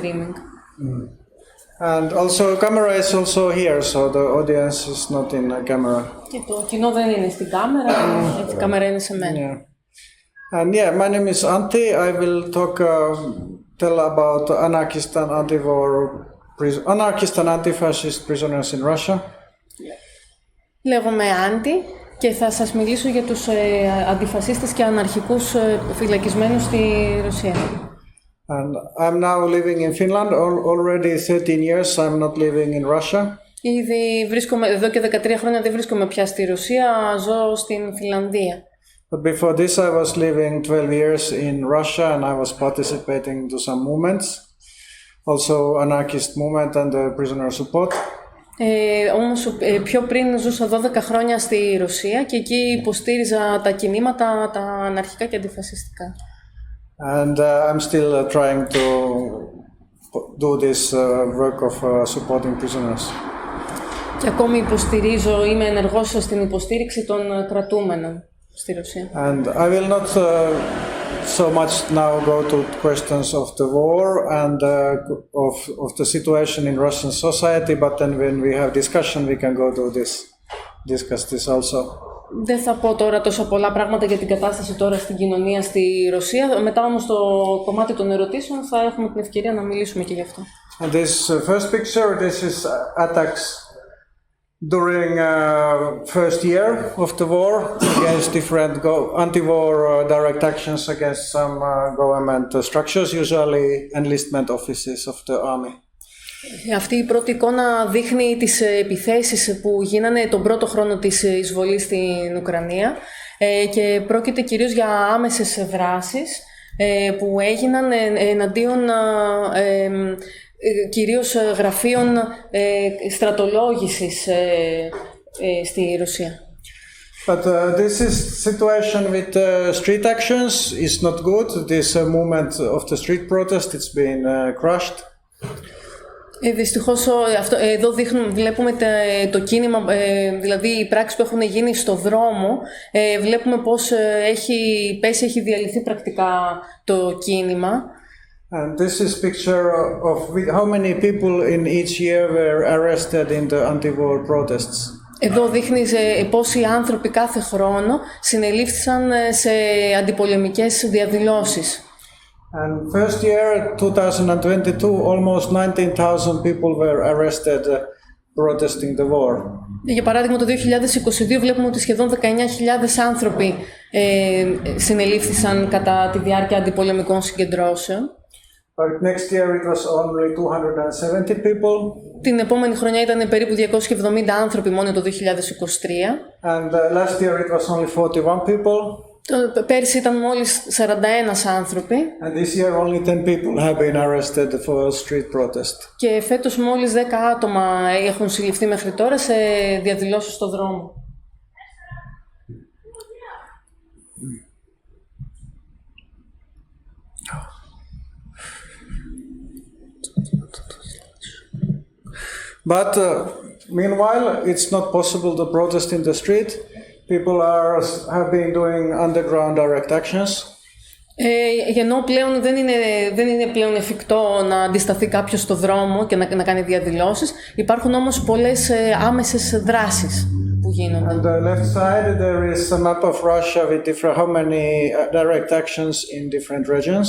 streaming. And also camera is also here, so the audience is not in a camera. Και το κοινό δεν είναι στην κάμερα, η κάμερα είναι σε μένα. Yeah. And yeah, my name is Antti. I will tell about anarchist and anti-fascist prisoners in Russia. Λέγομαι Άντι και θα σας μιλήσω για τους αντιφασίστες και αναρχικούς φυλακισμένους στη Ρωσία. And I'm now living in Finland. Already 13 years I'm not living in Russia. Ήδη βρίσκομαι εδώ και 13 χρόνια, δεν βρίσκομαι πια στη Ρωσία, ζω στην Φινλανδία. But before this I was living 12 years in Russia and I was participating to some movements. Also anarchist movement and the prisoner support. Όμως πιο πριν ζούσα 12 χρόνια στη Ρωσία και εκεί υποστήριζα τα κινήματα, τα αναρχικά και αντιφασιστικά. And I'm still trying to do this work of supporting prisoners. Και ακόμη υποστηρίζω, είμαι ενεργός στην υποστήριξη των κρατούμενων στη Ρωσία. And I will not so much now go to questions of the war and of the situation in Russian society, but then when we have discussion we can go to discuss this also. Δεν θα πω τώρα τόσα πολλά πράγματα για την κατάσταση τώρα στην κοινωνία στη Ρωσία. Μετά όμως το κομμάτι των ερωτήσεων θα έχουμε την ευκαιρία να μιλήσουμε και γι' αυτό. And this first picture, this is attacks during first year of the war against different anti-war direct actions against some government structures, usually enlistment offices of the army. Αυτή η πρώτη εικόνα δείχνει τις επιθέσεις που γίνανε τον πρώτο χρόνο της εισβολής στην Ουκρανία και πρόκειται κυρίως για άμεσες δράσεις που έγιναν εναντίον κυρίως γραφείων στρατολόγησης στη Ρωσία. But this situation with street actions is not good. This movement of the street protest, it's been crushed. Δυστυχώς εδώ βλέπουμε το κίνημα, δηλαδή οι πράξεις που έχουν γίνει στο δρόμο, βλέπουμε πως έχει διαλυθεί πρακτικά το κίνημα. And this is picture of how many people in each year were arrested in the anti-war protests. Εδώ δείχνει πόσοι άνθρωποι κάθε χρόνο συνελήφθησαν σε αντιπολεμικές διαδηλώσεις. And first year, 2022, almost 19,000 people were arrested protesting the war. Για παράδειγμα, το 2022 βλέπουμε ότι σχεδόν 19.000 άνθρωποι συνελήφθησαν κατά τη διάρκεια αντιπολεμικών συγκεντρώσεων. But next year it was only 270 people. Την επόμενη χρονιά ήταν περίπου 270 άνθρωποι μόνο το 2023. And last year it was only 41 people. Πέρσι ήταν μόλις 41 άνθρωποι. And this year only 10 people have been arrested for street protest. Και φέτος μόλις 10 άτομα έχουν συλληφθεί μέχρι τώρα σε διαδηλώσεις στο δρόμο. But meanwhile, it's not possible to protest in the street. People have been doing underground direct actions. Ενώ πλέον δεν είναι πλέον εφικτό να αντισταθεί κάποιος στο δρόμο και να κάνει διαδηλώσεις. Υπάρχουν όμως πολλές άμεσες δράσεις που γίνονται. On the left side there is a map of Russia with how many direct actions in different regions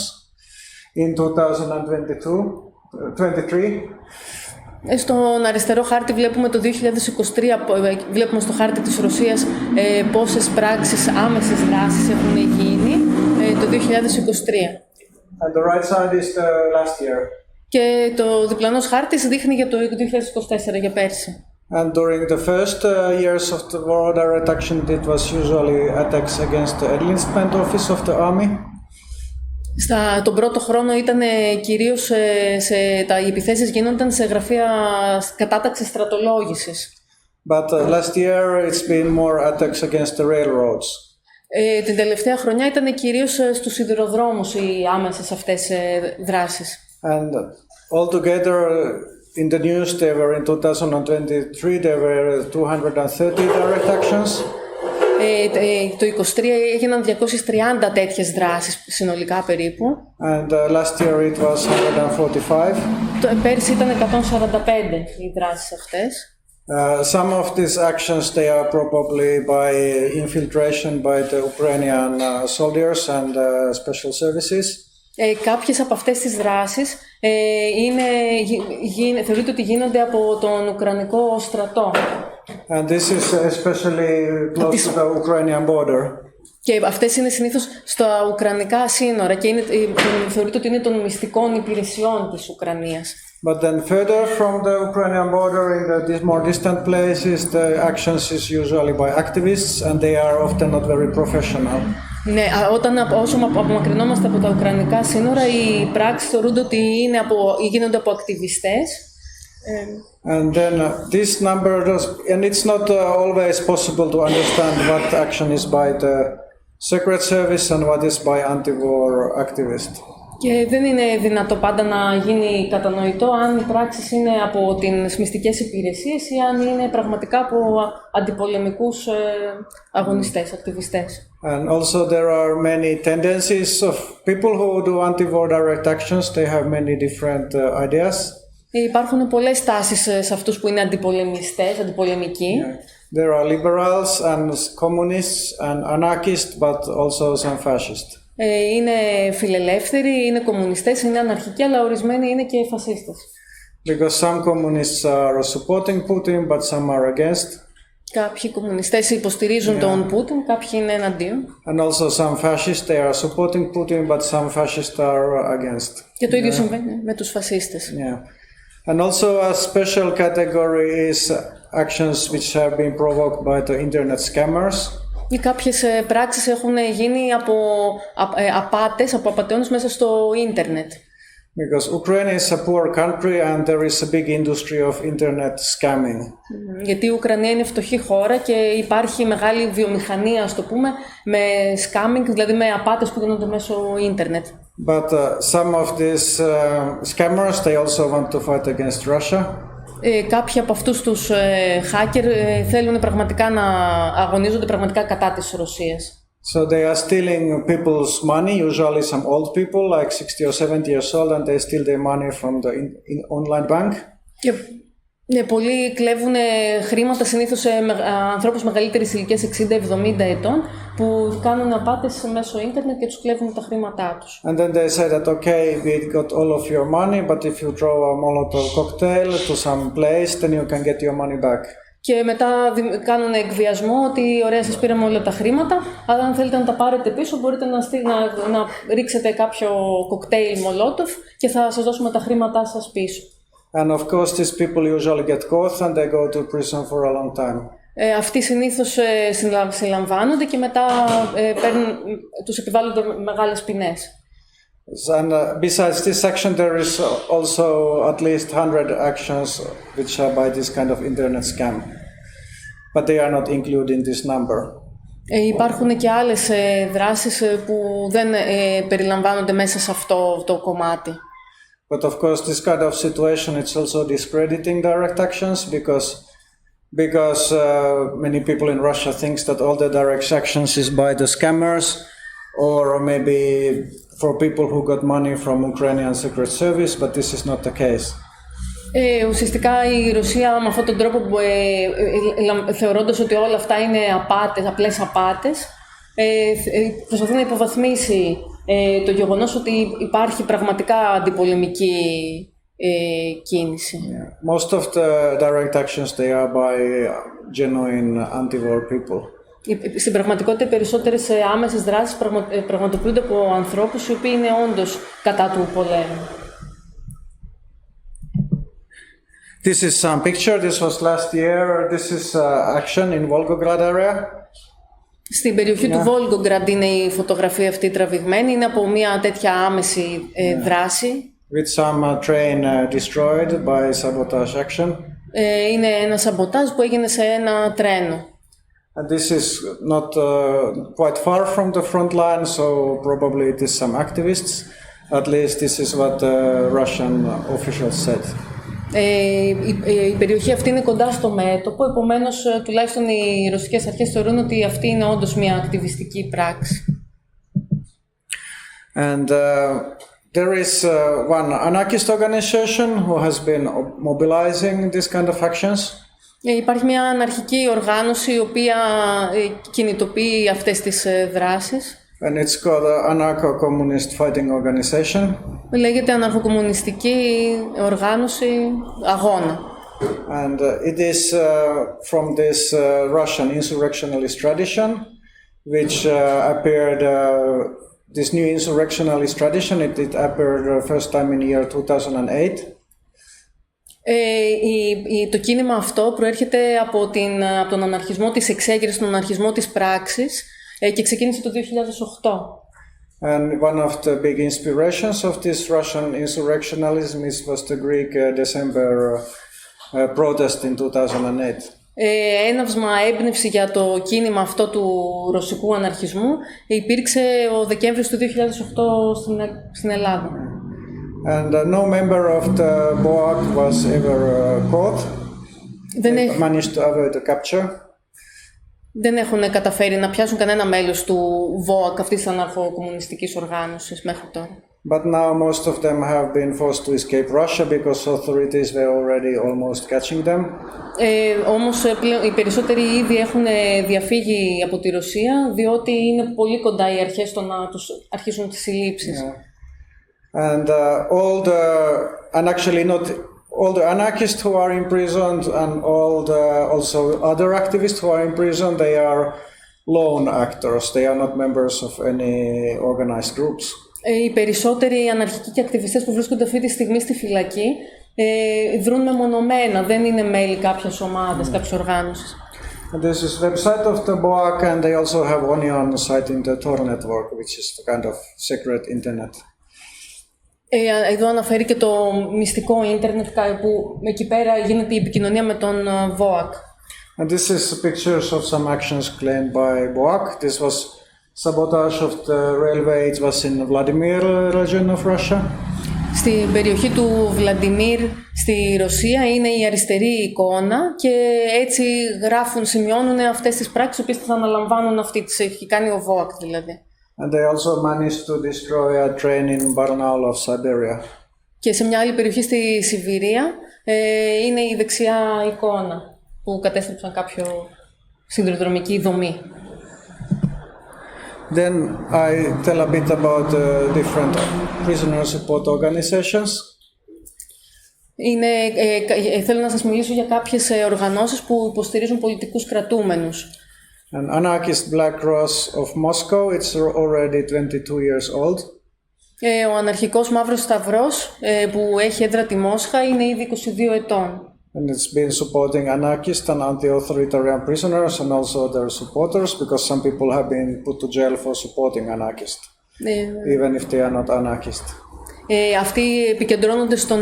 in 2023. Στον αριστερό χάρτη βλέπουμε το 2023, βλέπουμε στο χάρτη της Ρωσίας πόσες πράξεις άμεσες δράσεις έχουν γίνει το 2023. And the right side is the last year. Και το διπλανός χάρτης δείχνει για το 2024, για πέρσι. And during the first years of the war direct action, it was usually attacks against the enlistment office of the army. Τον πρώτο χρόνο ήταν κυρίως οι επιθέσεις γίνονταν σε γραφεία κατάταξης στρατολόγησης. But last year it's been more attacks against the railroads. Την τελευταία χρονιά ήταν κυρίως στους σιδηροδρόμους οι άμεσες αυτές δράσεις. And altogether in the news there were in 2023 there were 230 direct actions. Το 23 έγιναν 230 τέτοιες δράσεις συνολικά περίπου. And last year it was 145. Πέρσι ήταν 145 οι δράσεις αυτές. Some of these actions they are probably by infiltration by the Ukrainian soldiers and special services. Κάποιες από αυτές τις δράσεις θεωρείται ότι γίνονται από τον Ουκρανικό στρατό. And this is especially close to the Ukrainian border. Και αυτές είναι συνήθως στα ουκρανικά σύνορα και θεωρείται ότι είναι των μυστικών υπηρεσιών της Ουκρανίας. But then further from the Ukrainian border in the more distant places, the actions is usually by activists and they are often not very professional. Ναι, όσο απομακρυνόμαστε από τα ουκρανικά σύνορα, οι πράξεις θεωρούνται ότι γίνονται από ακτιβιστές. And then this number and it's not always possible to understand what action is by the secret service and what is by anti-war activist. Και δεν είναι δυνατό πάντα να γίνει κατανοητό αν οι πράξεις είναι από τις μυστικές υπηρεσίες ή αν είναι πραγματικά από αντιπολεμικούς αγωνιστές, ακτιβιστές. And also there are many tendencies of people who do anti-war direct actions. They have many different ideas. Υπάρχουν πολλές τάσεις σε αυτούς που είναι αντιπολεμιστές, αντιπολεμικοί. Yeah. There are liberals and communists and anarchists, but also some fascists. Είναι φιλελεύθεροι, είναι κομμουνιστές, είναι αναρχικοί, αλλά ορισμένοι είναι και φασίστες. Because some communists are supporting Putin, but some are against. Κάποιοι κομμουνιστές υποστηρίζουν τον Πούτιν, κάποιοι είναι εναντίον. And also some fascists, they are supporting Putin, but some fascists are against. Και το ίδιο συμβαίνει με τους φασίστες. Yeah. And also a special category is actions which have been provoked by the internet scammers. Ή κάποιες πράξεις έχουν γίνει από απατεώνες μέσα στο ίντερνετ. Because Ukraine is a poor country and there is a big industry of internet scamming. Γιατί η Ουκρανία είναι φτωχή χώρα και υπάρχει μεγάλη βιομηχανία, ας το πούμε, με scamming, δηλαδή με απάτες που γίνονται μέσω ίντερνετ. But some of these scammers, they also want to fight against Russia. Κάποιοι από αυτούς τους hacker θέλουν πραγματικά να αγωνίζονται πραγματικά κατά της Ρωσίας. So they are stealing people's money, usually some old people like 60 or 70 years old, and they steal their money from the online bank. Και πολλοί κλέβουν χρήματα συνήθως σε ανθρώπους μεγαλύτερης ηλικίας 60-70 ετών που κάνουν απάτες μέσω ίντερνετ και τους κλέβουν τα χρήματά τους. And then they say that okay, we got all of your money, but if you throw a Molotov cocktail to some place, then you can get your money back. Και μετά κάνουν εκβιασμό ότι ωραία, σας πήραμε όλα τα χρήματα, αλλά αν θέλετε να τα πάρετε πίσω μπορείτε να ρίξετε κάποιο κοκτέιλ Molotov και θα σας δώσουμε τα χρήματά σας πίσω. And of course these people usually get caught and they go to prison for a long time. Αυτοί συνήθως συλλαμβάνονται και μετά τους επιβάλλονται μεγάλες ποινές. And besides this action, there is also at least 100 actions which are by this kind of internet scam, but they are not included in this number. Υπάρχουν και άλλες δράσεις που δεν περιλαμβάνονται μέσα σε αυτό το κομμάτι. But of course, this kind of situation it's also discrediting direct actions because many people in Russia think that all the direct actions is by the scammers or maybe for people who got money from Ukrainian secret service, but this is not the case. Ουσιαστικά η Ρωσία με αυτόν τον τρόπο θεωρώντας ότι όλα αυτά είναι απάτες, απλές απάτες, προσπαθεί να υποβαθμίσει το γεγονός ότι υπάρχει πραγματικά αντιπολεμική κίνηση. Yeah. Most of the direct actions they are by genuine anti-war people. Στην πραγματικότητα, οι περισσότερες άμεσες δράσεις πραγματοποιούνται από ανθρώπους οι οποίοι είναι όντως κατά του πολέμου. This is some picture. This was last year. This is action in Volgograd area. Στην περιοχή του Volgograd είναι η φωτογραφία αυτή τραβηγμένη. Είναι από μια τέτοια άμεση δράση. With some train destroyed by sabotage action. Είναι ένα σαμποτάζ που έγινε σε ένα τρένο. And this is not quite far from the front line, so probably it is some activists. At least this is what the Russian officials said. Η περιοχή αυτή είναι κοντά στο μέτωπο, επομένως τουλάχιστον οι ρωσικές αρχές θεωρούν ότι αυτή είναι όντως μια ακτιβιστική πράξη. And there is one anarchist organization who has been mobilizing this kind of actions. Υπάρχει μια αναρχική οργάνωση η οποία κινητοποιεί αυτές τις δράσεις. And it's called the Anarcho-Communist Fighting Organization. Λέγεται αναρχοκομμουνιστική οργάνωση αγώνα. And it is from this Russian insurrectionalist tradition, which appeared, this new insurrectionalist tradition, it appeared first time in the year 2008. Το κίνημα αυτό προέρχεται από τον αναρχισμό της εξέγερσης, τον αναρχισμό της πράξης και ξεκίνησε το 2008. And one of the big inspirations of this Russian insurrectionalism was the Greek December protest in 2008. Έναυσμα έμπνευση για το κίνημα αυτό του ρωσικού αναρχισμού υπήρξε ο Δεκέμβρης του 2008 στην Ελλάδα. And no member of the BOAC was ever caught. They managed to avoid the capture. Δεν έχουν καταφέρει να πιάσουν κανένα μέλος του ΒΟΑΚ, αυτής της αναρχοκομμουνιστικής οργάνωσης, μέχρι τώρα. But now most of them have been forced to escape Russia because authorities were already almost catching them. Όμως οι περισσότεροι ήδη έχουν διαφύγει από τη Ρωσία, διότι είναι πολύ κοντά οι αρχές στο να τους αρχίσουν τις συλλήψεις. Yeah. And actually not all the anarchists who are imprisoned and all the also other activists who are imprisoned, they are lone actors. They are not members of any organized groups. Οι περισσότεροι αναρχικοί και ακτιβιστές που βρίσκονται αυτή τη στιγμή στη φυλακή δρούν μεμονωμένα, δεν είναι μέλη κάποιας ομάδας, κάποιας οργάνωσης. And this is website of the BOAC, and they also have Onion site in the Tor network, which is the kind of secret internet. Εδώ αναφέρει και το μυστικό ίντερνετ που εκεί πέρα γίνεται η επικοινωνία με τον ΒΟΑΚ. And this is pictures of some actions claimed by BOAC. This was sabotage of the railway. It was in Vladimir region of Russia. Στην περιοχή του Βλαντιμίρ στη Ρωσία είναι η αριστερή εικόνα και έτσι γράφουν, σημειώνουν αυτές τις πράξεις οι οποίες θα αναλαμβάνουν αυτή, τις έχει κάνει ο ΒΟΑΚ δηλαδή. And they also managed to destroy a train in Barnaul of Siberia. Και σε μια άλλη περιοχή στη Σιβηρία είναι η δεξιά εικόνα που κατέστρεψαν κάποιο σιδηροδρομική δομή. Then I tell a bit about different prisoner support organizations. Θέλω να σας μιλήσω για κάποιες οργανώσεις που υποστηρίζουν πολιτικούς κρατούμενους. An Anarchist Black Cross of Moscow, it's already 22 years old. Ο Αναρχικός Μαύρος Σταυρός που έχει έδρα τη Μόσχα είναι ήδη 22 ετών. And it's been supporting anarchist and anti-authoritarian prisoners and also their supporters because some people have been put to jail for supporting anarchists, even if they are not anarchist. Αυτοί επικεντρώνονται στο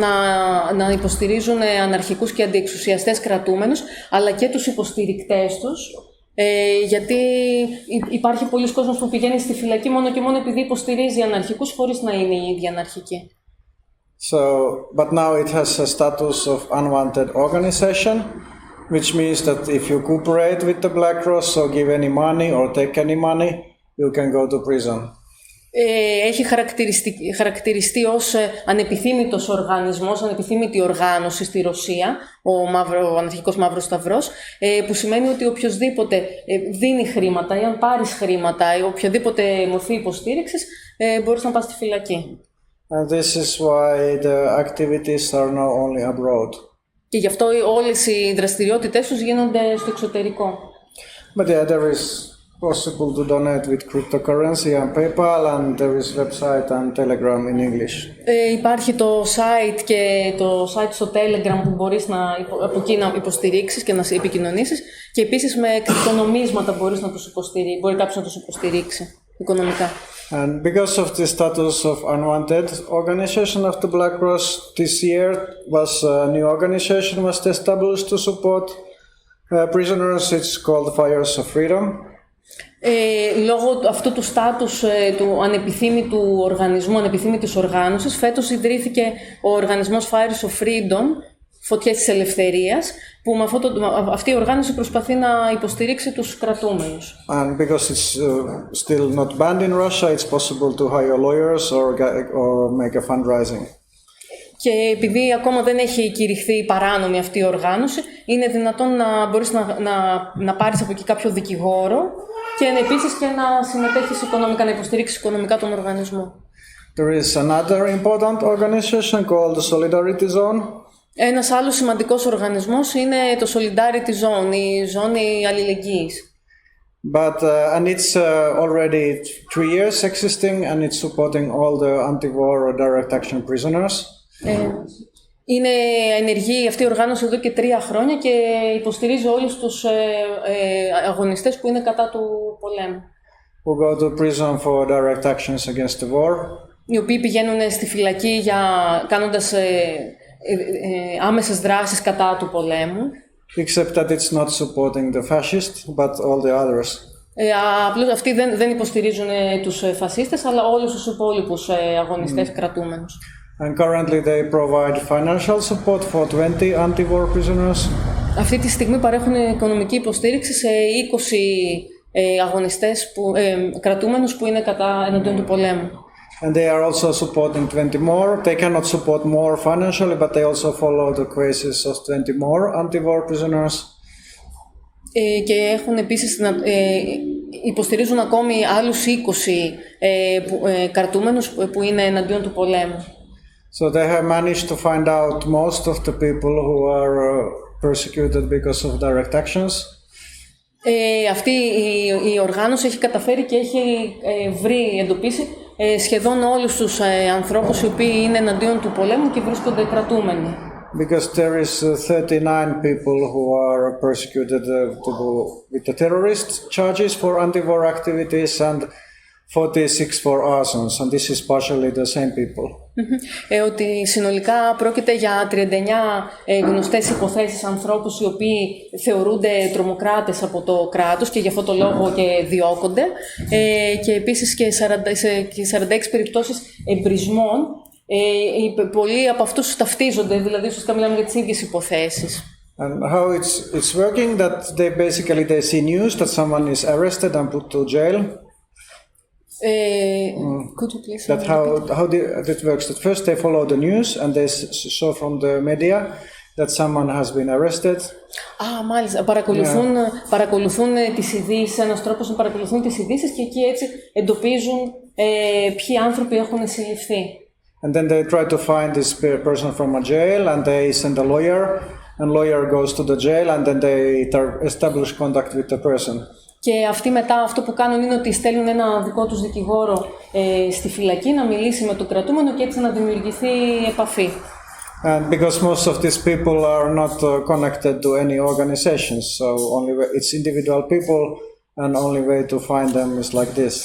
να υποστηρίζουν αναρχικούς και αντιεξουσιαστές κρατούμενους, αλλά και τους υποστηρικτές τους, γιατί υπάρχει πολλοί κόσμος που πηγαίνει στη φυλακή μόνο και μόνο επειδή υποστηρίζει αναρχικούς χωρίς να είναι οι ίδιοι αναρχικοί. So, but now it has a status of unwanted organization, which means that if you cooperate with the Black Cross or give any money or take any money, you can go to prison. Έχει χαρακτηριστεί ως ανεπιθύμητος οργανισμός, ανεπιθύμητη οργάνωση στη Ρωσία, ο Αναρχικός Μαύρος Σταυρός, που σημαίνει ότι οποιοσδήποτε δίνει χρήματα ή αν πάρεις χρήματα ή οποιαδήποτε μορφή υποστήριξης, μπορείς να πας στη φυλακή. And this is why the activities are now only abroad. Και γι' αυτό όλες οι δραστηριότητες τους γίνονται στο εξωτερικό. But yeah, there is possible to donate with cryptocurrency and PayPal, and there is website and Telegram in English. Υπάρχει το site και το site στο Telegram που μπορείς από εκεί να υποστηρίξεις και να επικοινωνήσεις, και επίσης με κρυπτονομίσματα μπορεί κάποιος να τους υποστηρίξει οικονομικά. And because of the status of unwanted organization of the Black Cross, this year was a new organization was established to support prisoners. It's called Fires of Freedom. Λόγω αυτού του στάτους του ανεπιθύμητου οργανισμού, ανεπιθύμητης οργάνωσης, φέτος ιδρύθηκε ο οργανισμός Fires of Freedom, Φωτιές της Ελευθερίας, που με αυτή η οργάνωση προσπαθεί να υποστηρίξει τους κρατούμενους. And because it's still not banned in Russia, it's possible to hire lawyers or make a fundraising. Και επειδή ακόμα δεν έχει κηρυχθεί παράνομη αυτή η οργάνωση, είναι δυνατόν να μπορείς να πάρεις από εκεί κάποιο δικηγόρο και επίσης και να συμμετέχεις οικονομικά, να υποστηρίξεις οικονομικά τον οργανισμό. There is another important organization called the Solidarity Zone. Ένας άλλος σημαντικός οργανισμός είναι το Solidarity Zone, η ζώνη αλληλεγγύης. But and it's already 3 years existing, and it's supporting all the anti-war direct action prisoners. Είναι ενεργή αυτή η οργάνωση εδώ και 3 χρόνια και υποστηρίζει όλους τους αγωνιστές που είναι κατά του πολέμου. Who go to prison for direct actions against the war. Οι οποίοι πηγαίνουν στη φυλακή κάνοντας άμεσες δράσεις κατά του πολέμου. Except that it's not supporting the fascists, but all the others. Απλώς αυτοί δεν υποστηρίζουν τους φασίστες, αλλά όλους τους υπόλοιπους αγωνιστές κρατούμενους. And currently they provide financial support for 20 anti-war prisoners. Αυτή τη στιγμή παρέχουν οικονομική υποστήριξη σε 20 αγωνιστές κρατούμενους που είναι εναντίον του πολέμου. And they are also supporting 20 more. They cannot support more financially, but they also follow the cases of 20 more anti-war prisoners. Και έχουν επίσης υποστηρίζουν ακόμη άλλους 20 κρατούμενους που είναι εναντίον του πολέμου. So they have managed to find out most of the people who are persecuted because of direct actions. Αυτή η οργάνωση έχει καταφέρει και έχει εντοπίσει σχεδόν όλους τους ανθρώπους οι οποίοι είναι εναντίον του πολέμου και βρίσκονται κρατούμενοι. Because there is 39 people who are persecuted with the terrorist charges for anti-war activities and 46 for arsons, and this is partially the same people. Ότι συνολικά πρόκειται για 39 γνωστές υποθέσεις ανθρώπους οι οποίοι θεωρούνται τρομοκράτες από το κράτος και γι' αυτό το λόγο και διώκονται, και επίσης και 46 περιπτώσεις εμπρισμών. Πολλοί από αυτούς ταυτίζονται, δηλαδή ουσιαστικά μιλάμε για τις ίδιες υποθέσεις. And how it's working, that they see news that someone is arrested and put to jail. Could you please how that works? That first they follow the news and they show from the media that someone has been arrested. Μάλιστα. Παρακολουθούν τις ειδήσεις, ένας τρόπος να παρακολουθούν τις ειδήσεις και εκεί έτσι εντοπίζουν ποιοι άνθρωποι έχουν συλληφθεί. And then they try to find this person from a jail and they send a lawyer, and lawyer goes to the jail and then they establish contact with the person. Και αυτοί μετά αυτό που κάνουν είναι ότι στέλνουν ένα δικό τους δικηγόρο στη φυλακή να μιλήσει με τον κρατούμενο και έτσι να δημιουργηθεί επαφή. And because most of these people are not connected to any organizations, so it's individual people, and only way to find them is like this.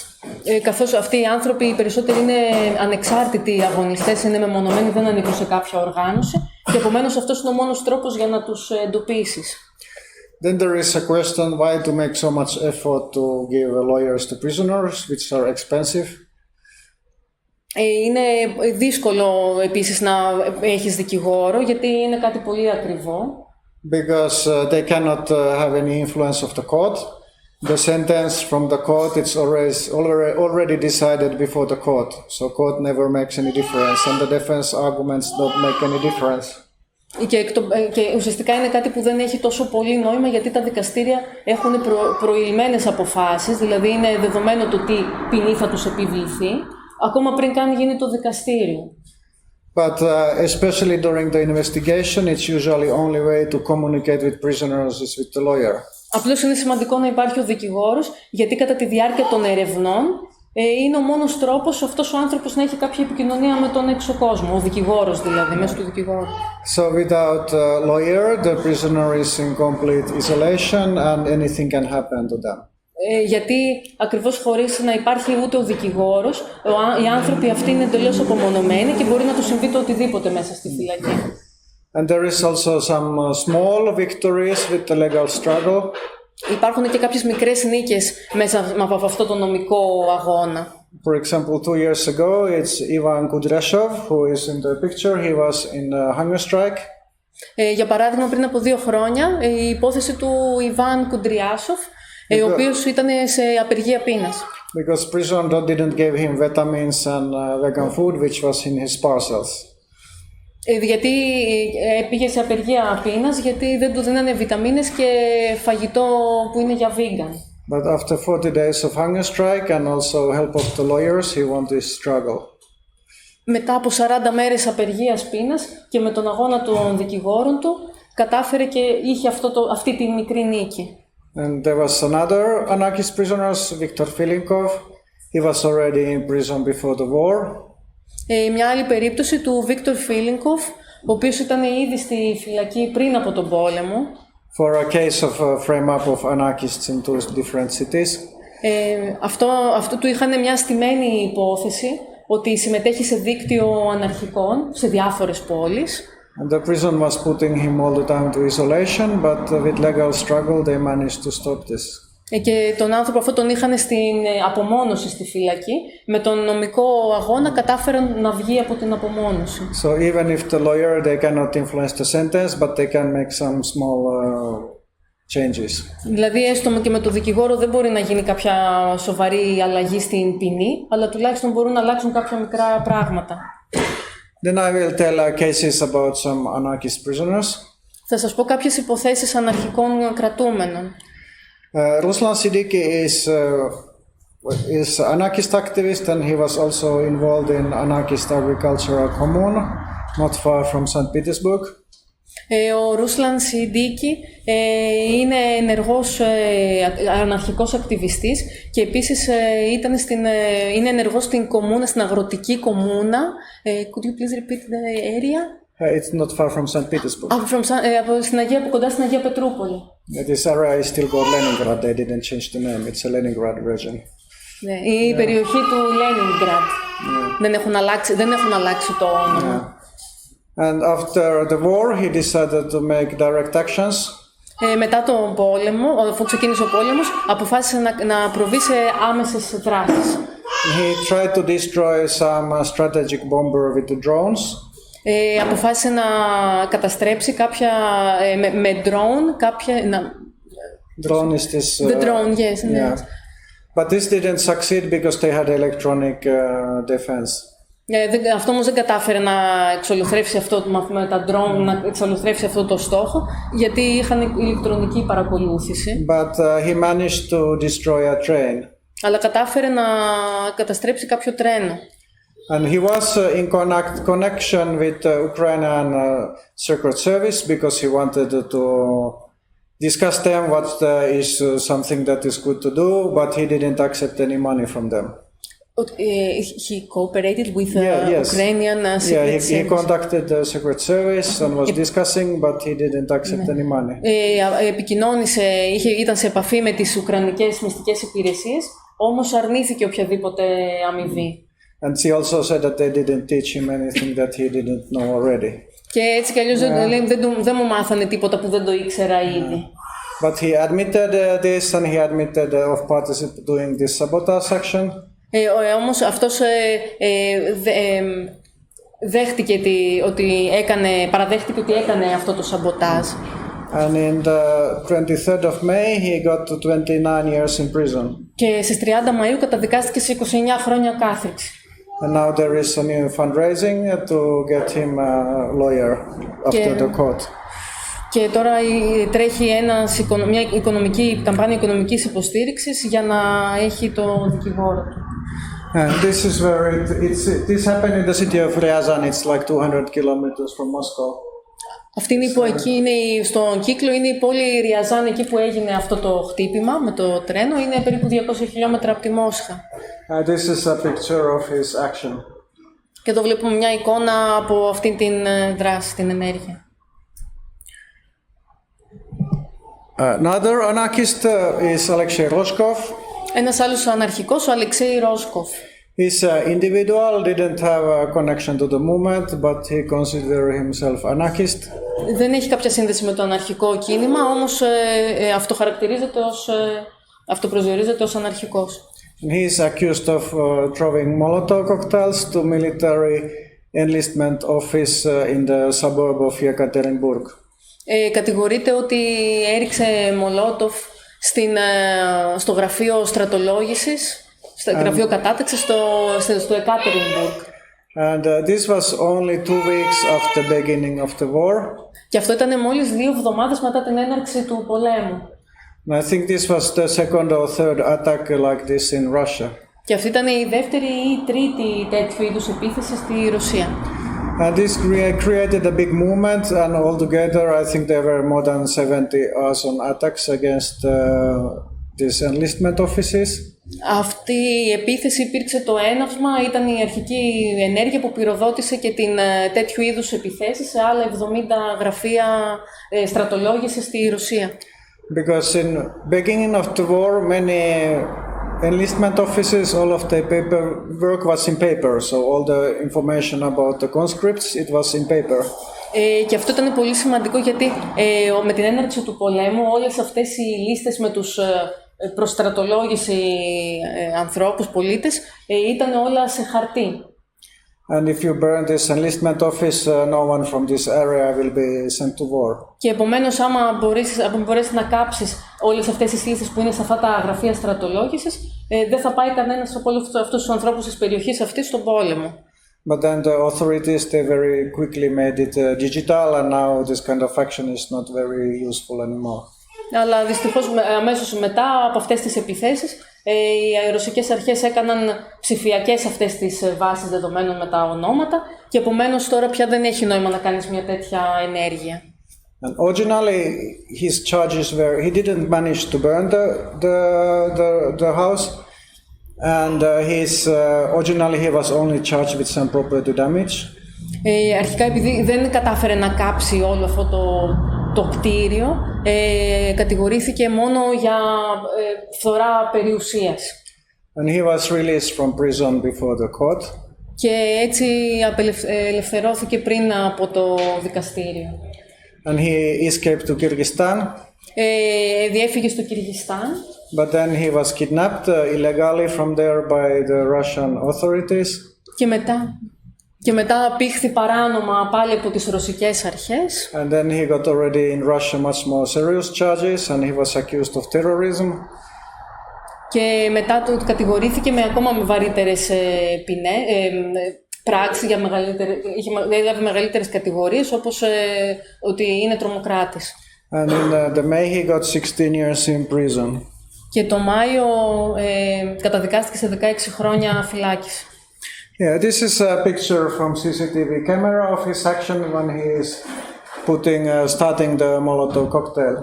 Καθώς αυτοί οι άνθρωποι οι περισσότεροι είναι ανεξάρτητοι αγωνιστές, είναι μεμονωμένοι, δεν ανήκουν σε κάποια οργάνωση και επομένως αυτός είναι ο μόνος τρόπος για να τους εντοπίσεις. Then there is a question why to make so much effort to give lawyers to prisoners, which are expensive. Είναι δύσκολο επίσης να έχεις δικηγόρο, γιατί είναι κάτι πολύ ακριβό. Because they cannot have any influence of the court. The sentence from the court it's already decided before the court, so court never makes any difference, and the defense arguments don't make any difference. Και ουσιαστικά είναι κάτι που δεν έχει τόσο πολύ νόημα, γιατί τα δικαστήρια έχουν προηλμένες αποφάσεις, δηλαδή είναι δεδομένο το τι ποινή θα τους επιβληθεί, ακόμα πριν καν γίνει το δικαστήριο. But especially during the investigation, it's usually only way to communicate with prisoners is with the lawyer. Απλώς είναι σημαντικό να υπάρχει ο δικηγόρος, γιατί κατά τη διάρκεια των ερευνών είναι ο μόνος τρόπος αυτός ο άνθρωπος να έχει κάποια επικοινωνία με τον έξω κόσμο, ο δικηγόρος δηλαδή, μέσω του δικηγόρου. So without a lawyer, the prisoner is in complete isolation and anything can happen to them. Γιατί ακριβώς χωρίς να υπάρχει ούτε ο δικηγόρος, οι άνθρωποι αυτοί είναι εντελώς απομονωμένοι και μπορεί να τους συμβεί το οτιδήποτε μέσα στη φυλακή. And there is also some small victories with the legal struggle. Υπάρχουν και κάποιες μικρές νίκες μέσα από αυτό το νομικό αγώνα. For example, 2 years ago, it's Ivan Kudryashov who is in the picture. He was in a hunger strike. Για παράδειγμα, πριν από 2 χρόνια, η υπόθεση του Ιβάν Κουντριάσοφ, ο οποίος ήταν σε απεργία πείνας. Because prison didn't give him vitamins and vegan food, which was in his parcels. Γιατί πήγε σε απεργία πείνας, γιατί δεν του δίνανε βιταμίνες και φαγητό που είναι για vegan. But after 40 days of hunger strike and also help of the lawyers, he won this struggle. Μετά από 40 μέρες απεργίας πείνας και με τον αγώνα των δικηγόρων του, κατάφερε και είχε αυτή τη μικρή νίκη. And there was another anarchist prisoner, Viktor Filinkov. He was already in prison before the war. Μια άλλη περίπτωση του Βίκτορ Φίλινκοφ, ο οποίος ήταν ήδη στη φυλακή πριν από τον πόλεμο. For a case of frame-up of anarchists in two different cities. Αυτό του είχαν μια στημένη υπόθεση ότι συμμετέχει σε δίκτυο αναρχικών σε διάφορες πόλεις. And the prison was putting him all the time to isolation, but with legal struggle they managed to stop this. Και τον άνθρωπο αυτό τον είχαν στην απομόνωση στη φυλακή. Με τον νομικό αγώνα κατάφεραν να βγει από την απομόνωση. So even if the lawyer they cannot influence the sentence, but they can make some small changes. Δηλαδή έστω και με τον δικηγόρο δεν μπορεί να γίνει κάποια σοβαρή αλλαγή στην ποινή, αλλά τουλάχιστον μπορούν να αλλάξουν κάποια μικρά πράγματα. Then I will tell cases about some anarchist prisoners. Θα σας πω κάποιες υποθέσεις αναρχικών κρατούμενων. Ruslan Siddiqui is anarchist activist and he was also involved in anarchist agricultural commune not far from St. Petersburg. Ο Ρούσλαν Σιντίκι είναι ενεργός αναρχικός ακτιβιστής και επίσης είναι ενεργός στην κομμούνα, στην αγροτική κομμούνα. Could you please repeat the area? It's not far from St. Petersburg. Κοντά στην Αγία Πετρούπολη. This area is still called Leningrad. They didn't change the name. It's a Leningrad region. Η περιοχή του Leningrad. Δεν έχουν αλλάξει το όνομα. And after the war, he decided to make direct actions. Μετά τον πόλεμο, αφού ξεκίνησε ο πόλεμος, αποφάσισε να προβεί σε άμεσες δράσεις. He tried to destroy some strategic bomber with the drones. Αποφάσισε να καταστρέψει κάποια με drone, Drone is this. The drone, yes. Yeah. But this didn't succeed because they had electronic defense. Αυτό όμως δεν κατάφερε να εξολοθρεύσει με τα drone, να εξολοθρεύσει αυτό το στόχο, γιατί είχαν ηλεκτρονική παρακολούθηση. But he managed to destroy a train. Αλλά κατάφερε να καταστρέψει κάποιο τρένο. And he was in connection with the Ukrainian Secret Service because he wanted to discuss them what is something that is good to do, but he didn't accept any money from them. He cooperated with the Ukrainian Secret Service. He contacted the Secret Service and was discussing, but he didn't accept any money. Επικοινώνησε, ήταν σε επαφή με τις Ουκρανικές μυστικές υπηρεσίες, όμως αρνήθηκε οποιαδήποτε αμοιβή. And she also said that they didn't teach him anything that he didn't know already. Και έτσι κι αλλιώς δεν μου μάθανε τίποτα που δεν το ήξερα ήδη. But he admitted this and he admitted of doing this sabotage action. Όμως αυτός δέχτηκε παραδέχτηκε ότι έκανε αυτό το σαμποτάζ. And in the 23rd of May he got to 29 years in prison. Και στις 30 Μαΐου καταδικάστηκε σε 29 χρόνια κάθριξη. And now there is a new fundraising to get him a lawyer after the court. Και τώρα τρέχει μια καμπάνια οικονομικής υποστήριξης για να έχει το δικηγόρο του. And this happened in the city of Ryazan. It's like 200 kilometers from Moscow. Αυτή είναι στον κύκλο, είναι η πόλη Ριαζάν, εκεί που έγινε αυτό το χτύπημα με το τρένο, είναι περίπου 200 χιλιόμετρα από τη Μόσχα. This is a picture of his action. Και εδώ βλέπουμε μια εικόνα από αυτή την δράση, την ενέργεια. Another anarchist is Alexei Roshkov. Ένας άλλος αναρχικός, ο Αλεξέη Ρόσκοφ. He's an individual, didn't have a connection to the movement, but he considered himself anarchist. Δεν έχει κάποια σύνδεση με το αναρχικό κίνημα, όμως αυτοπροσδιορίζεται ως αναρχικός. He's accused of throwing Molotov cocktails to military enlistment office in the suburb of Yekaterinburg. Κατηγορείται ότι έριξε Μολότοφ στο γραφείο στρατολόγησης, στο γραφείο κατάταξης στο Εκάτερινμπουργκ. And this was only 2 weeks after the beginning of the war. Και αυτό ήταν μόλις 2 εβδομάδες μετά την έναρξη του πολέμου. And I think this was the second or third attack like this in Russia. Και αυτή ήταν η δεύτερη ή τρίτη τέτοιου είδους επίθεση στη Ρωσία. And this created a big movement, and altogether I think there were more than 70 arson attacks against these enlistment offices. Αυτή η επίθεση υπήρξε το έναυσμα, ήταν η αρχική ενέργεια που πυροδότησε και την τέτοιου είδους επιθέσεις σε άλλα 70 γραφεία στρατολόγησης στη Ρωσία. Because in beginning of the war, many enlistment offices, all of the paperwork was in paper, so all the information about the conscripts, it was in paper. Και αυτό ήταν πολύ σημαντικό γιατί με την έναρξη του πολέμου όλες αυτές οι λίστες με τους προς στρατολόγηση ανθρώπους, πολίτες, ήταν όλα σε χαρτί. And if you burn this enlistment office, no one from this area will be sent to war. Και επομένως, άμα μπορέσεις να κάψεις όλες αυτές τις λίστες που είναι σε αυτά τα γραφεία στρατολόγησης, δεν θα πάει κανένας από όλους αυτούς τους ανθρώπους της περιοχής αυτής στον πόλεμο. But then the authorities, they very quickly made it digital, and now this kind of action is not very useful anymore. Αλλά δυστυχώς αμέσως μετά από αυτές τις επιθέσεις οι ρωσικές αρχές έκαναν ψηφιακές αυτές τις βάσεις δεδομένων με τα ονόματα και επομένως τώρα πια δεν έχει νόημα να κάνεις μια τέτοια ενέργεια. And originally his charges were he didn't manage to burn the house, and originally he was only charged with some property damage. Αρχικά επειδή δεν κατάφερε να κάψει όλο αυτό το κτίριο, κατηγορήθηκε μόνο για φθορά περιουσίας. And he was released from prison before the court. Και έτσι ελευθερώθηκε πριν από το δικαστήριο. And he escaped to Kyrgyzstan. Διέφυγε στο Κυργιστάν. But then he was kidnapped illegally from there by the Russian authorities. Και μετά πήχθη παράνομα πάλι από τις ρωσικές αρχές. And then he got already in Russia much more serious charges, and he was accused of terrorism. Και μετά του κατηγορήθηκε με ακόμα βαρύτερες πράξεις, έλαβε μεγαλύτερες κατηγορίες, όπως ότι είναι τρομοκράτης. And in the May he got 16 years in prison. Και το Μάιο καταδικάστηκε σε 16 χρόνια φυλάκιση. Yeah, this is a picture from CCTV camera of his action when he is starting the Molotov cocktail.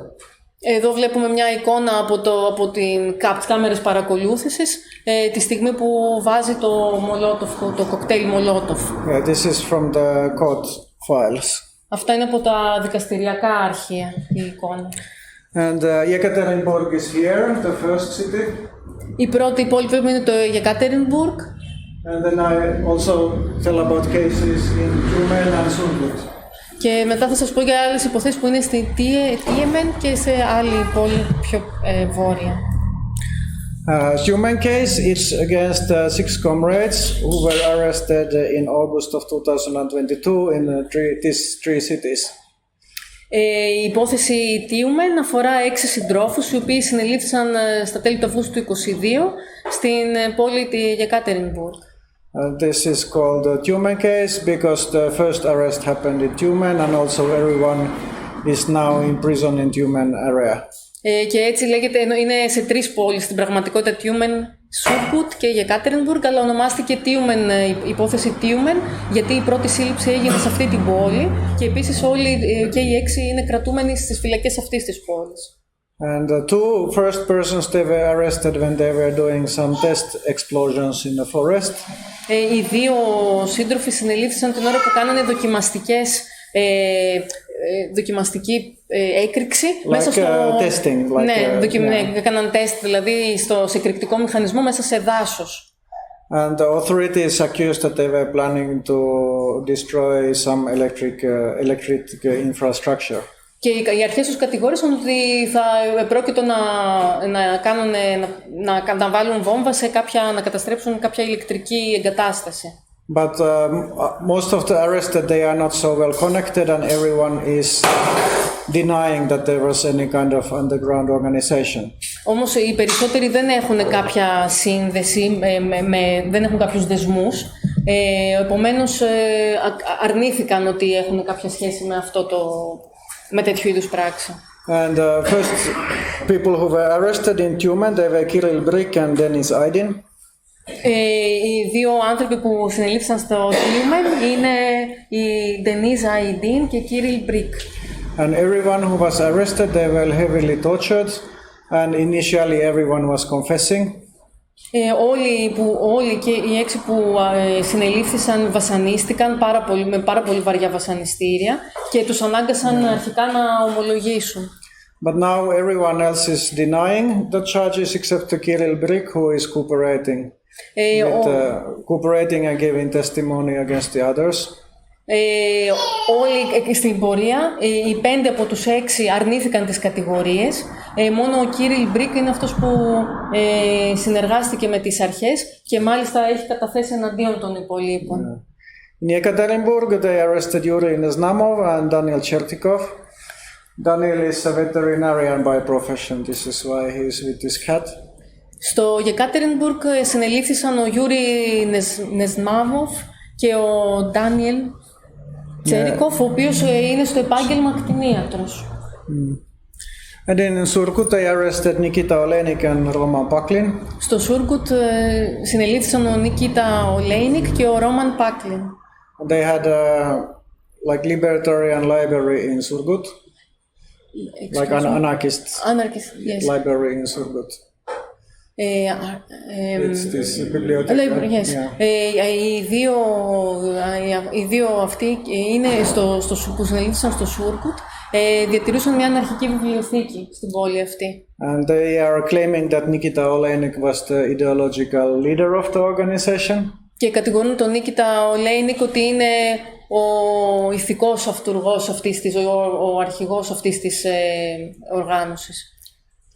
Εδώ βλέπουμε μια εικόνα από τις κάμερες παρακολούθησης τη στιγμή που βάζει το κοκτέιλ Molotov. Yeah, this is from the court files. Αυτά είναι από τα δικαστηριακά αρχεία η εικόνα. And Yekaterinburg is here, the first city. Η πρώτη πόλη που είναι το Yekaterinburg. And then I also tell about cases in Tyumen and Sundut. Και μετά θα σας πω για άλλες υποθέσεις που είναι στη Tyumen και σε άλλη πόλη πιο βόρεια. Tyumen case, it's against 6 comrades who were arrested in August of 2022 in these 3 cities. Η υπόθεση Tyumen αφορά 6 συντρόφους οι οποίοι συνελήφθησαν στα τέλη του Αυγούστου του 2022 στην πόλη τη Yekaterinburg. This is called the Tyumen case because the first arrest happened in Tyumen, and also everyone is now in prison in Tyumen area. Και έτσι λέγεται, είναι σε 3 πόλεις, στην πραγματικότητα Tyumen, Surgut και Yekaterinburg, αλλά ονομάστηκε η υπόθεση Tyumen γιατί η πρώτη σύλληψη έγινε σε αυτή την πόλη και επίσης όλοι και οι 6 είναι κρατούμενοι στις φυλακές αυτής της πόλης. And the 2 first persons, they were arrested when they were doing some test explosions in the forest. Οι 2 σύντροφοι συνελήφθησαν την ώρα που κάνανε δοκιμαστική έκρηξη μέσα στο... testing. Έκαναν τεστ, δηλαδή σε εκρηκτικό μηχανισμό μέσα σε δάσος. And the authorities accused that they were planning to destroy some electric infrastructure. Και οι αρχές τους κατηγόρησαν ότι θα πρόκειτο να βάλουν βόμβα να καταστρέψουν κάποια ηλεκτρική εγκατάσταση. But most of the arrested, they are not so well connected, and everyone is denying that there was any kind of underground organization. Όμως οι περισσότεροι δεν έχουν κάποια σύνδεση, δεν έχουν κάποιους δεσμούς, επομένως αρνήθηκαν ότι έχουν κάποια σχέση με τέτοιου είδους πράξη. And first people who were arrested in Tyumen, they were Kirill Brik and Denis Aydin. Οι δύο άνθρωποι που συνελήφθησαν στο Tyumen είναι η Denis Aydin και Kirill Brik. And everyone who was arrested, they were heavily tortured, and initially everyone was confessing. Όλοι και οι 6 που συνελήφθησαν βασανίστηκαν με πάρα πολύ βαριά βασανιστήρια και τους ανάγκασαν αρχικά να ομολογήσουν. But now everyone else is denying the charges except to Kirill Brik, who is cooperating and giving testimony against the others. Όλοι στην πορεία, οι 5 από τους 6 αρνήθηκαν τις κατηγορίες. Μόνο ο Kirill Brik είναι αυτός που συνεργάστηκε με τις αρχές και μάλιστα έχει καταθέσει εναντίον των υπολείπων. In Yekaterinburg, they arrested Yuri Neznamov and Daniel Chertikov. Daniel is a veterinarian by profession. This is why he is with this cat. Στο Yekaterinburg συνελήφθησαν ο Yuri Neznamov και ο Daniel Chertikov, ο οποίος είναι στο επάγγελμα κτηνίατρος. And in Surgut they arrested Nikita Olenik and Roman Paklin. Στο Surgut συνελήφθησαν ο Nikita Olenik και ο Roman Paklin. They had like libertarian library in Surgut. Like an Anarchist yes. library in Surgut. It's this bibliotheca. Yes. Οι δύο αυτοί είναι που συνελήφθησαν στο Surgut, διατηρούσαν μια αναρχική βιβλιοθήκη στην πόλη αυτή. And they are claiming that Nikita Olenik was the ideological leader of the organization. Και κατηγορούν τον Nikita Olenik ότι είναι ο ηθικός αυτούργος ο αρχηγός αυτής της οργάνωσης.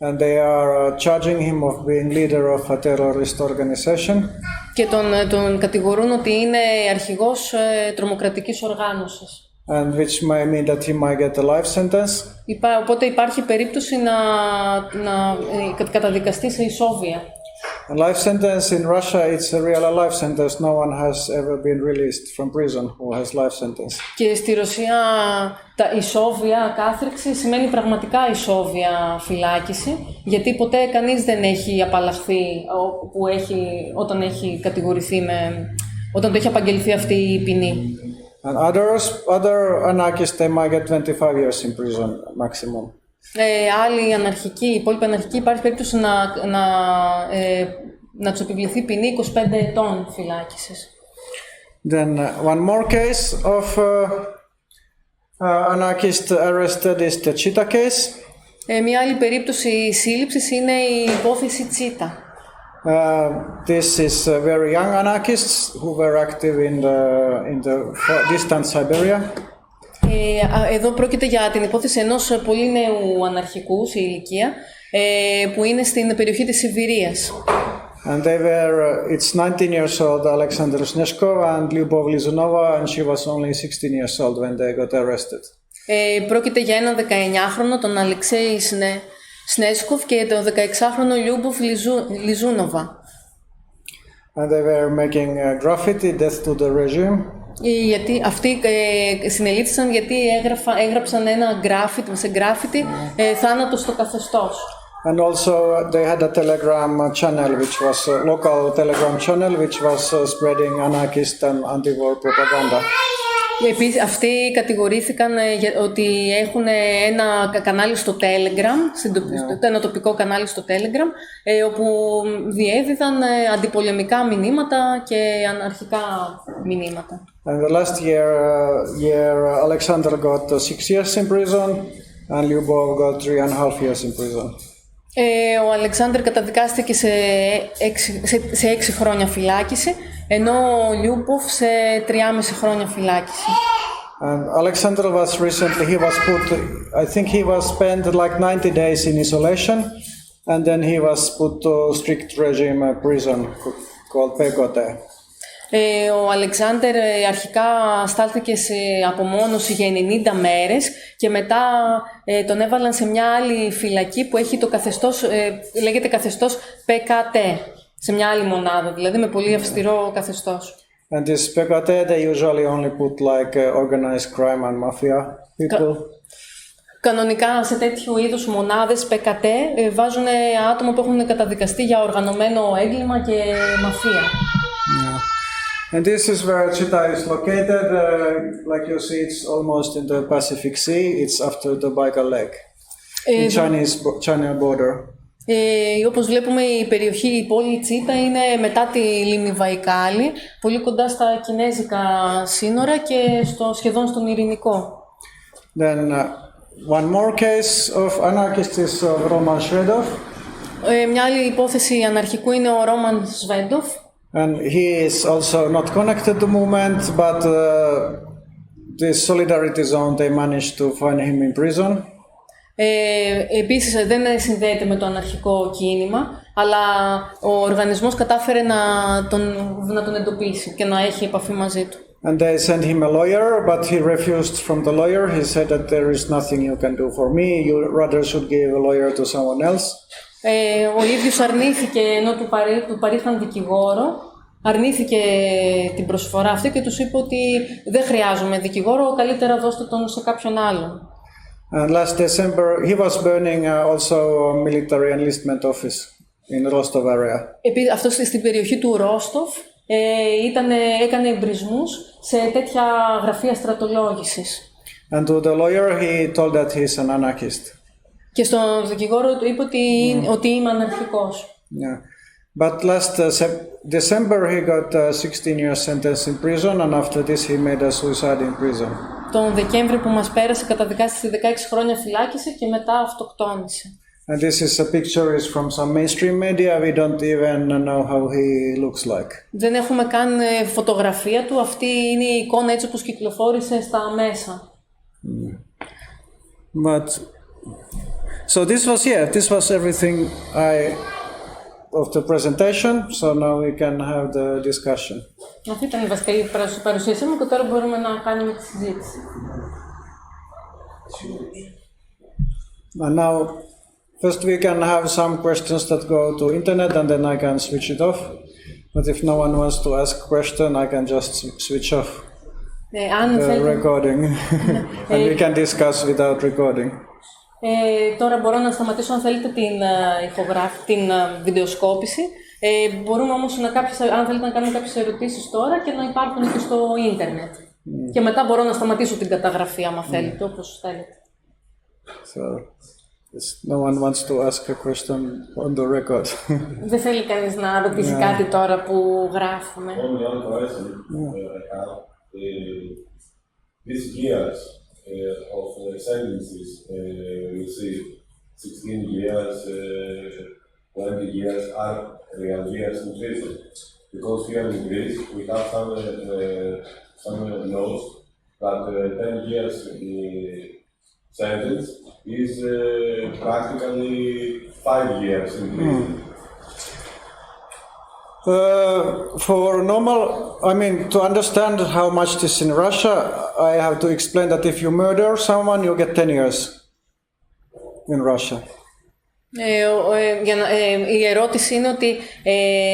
And they are charging him of being leader of a terrorist organization. Και τον κατηγορούν ότι είναι αρχηγός τρομοκρατικής οργάνωσης. And which may mean that he might get a life sentence. Οπότε υπάρχει περίπτωση να καταδικαστεί σε ισόβια. A life sentence in Russia, it's a real life sentence. No one has ever been released from prison who has life sentence. Και στη Ρωσία τα ισόβια κάθριξη σημαίνει πραγματικά ισόβια φυλάκιση, γιατί ποτέ κανείς δεν έχει απαλλαχθεί όταν έχει κατηγορηθεί όταν το έχει απαγγελθεί αυτή η ποινή. And other anarchists, they might get 25 years in prison maximum. Άλλοι αναρχικοί, οι υπόλοιποι αναρχικοί, υπάρχει περίπτωση να τους επιβληθεί ποινή 25 ετών φυλάκισης. Then one more case of anarchist arrested is the Chita case. Μια άλλη περίπτωση σύλληψης είναι η υπόθεση Τσίτα. This is very young anarchists who were active in the distant Siberia. Εδώ πρόκειται για την υπόθεση ενός πολύ νέου αναρχικού σε ηλικία που είναι στην περιοχή της Σιβηρίας. And they were, it's 19 years old Alexander Snezhko and Lyubov Lizunova, and she was only 16 years old when they got arrested. Πρόκειται για έναν 19χρονο, τον Αλεξέη Σνέσκοφ, και τον 16χρονο Λιούμποφ Λιζούνοβα. And they were making graffiti, death to the regime. Γιατί αυτοί συνελήφθησαν γιατί έγραψαν ένα γκράφιτι, θάνατο στο καθεστώς. And also they had a telegram channel, which was a local telegram channel, which was spreading anarchist and anti-war propaganda. Επίσης, αυτοί κατηγορήθηκαν ότι έχουν ένα κανάλι στο Telegram, ένα τοπικό κανάλι στο Telegram, όπου διέδιδαν αντιπολεμικά μηνύματα και αναρχικά μηνύματα. And the last year Alexander got 6 years in prison and Lyubov got 3.5 years in prison. Ο Αλεξάνδρ καταδικάστηκε σε 6 χρόνια φυλάκιση, ενώ ο Λιούμποφ σε 3,5 χρόνια φυλάκιση. And Alexander was recently, I think he was spent like 90 days in isolation, and then he was put to strict regime prison called Pekote. Ο Αλεξάνδερ αρχικά στάλθηκε σε απομόνωση για 90 μέρες και μετά τον έβαλαν σε μια άλλη φυλακή που έχει το καθεστώς, λέγεται καθεστώς PKT, σε μια άλλη μονάδα, δηλαδή με πολύ αυστηρό καθεστώς. And this PKT, they usually only put like organized crime and mafia people. Κανονικά σε τέτοιου είδους μονάδες PKT βάζουν άτομα που έχουν καταδικαστεί για οργανωμένο έγκλημα και μαφία. Yeah. And this is where Chita is located. Like you see, it's almost in the Pacific Sea. It's after the Baikal Lake, in China border. Όπως βλέπουμε, η περιοχή, η πόλη Τσίτα είναι μετά τη λίμνη Βαϊκάλη, πολύ κοντά στα κινέζικα σύνορα και σχεδόν στον Ειρηνικό. Then one more case of anarchist is Roman Shvedov. Μια άλλη υπόθεση αναρχικού είναι ο Ρόμαν Σβέντοφ. And he is also not connected to movement, but this solidarity zone, they managed to find him in prison. Επίσης δεν συνδέεται με το αναρχικό κίνημα, αλλά ο οργανισμός κατάφερε να τον εντοπίσει και να έχει επαφή μαζί του. And they sent him a lawyer, but he refused from the lawyer. He said that there is nothing you can do for me. You rather should give a lawyer to someone else. Ο ίδιος αρνήθηκε, ενώ του παρήχαν δικηγόρο, αρνήθηκε την προσφορά αυτή και τους είπε ότι δεν χρειάζομαι δικηγόρο, καλύτερα δώστε τον σε κάποιον άλλον. And last December, he was burning also a military enlistment office in Rostov area. Αυτό στην περιοχή του Ρόστοφ έκανε εμπρισμούς σε τέτοια γραφεία στρατολόγησης. And to the lawyer, he told that he's an anarchist. Και στον δικηγόρο του είπε ότι είμαι αναρχικός. Yeah. But last December, he got a 16-year sentence in prison, and after this, he made a suicide in prison. Τον Δεκέμβρη που μας πέρασε καταδικάστηκε σε 16 χρόνια φυλάκιση και μετά αυτοκτόνησε. And this is a picture is from some mainstream media. We don't even know how he looks like. Δεν έχουμε καν φωτογραφία του. Αυτή είναι η εικόνα έτσι όπως κυκλοφόρησε στα μέσα. But so this was everything of the presentation. So now we can have the discussion. Αυτή ήταν η βασική παρουσίασή μου και τώρα μπορούμε να κάνουμε τη συζήτηση. And now, first we can have some questions that go to internet, and then I can switch it off. But if no one wants to ask a question, I can just switch off the recording, and we can discuss without recording. Τώρα μπορώ να σταματήσω αν θέλετε την βιντεοσκόπηση. Μπορούμε όμως αν θέλετε να κάνουμε κάποιες ερωτήσεις τώρα και να υπάρχουν και στο ίντερνετ. Και μετά μπορώ να σταματήσω την καταγραφή άμα θέλετε, όπως θέλετε. So, no one wants to ask a question on the record. Δεν θέλει κανείς να ρωτήσει κάτι τώρα που γράφουμε. These years of sentences, we see 16 years, 20 years are real years in prison. Because here in Greece we have some laws that 10 years sentence is practically 5 years in prison. For normal, I mean, to understand how much this is in Russia, I have to explain that if you murder someone, you get 10 years in Russia. Η ερώτηση είναι ότι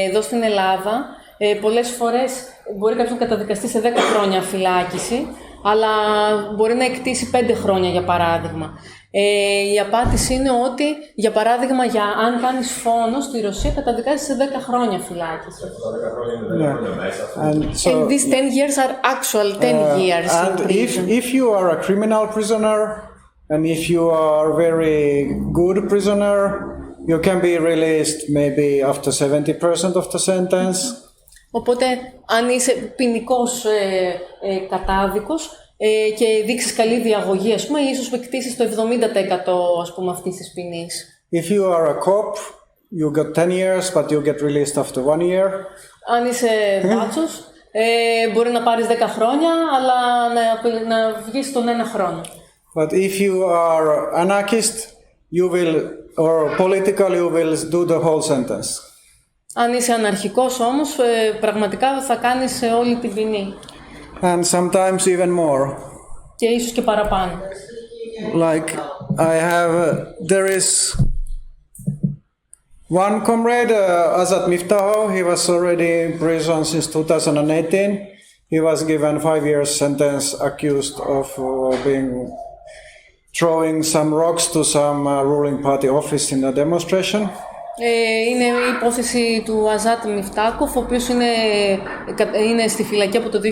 εδώ στην Ελλάδα πολλές φορές μπορεί κάποιος να καταδικαστεί σε 10 χρόνια φυλάκιση, αλλά μπορεί να εκτίσει 5 χρόνια για παράδειγμα. Η απάντηση είναι ότι, για παράδειγμα, αν κάνεις φόνο στη Ρωσία, καταδικάζεις σε 10 χρόνια φυλάκιση. And these 10 years are actual 10 years and in prison. If you are a criminal prisoner, and if you are a very good prisoner, you can be released maybe after 70% of the sentence. Οπότε, αν είσαι ποινικός κατάδικος, και δείξεις καλή διαγωγή, ας πούμε, ίσως εκτίσεις το 70% ας πούμε αυτής της ποινής. If you are a cop, you get 10 years, but you get released after 1 year. Αν είσαι μπάτσος, μπορεί να πάρεις 10 χρόνια, αλλά να βγεις τον 1 χρόνο. But if you are anarchist, you will, or political, you will do the whole sentence. Αν είσαι αναρχικός όμως, πραγματικά θα κάνεις όλη την ποινή. And sometimes even more. Και ίσως και παραπάνω. Like there is one comrade, Azat Miftaho, he was already in prison since 2018. He was given 5 years sentence accused of throwing some rocks to some ruling party office in a demonstration. Είναι η υπόθεση του Αζάτ Μιφτάκοφ, ο οποίος είναι στη φυλακή από το 2018.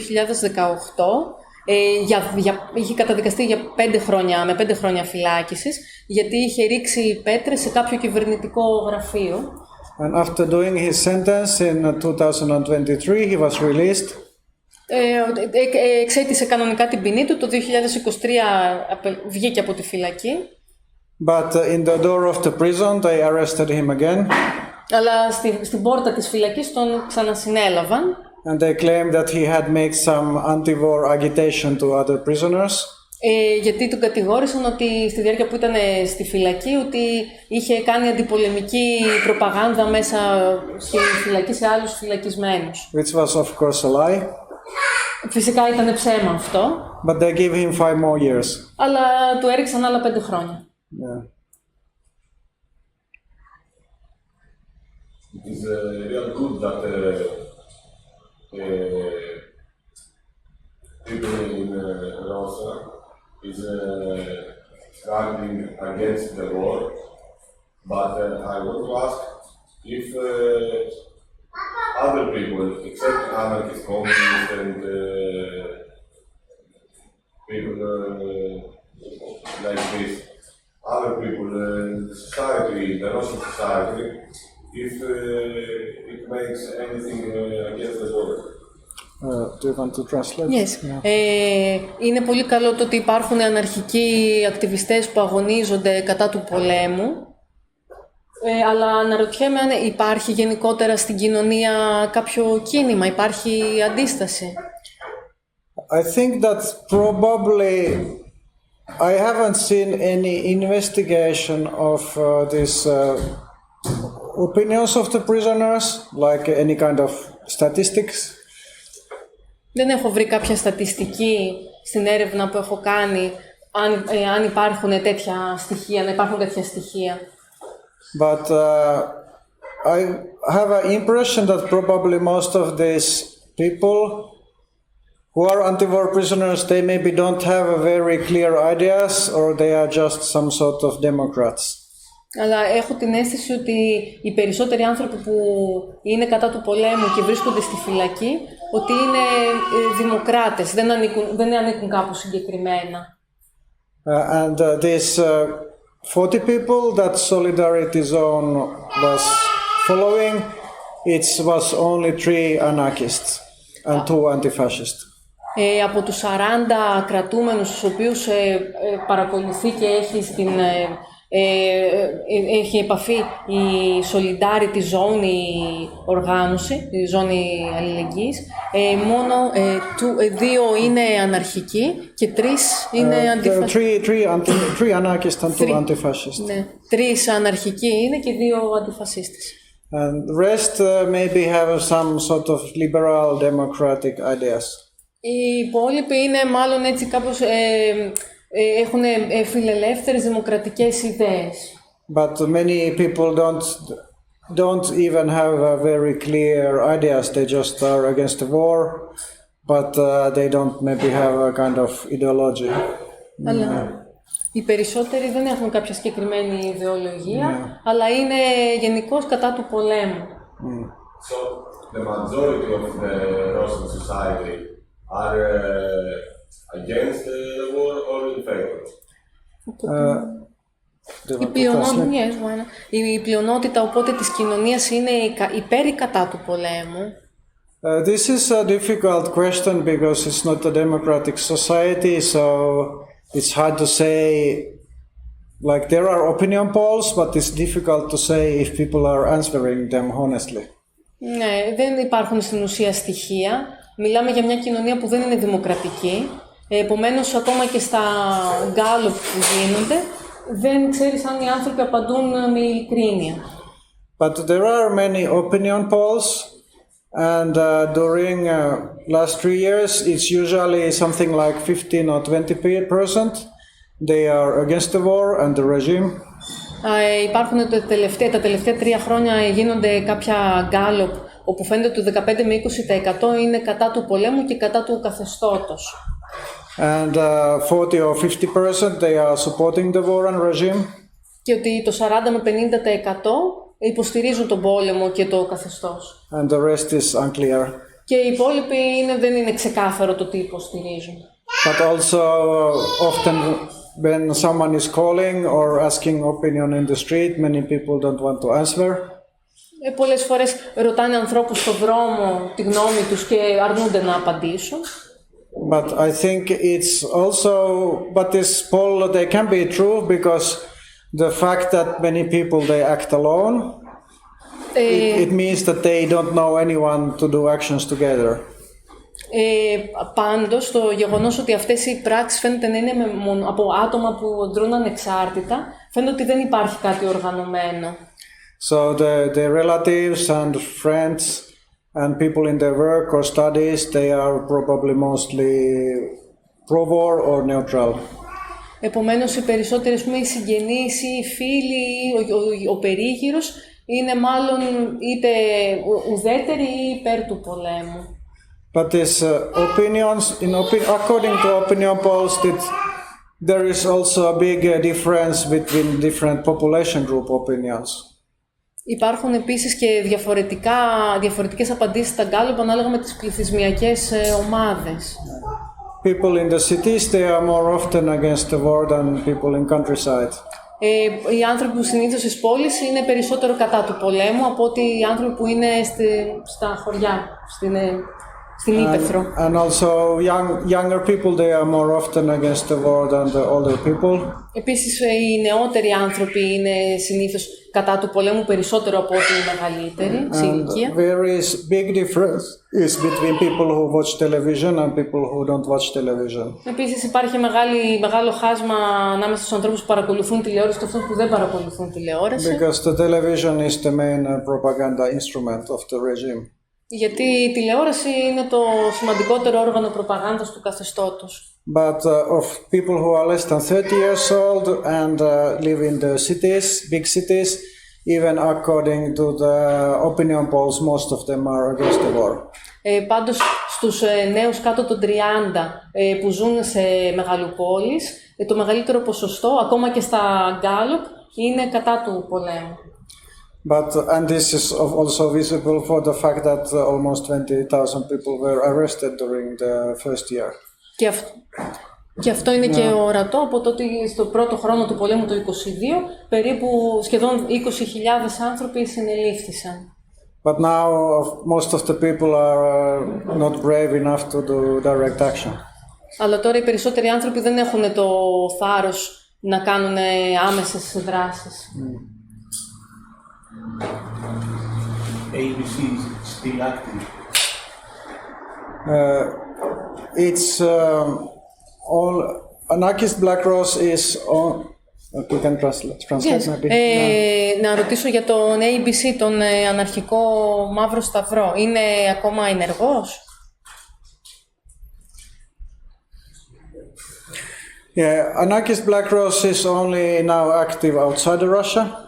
Είχε καταδικαστεί για 5 χρόνια, με 5 χρόνια φυλάκισης, γιατί είχε ρίξει πέτρες σε κάποιο κυβερνητικό γραφείο. And after doing his sentence in 2023, he was released. Εξέτησε κανονικά την ποινή του, το 2023 βγήκε από τη φυλακή. But in the door of the prison, they arrested him again. Αλλά στην πόρτα της φυλακής τον ξανασυνέλαβαν. And they claimed that he had made some anti-war agitation to other prisoners. Γιατί τον κατηγόρησαν ότι στη διάρκεια που ήταν στη φυλακή ότι είχε κάνει αντιπολεμική προπαγάνδα μέσα στη φυλακή σε άλλους φυλακισμένους. Which was of course a lie. Φυσικά ήταν ψέμα αυτό. But they gave him 5 more years. Αλλά του έριξαν άλλα 5 χρόνια. Yeah. It is really good that people in Russia is struggling against the war, but I want to ask if other people, except anarchist communists and people like this, other people in the society, the Russian society, if it makes anything against the war. Do you want to translate? Yes. Yeah. Είναι πολύ καλό το ότι υπάρχουν αναρχικοί ακτιβιστές που αγωνίζονται κατά του πολέμου, αλλά αναρωτιέμαι αν υπάρχει γενικότερα στην κοινωνία κάποιο κίνημα, υπάρχει αντίσταση. I think that probably I haven't seen any investigation of these opinions of the prisoners, like any kind of statistics. Δεν έχω βρει κάποια στατιστική στην έρευνα που έχω κάνει αν υπάρχουν τέτοια στοιχεία, να υπάρχουν τέτοια στοιχεία. But I have an impression that probably most of these people who are anti-war prisoners, they maybe don't have a very clear ideas or they are just some sort of democrats. Αλλά έχω την αίσθηση ότι οι περισσότεροι άνθρωποι που είναι κατά του πολέμου και βρίσκονται στη φυλακή, ότι είναι δημοκράτες, δεν ανήκουν κάπου συγκεκριμένα. And these 40 people that Solidarity Zone was following, it was only 3 anarchists and 2 anti-fascists. Από τους 40 κρατούμενους, τους οποίους παρακολουθεί και έχει επαφή η Solidarity Zone, η οργάνωση, η ζώνη αλληλεγγύης, μόνο 2 είναι αναρχικοί και 3 είναι αντιφασίστες. 3 anarchists and 2 anti-fascists. Ναι, 3 αναρχικοί είναι και 2 αντιφασίστες. And the rest maybe have some sort of liberal democratic ideas. Οι υπόλοιποι είναι μάλλον έτσι κάπως έχουν φιλελεύθερες δημοκρατικές ιδέες. But many people don't even have a very clear ideas. They just are against the war, but they don't maybe have a kind of ideology. Αλλά οι περισσότεροι δεν έχουν κάποια συγκεκριμένη ιδεολογία, αλλά είναι γενικώς κατά του πολέμου. So the majority of the Russian society are against the war or in favor? Η πλειονότητα οπότε της κοινωνίας είναι υπέρ ή κατά του πολέμου. This is a difficult question because it's not a democratic society, so it's hard to say. Like there are opinion polls, but it's difficult to say if people are answering them honestly. Ναι, δεν υπάρχουν στην ουσία στοιχεία. Μιλάμε για μια κοινωνία που δεν είναι δημοκρατική. Επομένως, ακόμα και στα γκάλοπ που γίνονται, δεν ξέρεις αν οι άνθρωποι απαντούν με ειλικρίνεια. But there are many opinion polls, and during last 3 years, it's usually something like 15 or 20%. They are against the war and the regime. Υπάρχουν τα τελευταία 3 χρόνια γίνονται κάποια γκάλοπ όπου φαίνεται ότι το 15 με 20% είναι κατά του πολέμου και κατά του καθεστώτος. And 40 or 50% they are supporting the war and regime. Και ότι το 40 με 50% υποστηρίζουν τον πόλεμο και το καθεστώς. And the rest is unclear. Και οι υπόλοιποι δεν είναι ξεκάθαρο το τι υποστηρίζουν. But also often when someone is calling or asking opinion in the street, many people don't want to answer. Πολλές φορές ρωτάνε ανθρώπους στον δρόμο τη γνώμη τους και αρνούνται να απαντήσουν. But I think it's also, but this poll, they can be true because the fact that many people, they act alone, it means that they don't know anyone to do actions together. Πάντως, το γεγονός ότι αυτές οι πράξεις φαίνεται να είναι από άτομα που δρούν ανεξάρτητα, φαίνεται ότι δεν υπάρχει κάτι οργανωμένο. So the relatives and friends and people in their work or studies, they are probably mostly pro-war or neutral. Επομένως, οι περισσότερες οι συγγενείς ή οι φίλοι ή ο περίγυρος είναι μάλλον είτε ουδέτεροι ή υπέρ του πολέμου. But these opinions, according to opinion polls, there is also a big difference between different population group opinions. Υπάρχουν επίσης και διαφορετικές απαντήσεις στα γκάλοπ ανάλογα με τις πληθυσμιακές ομάδες. People in the cities, they are more often against the war than people in countryside. Οι άνθρωποι που συνήθως στις πόλεις είναι περισσότερο κατά του πολέμου από ότι οι άνθρωποι που είναι στα χωριά, στην Ήπεθρο. And also younger people, they are more often against the war than the older people. Επίσης, οι νεότεροι άνθρωποι είναι συνήθως κατά του πολέμου περισσότερο από ότι οι μεγαλύτεροι σε ηλικία. There is big difference between people who watch television and people who don't watch television. Επίσης, υπάρχει μεγάλο χάσμα ανάμεσα στους ανθρώπους που παρακολουθούν τηλεόραση και αυτούς που δεν παρακολουθούν τηλεόραση. Because the television is the main propaganda instrument of the regime. Γιατί η τηλεόραση είναι το σημαντικότερο όργανο προπαγάνδας του καθεστώτος. But of people who are less than 30 years old and live in the cities, big cities, even according to the opinion polls, most of them are against the war. Πάντως, στους νέους κάτω των 30 που ζουν σε μεγαλοπόλεις, το μεγαλύτερο ποσοστό, ακόμα και στα γκάλοπ, είναι κατά του πολέμου. And this is also visible for the fact that almost 20,000 people were arrested during the first year. Και αυτό είναι και ορατό από το ότι στο πρώτο χρόνο του πολέμου το 22 περίπου σχεδόν 20.000 άνθρωποι συνελήφθησαν. But now most of the people are not brave enough to do direct action. Αλλά τώρα οι περισσότεροι άνθρωποι δεν έχουν το θάρρος να κάνουν άμεσες δράσεις. ABC is still active. It's all Anarchist Black Rose is on. We can translate maybe. Να ρωτήσω για τον ABC, τον Αναρχικό Μαύρο Σταυρό. Είναι ακόμα ενεργός? Yeah, Anarchist Black Rose is only now active outside Russia.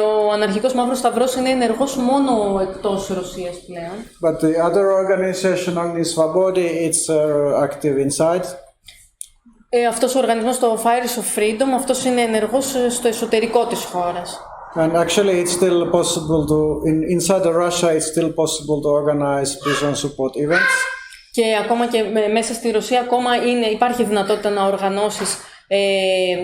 Ο Αναρχικός Μαύρος Σταυρός είναι ενεργός μόνο εκτός Ρωσίας πλέον. But the other organization on this body, it's active inside. Αυτός ο οργανισμός, το Fires of Freedom, αυτός είναι ενεργός στο εσωτερικό της χώρας. And actually it's still possible to, inside Russia, it's still possible to organize prison support events. Και ακόμα και μέσα στη Ρωσία ακόμα υπάρχει δυνατότητα να οργανώσεις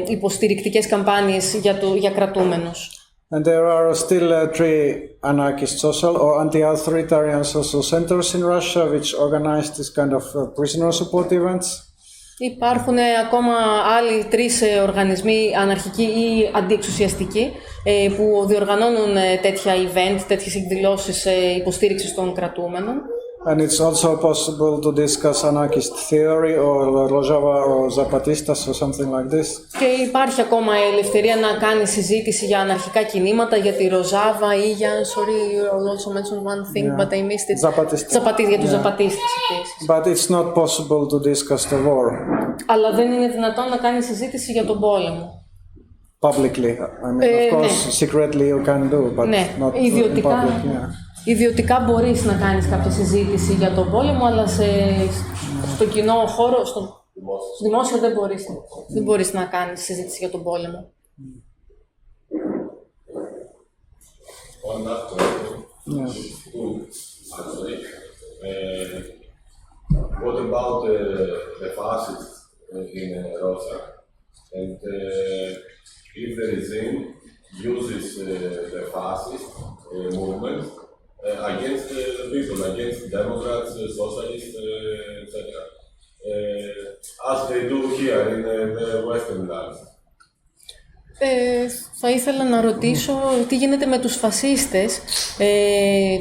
υποστηρικτικές καμπάνιες για κρατούμενους. And there are still 3 anarchist social or anti-authoritarian social centers in Russia which organize this kind of prisoner support events. Υπάρχουν ακόμα άλλοι 3 οργανισμοί, αναρχικοί ή αντιεξουσιαστικοί, που διοργανώνουν τέτοια event, τέτοιες εκδηλώσεις υποστήριξης των κρατούμενων. And it's also possible to discuss anarchist theory or Rojava or Zapatistas or something like this. Και υπάρχει ακόμα η ελευθερία να κάνει συζήτηση για αναρχικά κινήματα, για τη Ροζάβα ή για... Sorry, you also mentioned one thing, but I missed it. Για τους Ζαπατίστες επίσης. But it's not possible to discuss the war. Αλλά δεν είναι δυνατόν να κάνει συζήτηση για τον πόλεμο. Publicly. I mean, of course, secretly you can do, but not in public. Ιδιωτικά μπορείς να κάνεις κάποια συζήτηση για τον πόλεμο, αλλά στο κοινό χώρο, στο δημόσιο δεν μπορείς να κάνεις συζήτηση για τον πόλεμο. One last question. Actually, what about the fascists in Russia? And if the regime uses the fascist movement against the people, against Democrats, Socialists, etc., as they do here in the Western lands. Θα ήθελα να ρωτήσω τι γίνεται με τους φασίστες.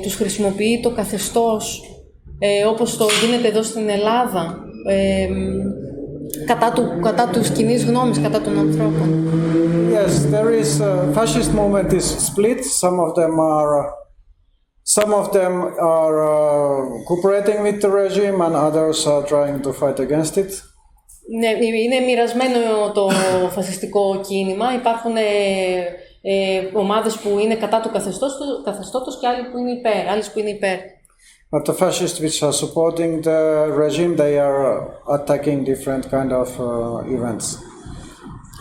Τους χρησιμοποιεί το καθεστώς όπως το γίνεται εδώ στην Ελλάδα, κατά τους κοινής γνώμης, κατά των ανθρώπων. Yes, there is fascist movement is split. Some of them are cooperating with the regime and others are trying to fight against it. Ναι, είναι μοιρασμένο το φασιστικό κίνημα. Υπάρχουν ομάδες που είναι κατά του καθεστώτος και άλλες που είναι υπέρ. But the fascists which are supporting the regime, they are attacking different kind of events.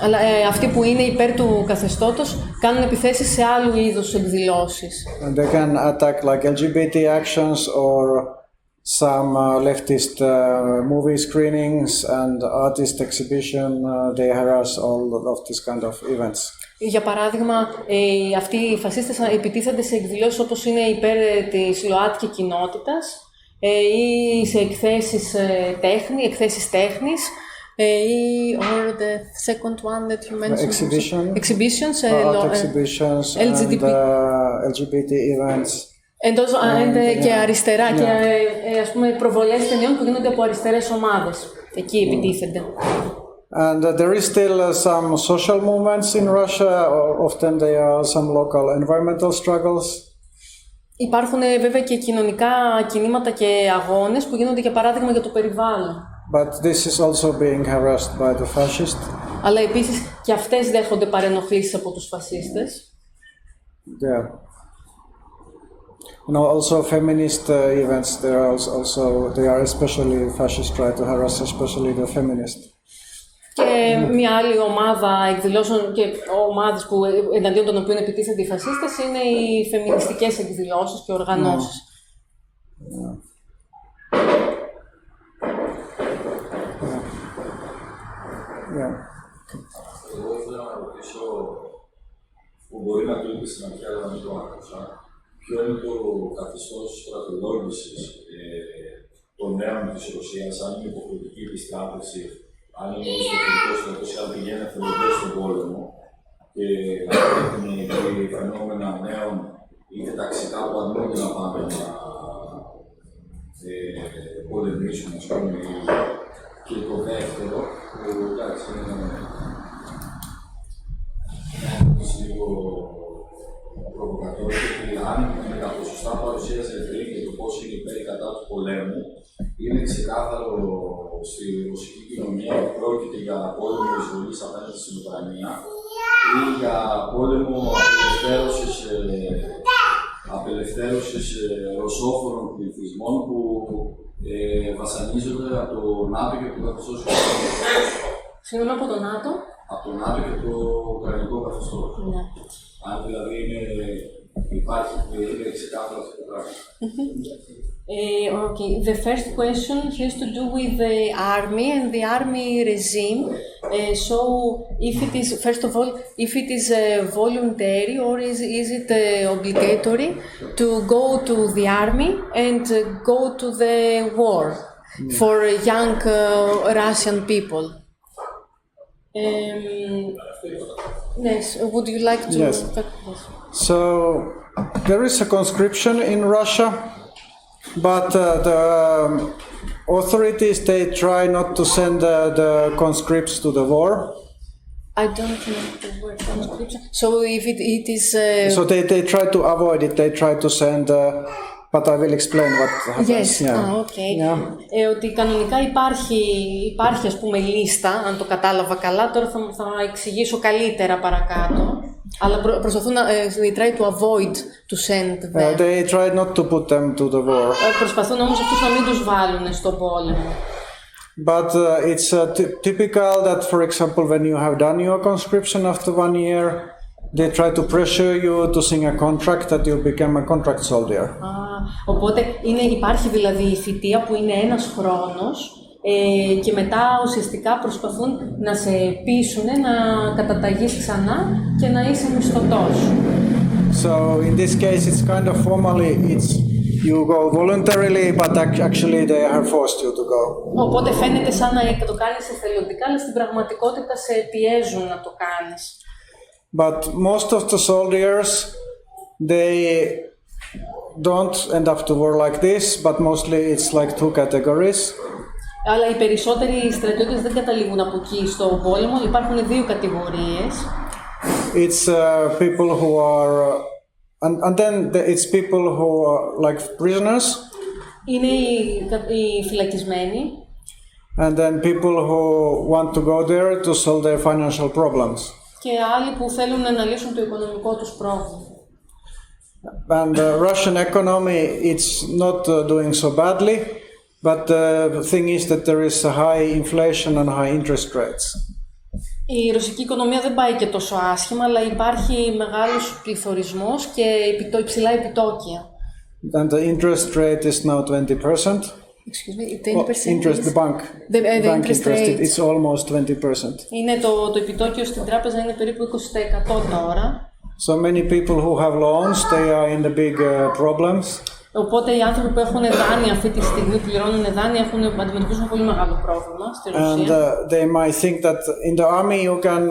Αλλά αυτοί που είναι υπέρ του καθεστώτος κάνουν επιθέσεις σε άλλου είδους εκδηλώσεις. And they can attack like LGBT actions or some leftist movie screenings and artist exhibition. They harass all of these kind of events. Για παράδειγμα, αυτοί οι φασίστες επιτίθενται σε εκδηλώσεις όπως είναι υπέρ της ΛΟΑΤΚΙ κοινότητας ή σε εκθέσεις τέχνης ή or the second one that you mentioned. Exhibitions. Art exhibitions LGBT events. Και αριστερά και ας πούμε προβολές ταινιών που γίνονται από αριστερές ομάδες. Εκεί επιτίθενται. And there is still some social movements in Russia. Often they are some local environmental struggles. Υπάρχουν βέβαια και κοινωνικά κινήματα και αγώνες που γίνονται για παράδειγμα για το περιβάλλον. But this is also being harassed by the fascists. Αλλά επίσης και αυτές δέχονται παρενοχλήσεις από τους φασίστες. Yeah. You know, also feminist events. They are especially fascists try to harass especially the feminists. Και μια άλλη ομάδα εκδηλώσεων και ομάδες που εναντίον των οποίων επιτίθενται οι φασίστες είναι οι φεμινιστικές εκδηλώσεις και οργανώσεις. Εγώ ήθελα να ρωτήσω, που μπορεί να κλείνει στην αρχή, αλλά να μην το άκουσα, ποιο είναι το καθεστώς στρατολόγησης των νέων της Ρωσίας, αν είναι υποχρεωτική επιστράπευση, αν είναι υποχρεωτικό στρατός ή αν πηγαίνει εθελοντές στον πόλεμο και έχουν και φαινόμενα νέων είτε ταξικά που αρνούνται να πάνε να πολεμήσουν, ας πούμε. Και το δεύτερο, που εντάξει είναι λίγο προβοκατόριο, ότι αν με τα ποσοστά παρουσίας ελευθερία και το πώς είναι υπέρ κατά του πολέμου, είναι ξεκάθαρο στη ρωσική κοινωνία ότι πρόκειται για πόλεμο εισβολής απέναντι στην Ουκρανία ή για πόλεμο απελευθέρωσης ρωσόφωνων πληθυσμών που βασανίζονται από το ΝΑΤΟ και το καθεστώς. Συγγνώμη, από το ΝΑΤΟ. Από το ΝΑΤΟ και το Ουκρανικό καθεστώς. Ναι. Αν δηλαδή υπάρχει ξεκάθαρο αυτό το πράγμα. Okay, the first question has to do with the army and the army regime. So, if it is, first of all, if it is voluntary or is it obligatory to go to the army and go to the war for young Russian people? Yes, would you like to? Yes. So, there is a conscription in Russia. But the authorities, they try not to send the conscripts to the war. I don't know the word conscription. So if it is... So they try to avoid it. They try to send... but I will explain what happens. Yes, yeah. Okay. Yeah. Ότι κανονικά υπάρχει ας πούμε λίστα, αν το κατάλαβα καλά, τώρα θα εξηγήσω καλύτερα παρακάτω. Αλλά προσπαθούν να... they try to avoid to send them. They try not to put them to the war. Προσπαθούν όμως αυτούς να μην τους βάλουν στον πόλεμο. But it's typical that, for example, when you have done your conscription after 1 year, they try to pressure you to sign a contract that you become a contract soldier. Οπότε υπάρχει δηλαδή η θητεία που είναι ένας χρόνος και μετά ουσιαστικά προσπαθούν να σε πείσουν να καταταγείς ξανά και να είσαι μισθωτός. So in this case it's kind of formally you go voluntarily, but actually they have forced you to go. Οπότε φαίνεται σαν να το κάνεις εθελοντικά, αλλά στην πραγματικότητα σε πιέζουν να το κάνεις. But most of the soldiers, they don't end up to war like this, but mostly it's like 2 categories. Αλλά οι περισσότεροι στρατιώτες δεν καταλήγουν από εκεί στον πόλεμο, υπάρχουν 2 κατηγορίες. It's people who are, and then it's people who are like prisoners. Είναι οι φυλακισμένοι. And then people who want to go there to solve their financial problems. Και άλλοι που θέλουν να λύσουν το οικονομικό τους πρόβλημα. And the Russian economy, it's not doing so badly, but the thing is that there is a high inflation and high interest rates. Η ρωσική οικονομία δεν πάει και τόσο άσχημα, αλλά υπάρχει μεγάλος πληθωρισμός και υψηλά επιτόκια. And the interest rate is now 20%. Excuse me, 10%? Interest, the bank interest rate. it's almost 20%. Είναι το επιτόκιο στην τράπεζα είναι περίπου 20% τώρα. So many people who have loans, they are in the big problems. Οπότε οι άνθρωποι που έχουν δάνεια αυτή τη στιγμή, πληρώνουν δάνεια, αντιμετωπίζουν πολύ μεγάλο πρόβλημα στη Ρωσία. And they might think that in the army you can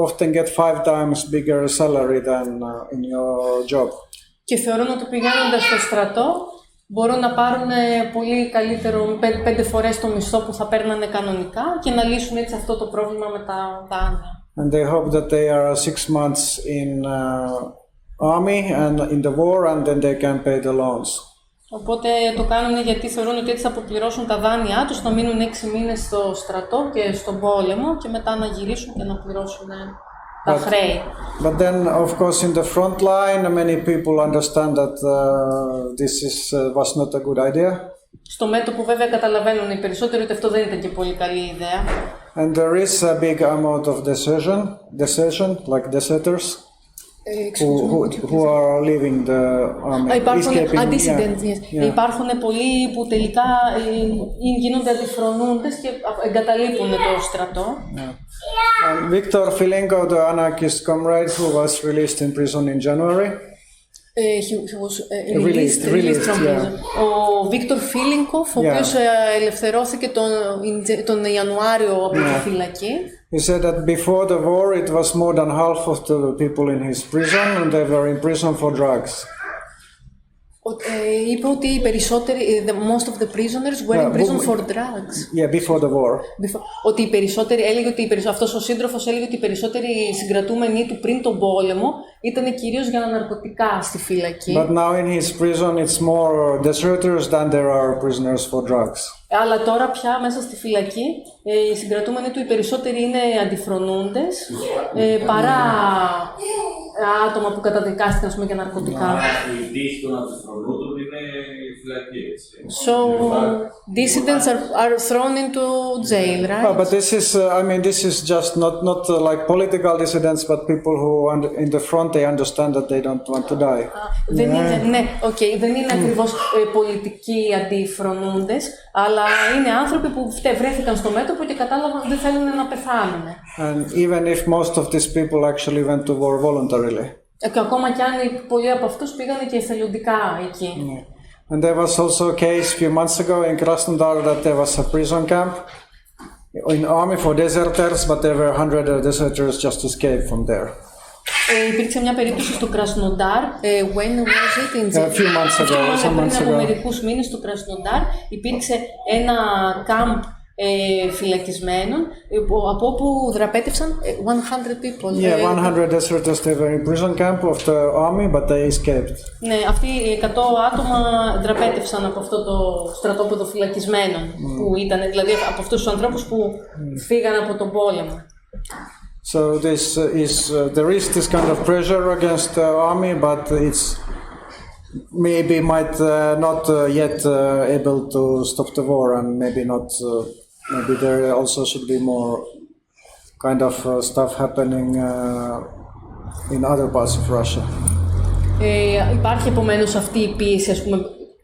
often get 5 times bigger salary than in your job. Και θεωρούν ότι πηγαίνοντας στο στρατό μπορούν να πάρουν πολύ καλύτερο, 5 φορές το μισθό που θα παίρνανε κανονικά και να λύσουν έτσι αυτό το πρόβλημα με τα δάνεια. And they hope that they are 6 months in army and in the war and then they can pay the loans. Οπότε το κάνουν γιατί θεωρούν ότι έτσι θα αποπληρώσουν τα δάνειά τους, να μείνουν 6 μήνες στο στρατό και στον πόλεμο και μετά να γυρίσουν και να πληρώσουν τα χρέη. But then, of course, in the front line, many people understand that this was not a good idea. Στο μέτωπο βέβαια καταλαβαίνουν οι περισσότεροι ότι αυτό δεν ήταν και πολύ καλή ιδέα. And there is a big amount of desertion, like deserters, who are leaving the army. Υπάρχουν dissidents, yes. Υπάρχουν πολλοί που τελικά γίνονται αντιφρονούντες και εγκαταλείπουν το στρατό. And Viktor Filenko, the anarchist comrade who was released in prison in January. He was released from prison. Ο Βίκτορ Φίλινκοφ, ο οποίος ελευθερώθηκε τον Ιανουάριο από τη φυλακή. He said that before the war it was more than half of the people in his prison and they were in prison for drugs. Είπε ότι οι περισσότεροι, most of the prisoners were in prison for drugs. Yeah, before the war. Ότι οι περισσότεροι, αυτός ο σύντροφος έλεγε ότι οι περισσότεροι συγκρατούμενοι του πριν τον πόλεμο ήταν κυρίως για ναρκωτικά στη φυλακή. But now in his prison it's more deserters than there are prisoners for drugs. Αλλά τώρα πια μέσα στη φυλακή οι συγκρατούμενοι του οι περισσότεροι είναι αντιφρονούντες παρά άτομα που καταδικάστηκαν για ναρκωτικά. Η τύχη των αντιφρονούντων είναι φυλακή, έτσι. So dissidents are thrown into jail, right? But this is just not like political dissidents, but people who in the front they understand that they don't want to die. Δεν είναι ακριβώς πολιτικοί αντιφρονούντες, αλλά είναι άνθρωποι που βρέθηκαν στο μέτωπο και κατάλαβαν ότι δεν θέλουν να πεθάνουν. And even if most of these people actually went to war voluntarily. Και ακόμα κι αν πολλοί από αυτούς πήγανε και εθελοντικά εκεί. And there was also a case a few months ago in Krasnodar that there was a prison camp in army for deserters, but there were 100 deserters just escaped from there. Υπήρξε μια περίπτωση στο Κρασνοντάρ, when was it? In A few months ago, πριν από μερικούς μήνες στο Κρασνοντάρ υπήρξε ένα κάμπ φυλακισμένων από όπου δραπέτευσαν 100 people. Yeah, 100 deserters. They were in prison camp of the army, but they escaped. Ναι, αυτοί οι 100 άτομα δραπέτευσαν από αυτό το στρατόπεδο φυλακισμένων που ήταν, δηλαδή από αυτούς τους ανθρώπους που φύγαν από τον πόλεμο. So this is there is this kind of pressure against the army, but it's maybe might not yet able to stop the war, and maybe not. Maybe there also should be more kind of stuff happening in other parts of Russia. Υπάρχει επομένως αυτή η πίεση, ας πούμε,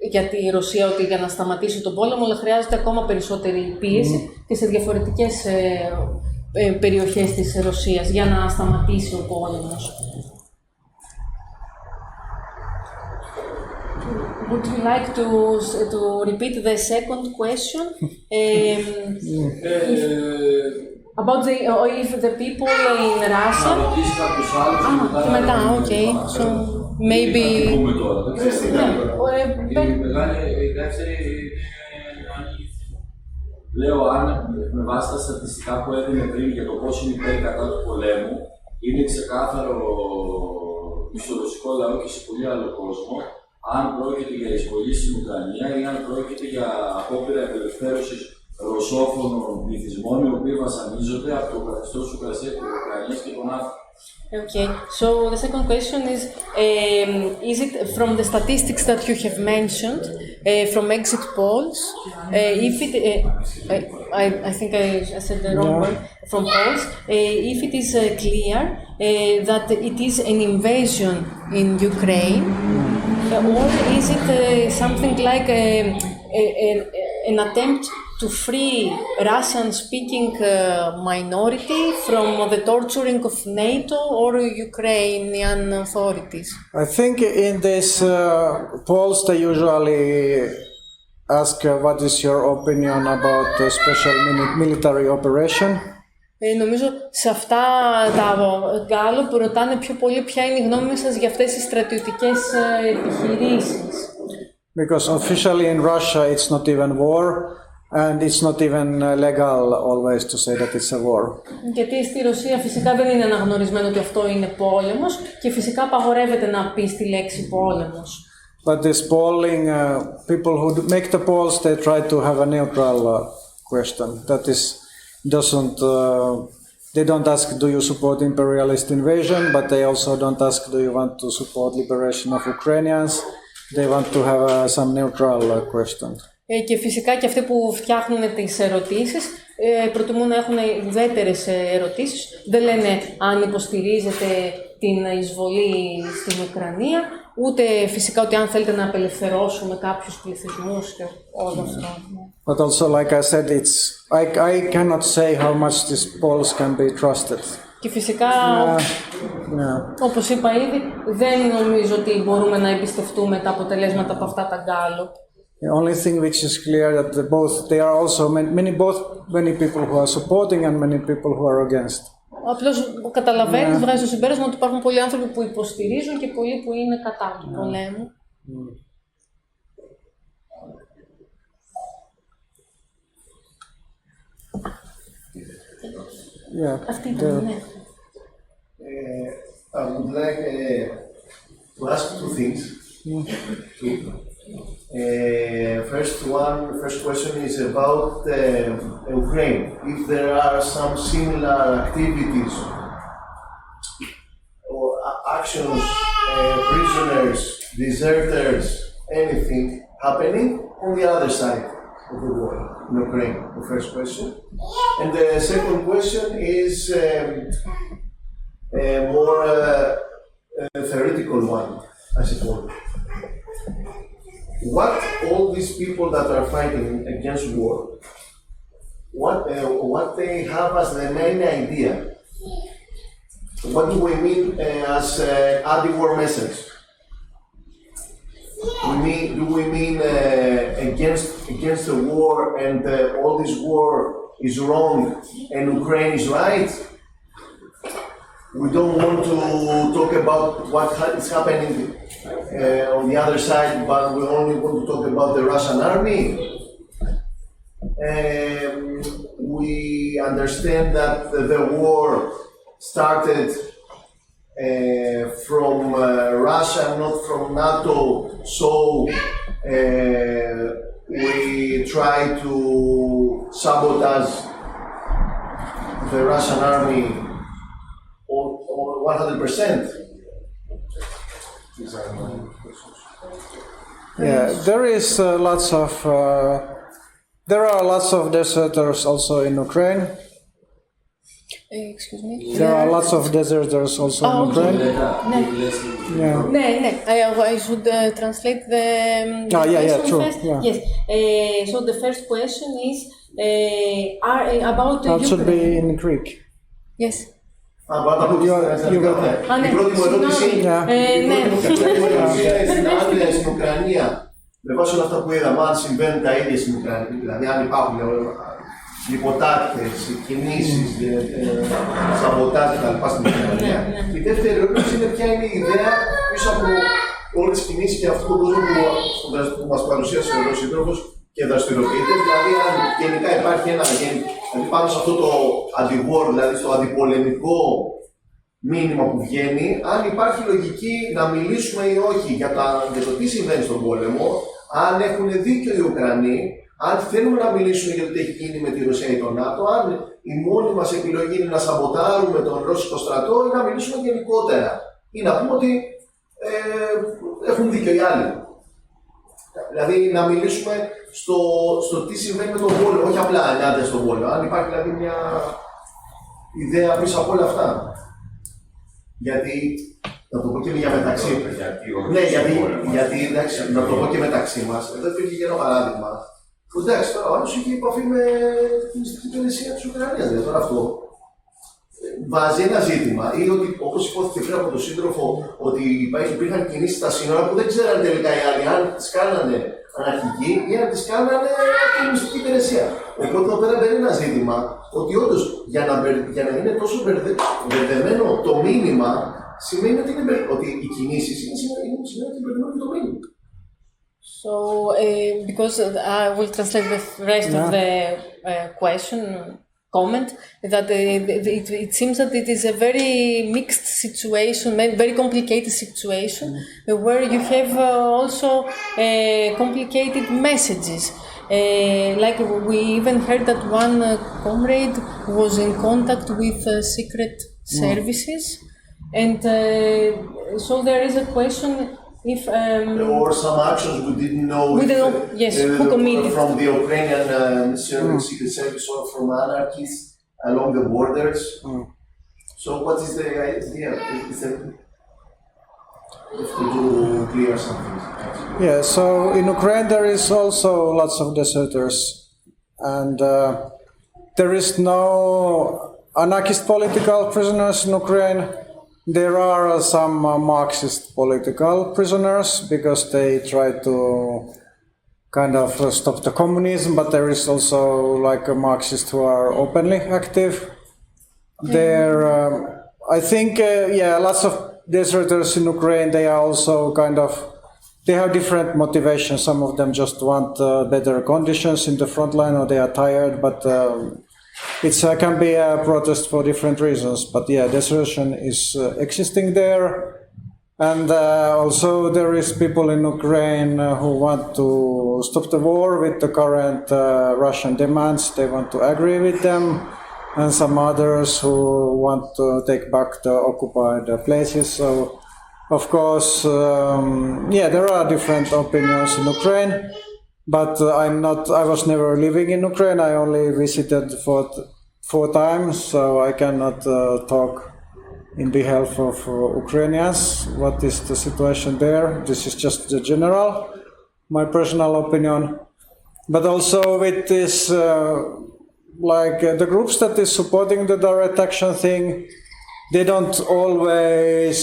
για τη Ρωσία ότι για να σταματήσει τον πόλεμο, αλλά χρειάζεται ακόμα περισσότερη πίεση και σε διαφορετικές περιοχές της Ρωσίας για να σταματήσει ο πόλεμος. Would you like to repeat the second question? About if the people in Russia... και μετά, okay. So, maybe... Λέω, αν με βάση τα στατιστικά που έδινε πριν για το πώς είναι υπέρ κατά του πολέμου, είναι ξεκάθαρο στο ρωσικό λαό και σε πολύ άλλο κόσμο, αν πρόκειται για εισβολή στην Ουκρανία ή αν πρόκειται για απόπειρα απελευθέρωσης ρωσόφωνων πληθυσμών, οι οποίοι βασανίζονται από το καθεστώς της Ουκρανίας και τον Άθρο. Okay, so the second question is it from the statistics that you have mentioned, from exit polls, if it, I think I said the wrong one, from polls, if it is clear that it is an invasion in Ukraine, or is it something like an attempt to free Russian-speaking minority from the torturing of NATO or Ukrainian authorities? I think in these polls they usually ask what is your opinion about the special military operation. Νομίζω σε αυτά τα γκάλο που ρωτάνε πιο πολύ ποια είναι η γνώμη σας για αυτές τις στρατιωτικές επιχειρήσεις. Because officially in Russia it's not even war. And it's not even legal always to say that it's a war. Γιατί στη Ρωσία φυσικά δεν είναι αναγνωρισμένο ότι αυτό είναι πόλεμος και φυσικά απαγορεύεται να πει τη λέξη πόλεμος. But this polling, people who make the polls, they try to have a neutral question. That is, they don't ask, do you support imperialist invasion? But they also don't ask, do you want to support liberation of Ukrainians? They want to have some neutral question. Και φυσικά και αυτοί που φτιάχνουν τις ερωτήσεις προτιμούν να έχουν ουδέτερες ερωτήσεις. Δεν λένε αν υποστηρίζετε την εισβολή στην Ουκρανία, ούτε φυσικά ότι αν θέλετε να απελευθερώσουμε κάποιους πληθυσμούς και όλο αυτό. But also, like I said, I cannot say how much these polls can be trusted. Και φυσικά, όπως είπα ήδη, δεν νομίζω ότι μπορούμε να εμπιστευτούμε τα αποτελέσματα από αυτά τα γκάλοπ. The only thing which is clear that there are also many people who are supporting and many people who are against. Απλώς καταλαβαίνεις, βγάζεις το συμπέρασμα ότι υπάρχουν πολλοί άνθρωποι που υποστηρίζουν και πολλοί που είναι κατά του πολέμου. Αυτή ήταν, ναι. I would like to ask two things. First question is about Ukraine. If there are some similar activities or actions, prisoners, deserters, anything happening on the other side of the war in Ukraine, the first question. And the second question is a more theoretical one, I suppose. What all these people that are fighting against war, what they have as the main idea? What do we mean as anti-war message? Do we mean against the war and all this war is wrong and Ukraine is right? we don't want to talk about what is happening on the other side, but we only want to talk about the Russian army. We understand that the war started from Russia, not from NATO, so we try to sabotage the Russian army 100%. Yeah, there are lots of deserters also in Ukraine. Excuse me. There are lots of deserters also in Ukraine. I should translate the yeah, true. first. Yeah. Yes. So the first question is about That should Ukraine. be in Greek. Yes. Η πρώτη μου ερώτηση είναι στην Ουκρανία. Με βάση όλα αυτά που είδαμε, αν συμβαίνουν τα ίδια στην Ουκρανία, δηλαδή αν υπάρχουν λιποτάκτες, κινήσεις, σαμποτάζ κτλ. Στην Ουκρανία. Η δεύτερη ερώτηση είναι ποια είναι η ιδέα πίσω από όλες τις κινήσεις και αυτόν τον κόσμο που μας παρουσίασε ο σύντροφος και δραστηριοποιείται. Δηλαδή, αν γενικά υπάρχει ένα δηλαδή πάνω σε αυτό το anti-war, δηλαδή στο αντιπολεμικό μήνυμα που βγαίνει, αν υπάρχει λογική να μιλήσουμε ή όχι για το τι συμβαίνει στον πόλεμο, αν έχουν δίκιο οι Ουκρανοί, αν θέλουμε να μιλήσουμε για το τι έχει γίνει με τη Ρωσία ή τον ΝΑΤΟ, αν η μόνη μας επιλογή είναι να σαμποτάρουμε τον Ρώσικο στρατό ή να μιλήσουμε γενικότερα. Ή να πούμε ότι έχουν δίκιο οι άλλοι. Δηλαδή να μιλήσουμε στο τι συμβαίνει με τον πόλεμο, όχι απλά ενάντια στον πόλεμο. Αν υπάρχει δηλαδή μια ιδέα πίσω από όλα αυτά. Γιατί, να το πω και για μεταξύ. Ναι, γιατί εντάξει, να το πω και μεταξύ μας. Εδώ υπήρχε και ένα παράδειγμα. Που εντάξει, τώρα ο άλλος είχε επαφή με την μυστική υπηρεσία της Ουκρανίας. Δηλαδή τώρα αυτό βάζει ένα ζήτημα, ή ότι όπως υπόθηκε πριν από τον σύντροφο, ότι υπήρχαν κινήσεις στα σύνορα που δεν ξέρανε τελικά οι άλλοι αν τις κάνανε αναρχικοί ή αν τις κάνανε την μυστική υπηρεσία. Οπότε εδώ πέρα μπαίνει ένα ζήτημα ότι όντως για να είναι τόσο μπερδεμένο το μήνυμα, σημαίνει ότι οι κινήσεις σημαίνει ότι μπερδεμένο το μήνυμα. So, because I will translate the rest of the comment, that it seems that it is a very mixed situation, very complicated situation, where you have also complicated messages. Like we even heard that one comrade was in contact with secret services, and so there is a question if or some actions we didn't know who committed from the Ukrainian secret service or from anarchists along the borders. So what is the idea? To clear something. Yeah, so in Ukraine there is also lots of deserters, and there is no anarchist political prisoners in Ukraine. There are some Marxist political prisoners because they try to kind of stop the communism, but there is also like a Marxists who are openly active. There, I think, lots of deserters in Ukraine, they are also kind of, they have different motivations. Some of them just want better conditions in the front line, or they are tired, but it can be a protest for different reasons. But yeah, desertion is existing there. And also there is people in Ukraine who want to stop the war with the current Russian demands. They want to agree with them. And some others who want to take back the occupied places. So, of course, there are different opinions in Ukraine. But I was never living in Ukraine. I only visited for 4 times, so I cannot talk in behalf of Ukrainians. What is the situation there? This is just the general, my personal opinion. But also with this, the groups that is supporting the direct action thing, they don't always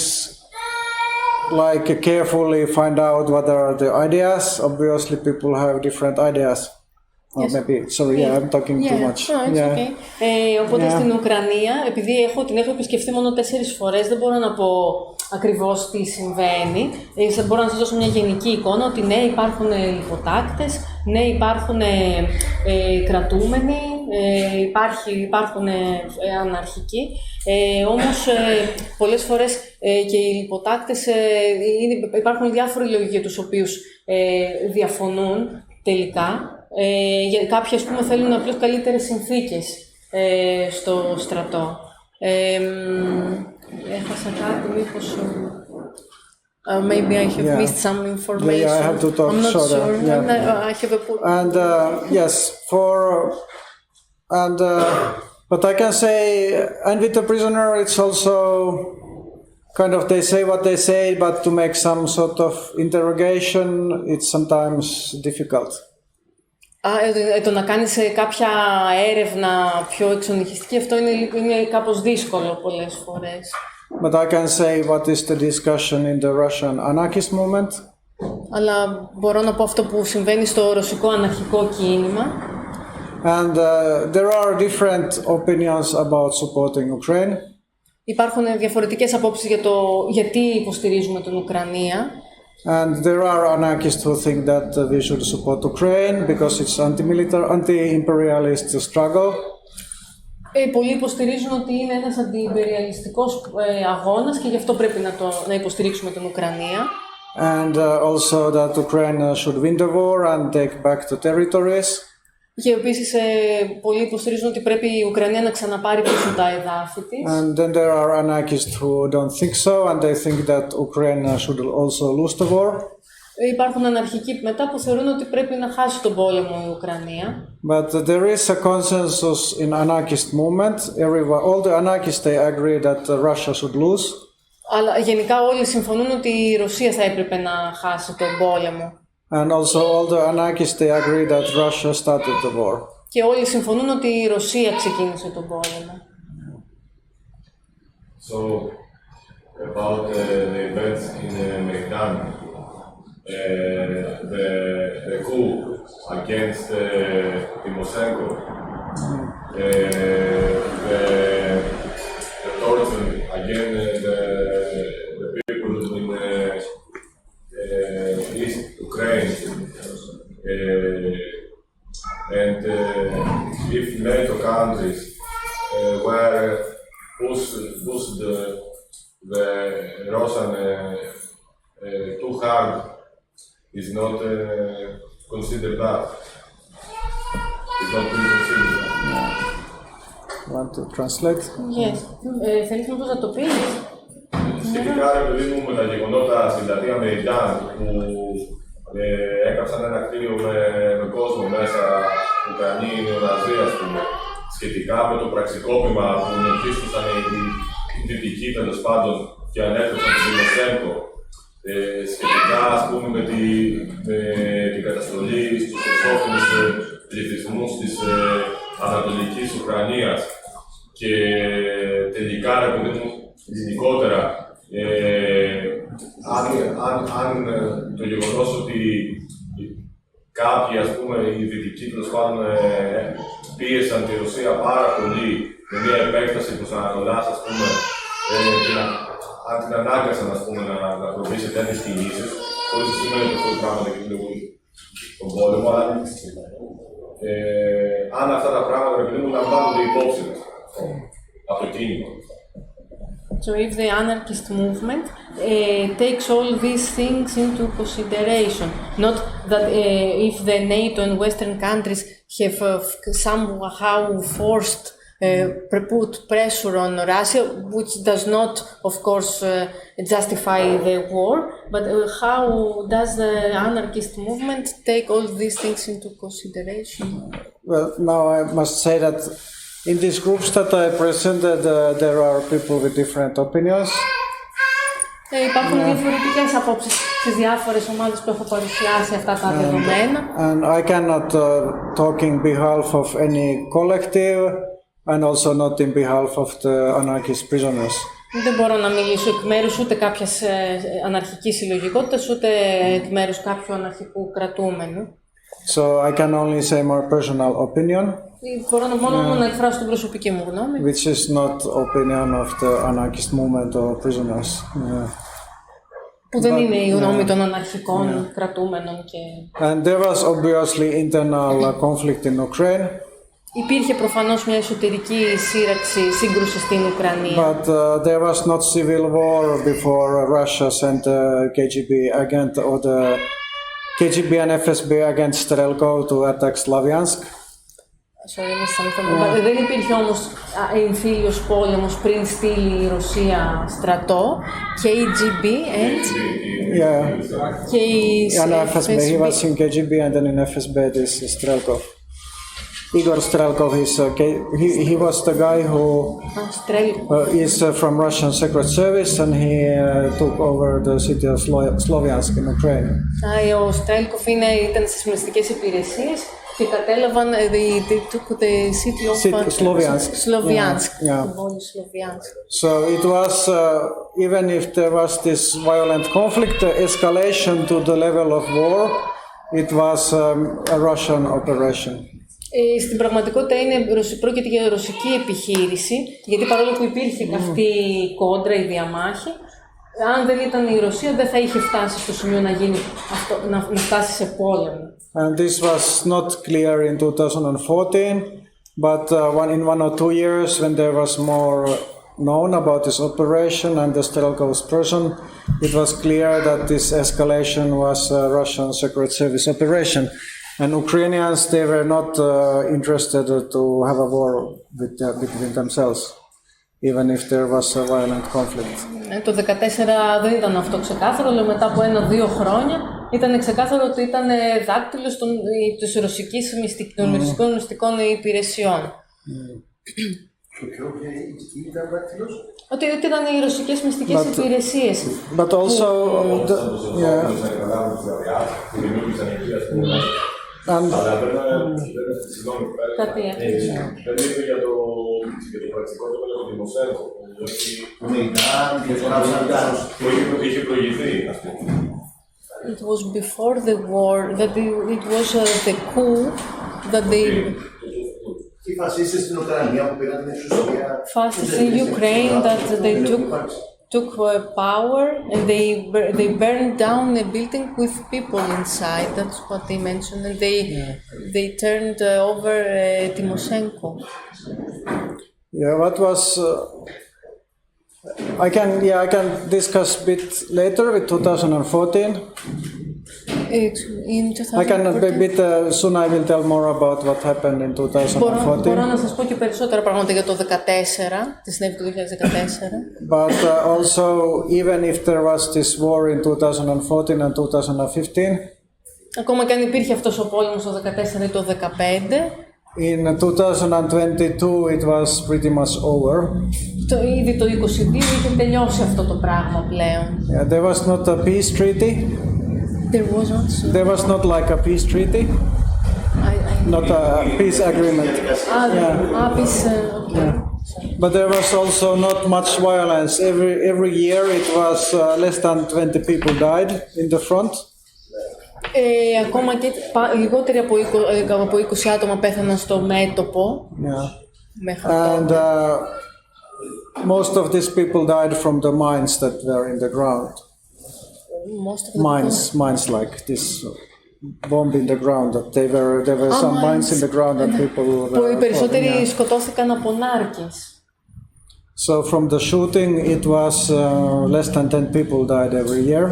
carefully find out what are the ideas. Obviously people have different ideas. maybe, sorry, yeah, I'm talking too much. No, it's okay. Οπότε στην Ουκρανία, επειδή την έχω επισκεφτεί μόνο 4 φορές, δεν μπορώ να πω ακριβώς τι συμβαίνει. Μπορώ να σας δώσω μια γενική εικόνα ότι ναι, υπάρχουν υποτάκτες, ναι, υπάρχουν κρατούμενοι, υπάρχουν αναρχικοί, όμως πολλές φορές και οι υποτάκτες υπάρχουν διάφοροι λόγοι για τους οποίους διαφωνούν τελικά. Κάποιοι, ας πούμε, θέλουν απλώς καλύτερες συνθήκες στο στρατό. Έχασα κάτι, μήπως... maybe I have missed some information. Yeah, I have to talk I'm not shorter. sure. Yeah. I have a And yes, but I can say, and with the prisoner, it's also kind of they say what they say, but to make some sort of interrogation, it's sometimes difficult. Το να κάνεις κάποια έρευνα πιο εξονυχιστική, αυτό είναι κάπως δύσκολο πολλές φορές. But I can say what is the discussion in the Russian anarchist movement. Αλλά μπορώ να πω αυτό που συμβαίνει στο ρωσικό αναρχικό κίνημα. And there are different opinions about supporting Ukraine. Υπάρχουν διαφορετικές απόψεις για το γιατί υποστηρίζουμε την Ουκρανία. And there are anarchists who think that we should support Ukraine because it's anti-imperialist struggle. Πολλοί υποστηρίζουν ότι είναι ένας αντιιμπεριαλιστικός αγώνας και γι' αυτό πρέπει να υποστηρίξουμε την Ουκρανία. And also that Ukraine should win the war and take back the territories. Και επίσης πολλοί υποστηρίζουν ότι πρέπει η Ουκρανία να ξαναπάρει πίσω τα εδάφη της. And then there are anarchists who don't think so and they think that Ukraine should also lose the war. Υπάρχουν αναρχικοί μετά που θεωρούν ότι πρέπει να χάσει τον πόλεμο η Ουκρανία. But there is a consensus in anarchist movement. All the anarchists they agree that Russia should lose. Αλλά γενικά όλοι συμφωνούν ότι η Ρωσία θα έπρεπε να χάσει τον πόλεμο. And also all the anarchists they agree that Russia started the war. Και όλοι συμφωνούν ότι η Ρωσία ξεκίνησε τον πόλεμο. So, about the events in Maidan, the coup against Tymoshenko, the torture against the people in East Ukraine, and if NATO countries were pushed the Russian too hard, is not considered that. Is not being considered that. Want to translate? Yes. Θέλεις μήπως να το πεις? Σχετικά, ρε παιδί μου, με τα γεγονότα στην πλατεία Μεϊντάν που έκαψαν ένα κτίριο με κόσμο μέσα, Ουκρανοί νεοναζί, ας πούμε, σχετικά με το πραξικόπημα που ενορχίστησαν οι δυτικοί τέλος πάντων και ανέφεραν τον Τιμοσένκο, σχετικά, ας πούμε, με την καταστολή στους εξώφυλλους πληθυσμούς της Ανατολικής Ουκρανίας και τελικά, ρε παιδί μου, γενικότερα, αν το γεγονός ότι κάποιοι, ας πούμε, οι δυτικοί τέλος πάντων πίεσαν τη Ρωσία πάρα πολύ με μια επέκταση προς Ανατολάς, ας πούμε, αν την ανάγκασαν, ας πούμε, να προβεί σε τέτοιες κινήσεις, χωρίς να σημαίνει ότι αυτό το πράγμα δεν τον πόλεμο, αλλά αν αυτά τα πράγματα, επειδή μου λαμβάνονται υπόψη από το κίνημα. So if the anarchist movement takes all these things into consideration, not that if the NATO and Western countries have somehow forced put pressure on Russia, which does not, of course, justify the war, but how does the anarchist movement take all these things into consideration? Well, now I must say that in these groups that I presented, there are people with different opinions. Υπάρχουν διαφορετικές απόψεις στις διάφορες ομάδες που έχω παρουσιάσει αυτά τα δεδομένα. And I cannot talk in behalf of any collective and also not in behalf of the anarchist prisoners. Δεν μπορώ να μιλήσω εκ μέρους ούτε κάποιας αναρχικής συλλογικότητας, ούτε εκ μέρους κάποιου αναρχικού κρατούμενου. So I can only say my personal opinion, Μπορώ μόνο να εκφράσω την προσωπική μου γνώμη. which is not opinion of the anarchist movement or prisoners. Που δεν είναι η γνώμη των αναρχικών κρατούμενων και... And there was obviously internal conflict in Ukraine. Υπήρχε προφανώς μια εσωτερική σύγκρουση στην Ουκρανία. But there was not civil war before Russia sent the KGB agent or the KGB and FSB against Strelkov to attack Slavyansk. Δεν υπήρχε όμως εμφύλιος πόλεμος πριν στείλει η Ρωσία στρατό, KGB και η FSB. He was in KGB and then in FSB this Strelkov. Igor Strelkov he was the guy who is from Russian Secret Service and he took over the city of Slovyansk in Ukraine. Ο Strelkov ήταν στις μυστικές υπηρεσίες και κατέλαβαν the city of Slovyansk. So it was even if there was this violent conflict, the escalation to the level of war, it was a Russian operation. Στην πραγματικότητα πρόκειται για ρωσική επιχείρηση, γιατί παρόλο που υπήρχε αυτή η κόντρα, η διαμάχη, αν δεν ήταν η Ρωσία δεν θα είχε φτάσει στο σημείο να φτάσει σε πόλεμο. And this was not clear in 2014, but in 1 or 2 years when there was more known about this operation and the Strelkov's person, it was clear that this escalation was a Russian Secret Service operation. And Ukrainians, they were not interested to have a war between themselves, even if there was a violent conflict. Το 2014 δεν ήταν αυτό ξεκάθαρο, αλλά μετά από 1-2 χρόνια ήταν ξεκάθαρο ότι ήταν δάκτυλος των ρωσικών μυστικών υπηρεσιών. Ότι ήταν οι ρωσικές μυστικές υπηρεσίες. But also, Αλλά πρέπει να κάτι δεν είπε για το πρακτικό το Δημοσένκο. Είχε προηγηθεί αυτό. It was before the war, that it was the coup that they... Οι φασίστες στην Ουκρανία που πήραν την εξουσία. Fascists in Ukraine that they took power and they burned down a building with people inside. That's what they mentioned, and they turned over Tymoshenko. Yeah, what was I can discuss a bit later with 2014. In 2014. I can a bit soon. I will tell more about what happened in 2014. Μπορώ να σας πω και περισσότερα πράγματα για το 2014, τι συνέβη το 2014. But also, even if there was this war in 2014 and 2015, ακόμα και αν υπήρχε αυτός ο πόλεμος το 2014 ή το 2015, in 2022 it was pretty much over. Ήδη το 2022 είχε τελειώσει αυτό το πράγμα πλέον. Yeah, there was not a peace treaty. There was not like a peace treaty. Not a peace agreement. Peace. Okay. But there was also not much violence. Every year it was less than 20 people died in the front. Ακόμα και λιγότεροι από 20 άτομα πέθαναν στο μέτωπο. And most of these people died from the mines that were in the ground. Mines like this bomb in the ground. That there were some mines in the ground and people were. Οι περισσότεροι σκοτώθηκαν από νάρκες. So from the shooting, it was less than 10 people died every year.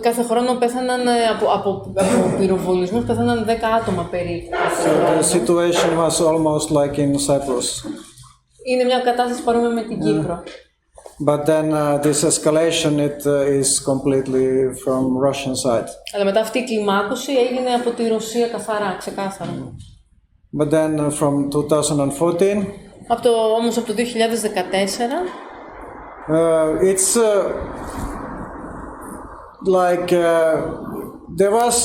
Κάθε χρόνο πέθαναν από πυροβολισμούς, πέθαναν 10 άτομα περίπου. So the situation was almost like in Cyprus. Είναι μια κατάσταση παρόμοια με την Κύπρο. But then this escalation it is completely from Russian side. Αλλά μετά αυτή η κλιμάκωση έγινε από τη Ρωσία ξεκάθαρα. But then from 2014. Όμως από το 2014. It's like there was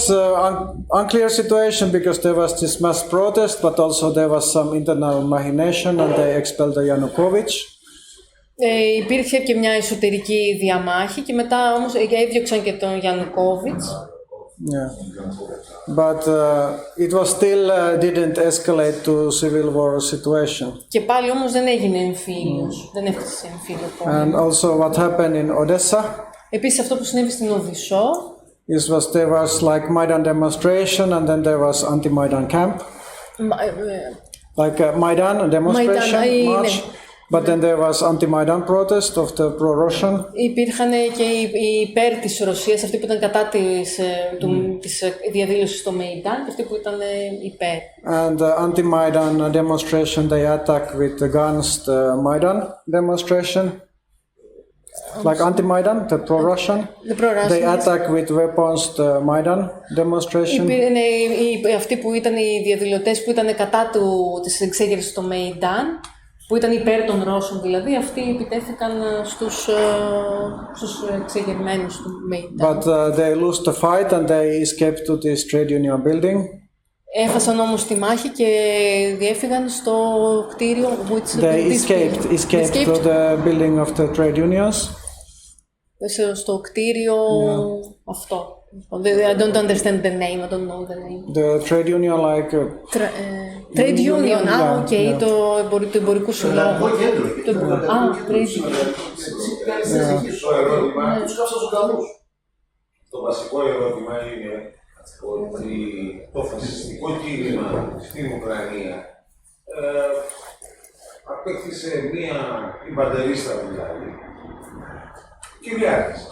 unclear situation because there was this mass protest, but also there was some internal machination and they expelled the Yanukovych. Υπήρχε και μια εσωτερική διαμάχη και μετά όμως έδιωξαν και τον Γιαννουκόβιτς. Yeah. But it was still didn't escalate to civil war situation. Και πάλι όμως δεν έγινε εμφύλιος, δεν έφτασε σε εμφύλιο And πόλεμο. also what happened in Odessa Επίσης αυτό που συνέβη στην Οδυσσό, there was like Maidan demonstration and then there was anti-Maidan camp. Like a Maidan demonstration march. But then there was anti-Maidan protest of the pro-Russian. Υπήρχαν και οι υπέρ της Ρωσίας, αυτοί που ήταν κατά της διαδήλωσης στο Μεϊντάν και αυτοί που ήταν υπέρ. And the anti-Maidan demonstration, they attack with the guns the Maidan demonstration. Like anti-Maidan, the pro-Russian. They attack with weapons the Maidan demonstration. Αυτοί που ήταν οι διαδηλωτές που ήταν κατά της εξέγερσης στο Μεϊντάν, που ήταν υπέρ των Ρώσων δηλαδή, αυτοί επιτέθηκαν στους εξεγερμένους του Μεϊντάν. But they lost the fight and they escaped to this trade union building. Έχασαν όμως τη μάχη και διέφυγαν στο κτίριο. They escaped to the building of the trade unions. Στο κτίριο αυτό. I don't understand the name, I don't know the name. The trade union like... Trade union, okay, το εμπορικό συλλόγο. Trade union. Το βασικό ερώτημα είναι ότι το φασιστικό κίνημα στην Ουκρανία απέκτησε μία υπαντερίστα δηλαδή, κυριάρχησε.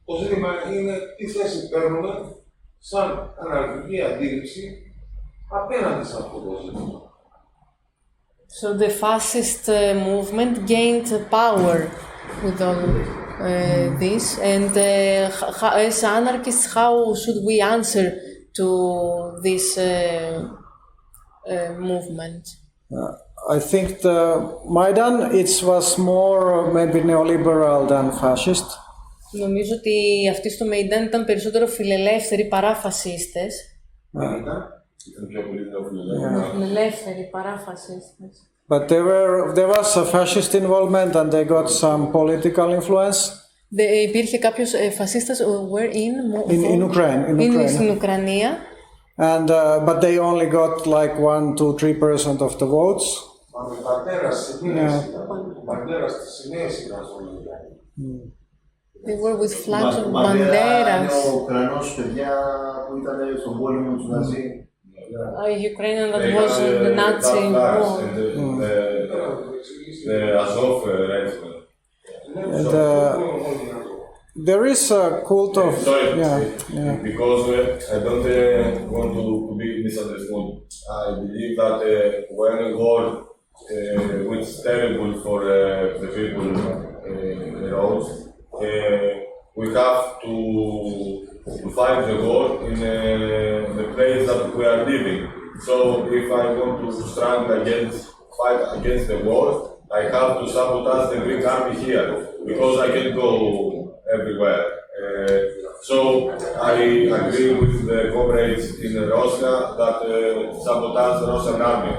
Το ζήτημα είναι τι θέση παίρνουμε σαν αναρχική αντίληψη απέναντι σε αυτό το ζήτημα. So the fascist movement gained power with all this, and as anarchists, how should we answer to this movement? I think the Maidan was more maybe neoliberal than fascist. Νομίζω ότι αυτοί στο Μεϊντάν ήταν περισσότερο φιλελεύθεροι παρά φασίστες. Ήταν πιο πολύ νεοφιλελεύθεροι. Φιλελεύθεροι παρά φασίστες. But there was a fascist involvement and they got some political influence. Υπήρχε κάποιος φασίστας where in Ukraine. Στην Ουκρανία. And but they only got like 1-3% of the votes. They were with flags of banderas. Ο Ουκρανός παιδιά που ήταν στον πόλεμο του Ναζί. Ukrainian that was in the Nazi war. The Azov regiment. There is a cult of... Because I don't want to be misunderstood. I believe that when a war which is terrible for the people around, we have to find the war in the place that we are living. So if I want to fight against the war, I have to sabotage the Greek army here, because I can't go everywhere. So I agree with the comrades in Russia that sabotage the Russian army.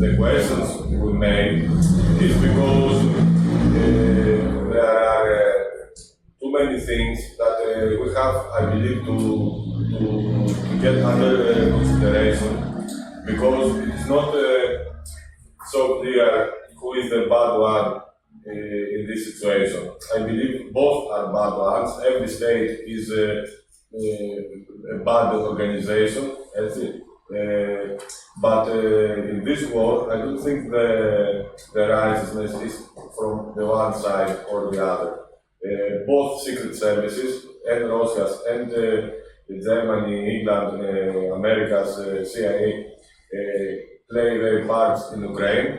The questions we made is because there are too many things that we have, I believe, to get under consideration, because it's not so clear who is the bad one in this situation. I believe both are bad ones. Every state is a bad organization, but in this war, I don't think the righteousness is from the one side or the other. Both secret services and Russia's and Germany, England, America's CIA play their parts in Ukraine.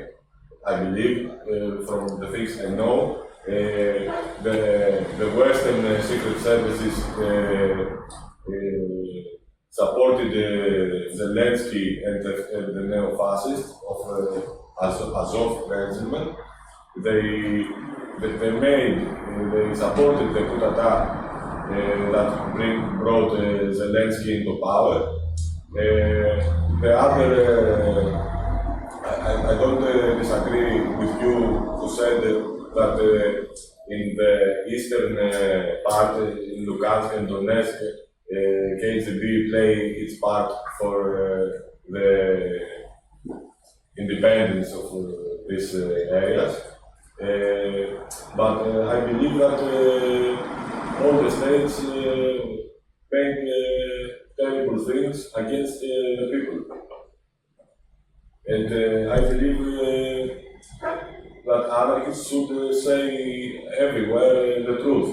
I believe, from the things I know, the Western secret services supported Zelensky and the neo-fascists of Azov regiment. They supported the coup d'etat that brought Zelensky into power. The other, I don't disagree with you who said that in the eastern part, in Lugansk and Donetsk, KGB play its part for the independence of these areas. But I believe that all the states paint terrible things against the people. And I believe that anarchists should say everywhere the truth,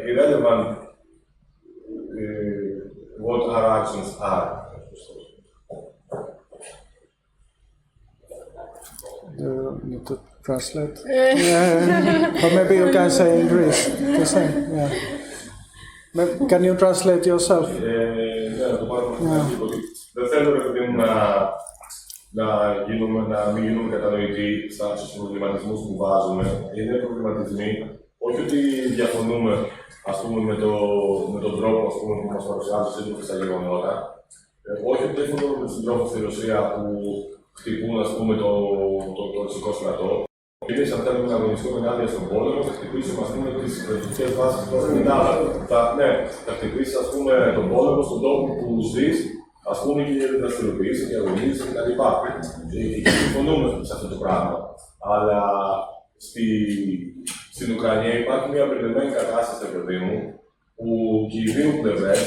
irrelevant what our actions are. You need to translate. Yeah. Or maybe you can say in Greece the same. Yeah. Can you translate yourself? Δεν θέλω να μην γίνουμε κατανοητοί στους προβληματισμούς που βάζουμε. Είναι προβληματισμοί, όχι ότι διαφωνούμε με τον τρόπο που μας παρουσιάζουν σύντομα στα γεγονότα, όχι ότι διαφωνούμε με τους συντρόφους στη Ρωσία που χτυπούν το ρωσικό στρατό. Εμείς, αν θέλουμε να αγωνιστούμε ενάντια στον πόλεμο, θα χτυπήσουμε τις κρατικές βάσεις του Ελλάδα. Θα χτυπήσεις τον πόλεμο στον τόπο που ζεις, και δραστηριοποιήσει και αγωνίζεις κτλ. Και συμφωνούμε σε αυτό το πράγμα. Αλλά στην Ουκρανία υπάρχει μια μπερδεμένη κατάσταση, παιδί μου, που και οι δύο πλευρές,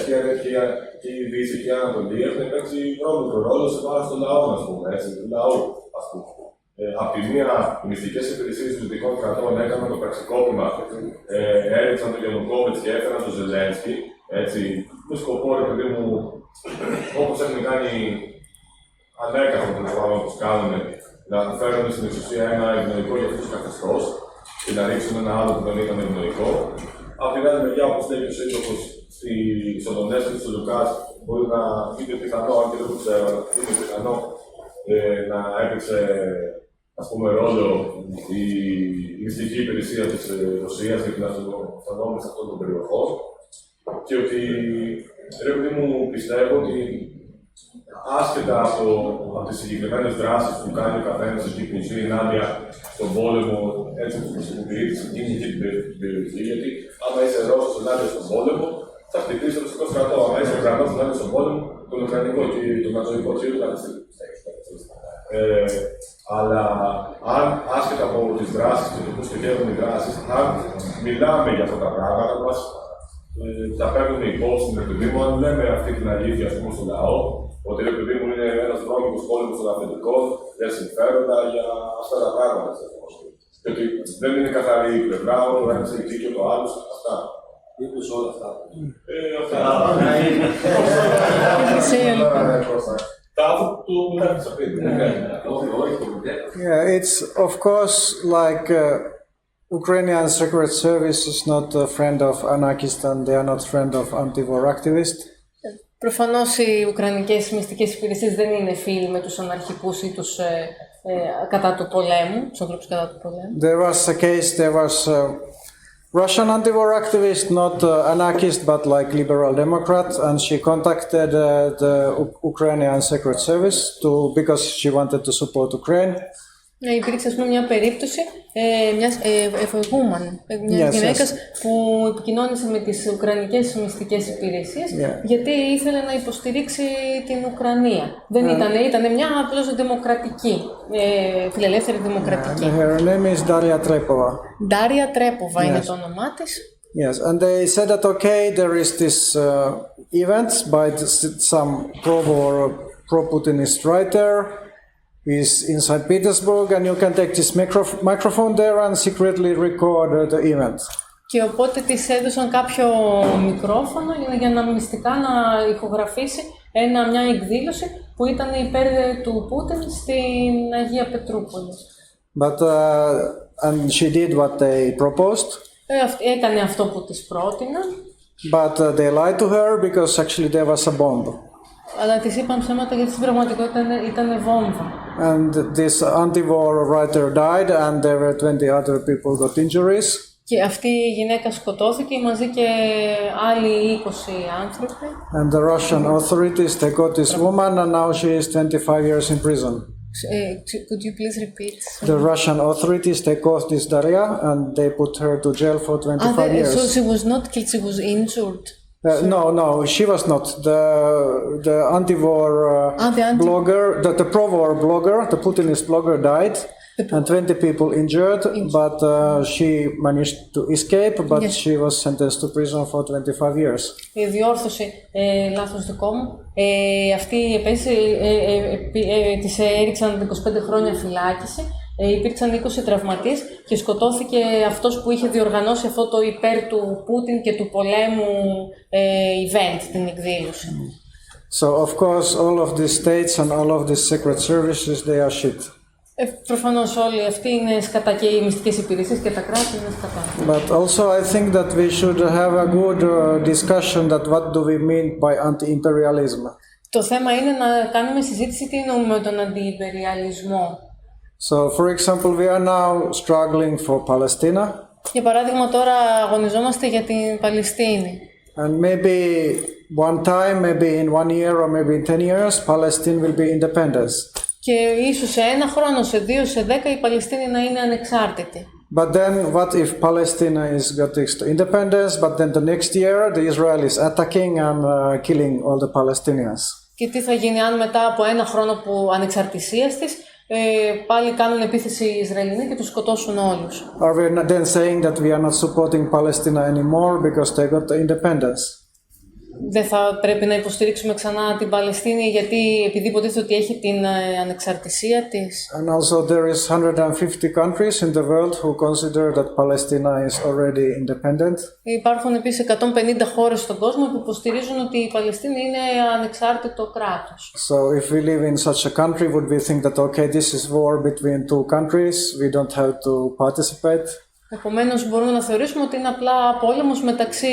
και η Δύση και η Ανατολή, έχουν παίξει πρόμετρο ρόλο σε βάρος των λαών, του λαού. Απ' τη μία, οι μυστικές υπηρεσίες των δυτικών κρατών έκαναν το πραξικόπημα, έριξαν τον Γιαννουκόβιτς και έφεραν τον Ζελένσκι, με σκοπό, παιδί μου, όπως έχουν κάνει ανέκαθεν τέλος πάντων όπως κάνουν, να φέρουν στην εξουσία ένα ευνοϊκό για αυτούς καθεστώς και να ρίξουν ένα άλλο που δεν ήταν ευνοϊκό. Απ' την άλλη μεριά, όπως λέει ο σύντροφος στο Ντονέτσκ και στο Λουκάς, μπορεί να είναι πιθανό, αν και δεν το ξέρω, είναι πιθανό να έπαιξε ρόλο η μυστική υπηρεσία της Ρωσίας για την αυτονόμηση αυτών των περιοχών. Και ότι, ρε παιδί μου, πιστεύω ότι άσχετα από τις συγκεκριμένες δράσεις που κάνει ο καθένας εκεί που ζει ενάντια στον πόλεμο, έτσι όπως χρησιμοποιεί τη συγκίνηση και την περιοχή, γιατί άμα είσαι Ρώσος ενάντια στον πόλεμο, θα χτυπήσει το ρωσικό στρατό. Άμα είσαι Ουκρανός ενάντια στον πόλεμο, τον Ουκρανικό και τον Ναζοϊκό και τον Παλαιστίνιο. Αλλά αν άσχετα από τις δράσεις και το πώς στοχεύουν οι δράσεις, αν μιλάμε για αυτά τα πράγματα μας, τα παίρνουμε υπόψη, ρε παιδί μου, αν λέμε αυτή την αλήθεια στον λαό, ότι ρε παιδί μου είναι ένας βρώμικος πόλεμος των αφεντικών, για συμφέροντα, για αυτά τα πράγματα. Και ότι δεν είναι καθαρή η πλευρά, ο ένας είναι εκεί και το άλλο, αυτά. Είπες όλα αυτά. Yeah, it's of course like Ukrainian Secret Service is not a friend of anarchists and they are not friend of anti-war activists. Προφανώς οι Ουκρανικές μυστικές υπηρεσίες δεν είναι φίλοι με τους αναρχικούς ή τους κατά του πολέμου, τους ανθρώπους κατά του πολέμου. There was a case, there was a Russian anti-war activist, not anarchist but like liberal democrat, and she contacted the Ukrainian Secret Service because she wanted to support Ukraine. Υπήρξε μια περίπτωση μιας μιας γυναίκας που επικοινώνησε με τις Ουκρανικές μυστικές υπηρεσίες γιατί ήθελε να υποστηρίξει την Ουκρανία. Δεν ήταν μια απλώς δημοκρατική, φιλελεύθερη δημοκρατική. Her name is Daria Trepova. Daria Trepova είναι το όνομά της. Yes, and they said that okay, there is this event by some pro-Putinist writer. Is in St. Petersburg and you can take this microphone there and secretly record the event. Και οπότε της έδωσαν κάποιο μικρόφωνο για να μυστικά να ηχογραφήσει μια εκδήλωση που ήταν υπέρ του Πούτιν στην Αγία Πετρούπολη. But and she did what they proposed. Έκανε αυτό που της πρότειναν. But they lied to her because actually there was a bomb. Αλλά της είπαν ψέματα γιατί στην πραγματικότητα ήταν βόμβα. And this anti-war writer died and there were 20 other people got injuries. Και αυτή η γυναίκα σκοτώθηκε μαζί και άλλοι 20 άνθρωποι. And the Russian authorities, they got this woman and now she is 25 years in prison. Could you please repeat? The Russian authorities, they caught this Daria and they put her to jail for 25 years. So she was not killed, she was injured. No, she was not. The anti-war blogger, the pro-war blogger, the Putinist blogger died, and 20 people injured, but she managed to escape, but she was sentenced to prison for 25 years. Η διόρθωση, λάθος δικό μου, αυτή επέση της έριξαν 25 χρόνια φυλάκιση. Υπήρξαν 20 τραυματίες και σκοτώθηκε αυτός που είχε διοργανώσει αυτό το υπέρ του Πούτιν και του πολέμου event, την εκδήλωση. So, of course, all of these states and all of these secret services, they are shit. Προφανώς όλοι αυτοί είναι σκατά και οι μυστικές υπηρεσίες και τα κράτη είναι σκατά. But also I think that we should have a good discussion that what do we mean by anti-imperialism. Το θέμα είναι να κάνουμε συζήτηση τι εννοούμε με τον αντι-υπεριαλισμό. So, for example, we are now struggling for Palestine. Για παράδειγμα, τώρα αγωνιζόμαστε για την Παλαιστίνη. And maybe one time, maybe in 1 year or maybe in 10 years, Palestine will be independent. Και ίσως σε 1 χρόνο, σε 2, σε 10 η Παλαιστίνη να είναι ανεξάρτητη. But then what if Palestine is getting to independence, but then the next year the Israel is attacking and killing all the Palestinians? Και τι θα γίνει αν μετά από 1 χρόνο που ανεξαρτησίας της πάλι κάνουν επίθεση οι Ισραηλινοί και τους σκοτώσουν όλους. Are we then saying that we are not supporting Palestine anymore because they got the independence? Δεν θα πρέπει να υποστηρίξουμε ξανά την Παλαιστίνη γιατί επειδή υποτίθεται ότι έχει την ανεξαρτησία της. And also there is 150 countries in the world who consider that Palestine is already independent. Υπάρχουν επίσης 150 χώρες στον κόσμο που υποστηρίζουν ότι η Παλαιστίνη είναι ανεξάρτητο κράτος. So if we live in such a country, would we think that okay, this is war between two countries, we don't have to participate? Επομένως μπορούμε να θεωρήσουμε ότι είναι απλά πόλεμος μεταξύ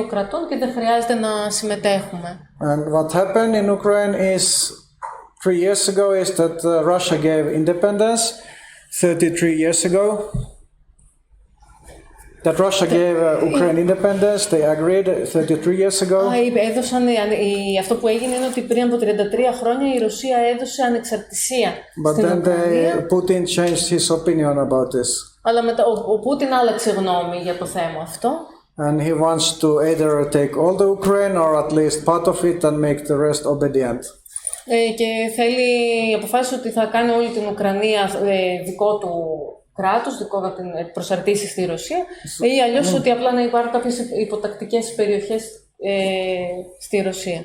2 κρατών και δεν χρειάζεται να συμμετέχουμε. And what happened in Ukraine is 3 years ago is that Russia gave independence 33 years ago. That Russia gave Ukraine independence, they agreed 33 years ago. Αυτό που έγινε είναι ότι πριν από 33 χρόνια η Ρωσία έδωσε ανεξαρτησία στην Ουκρανία. But then Putin changed his opinion about this. Αλλά μετά ο Πούτιν άλλαξε γνώμη για το θέμα αυτό. And he wants to either take all the Ukraine or at least part of it and make the rest obedient. Και αποφάσισε ότι θα κάνει όλη την Ουκρανία δικό του κράτος, δικό να την προσαρτήσει στη Ρωσία ή αλλιώς ότι απλά να υπάρχουν κάποιες υποτακτικές περιοχές στη Ρωσία.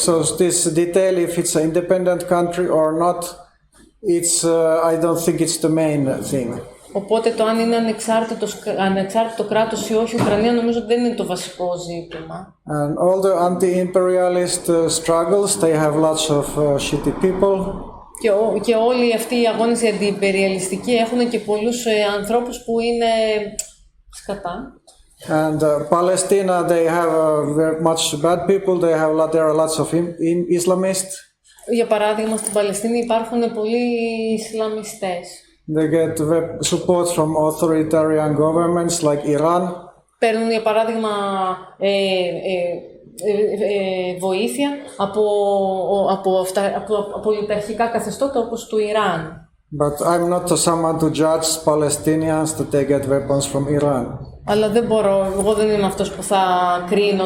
So this detail if it's an independent country or not, it's I don't think it's the main thing. Οπότε το αν είναι ανεξάρτητο κράτος ή όχι η Ουκρανία νομίζω δεν είναι το βασικό ζήτημα. And all the anti-imperialist struggles, they have lots of shitty people. Και όλοι αυτοί οι αγώνες οι αντιυπεριαλιστικοί έχουν και πολλούς ανθρώπους που είναι σκατά. And Palestine, they have very much bad people. There are lots of Islamists. Για παράδειγμα, στην Παλαιστίνη υπάρχουν πολλοί Ισλαμιστές. They get support from authoritarian governments like Iran. Παίρνουν, για παράδειγμα, βοήθεια από λιταρχικά καθεστώτα όπως του Ιράν. But I'm not someone to judge Palestinians that they get weapons from Iran. Αλλά εγώ δεν είμαι αυτός που θα κρίνω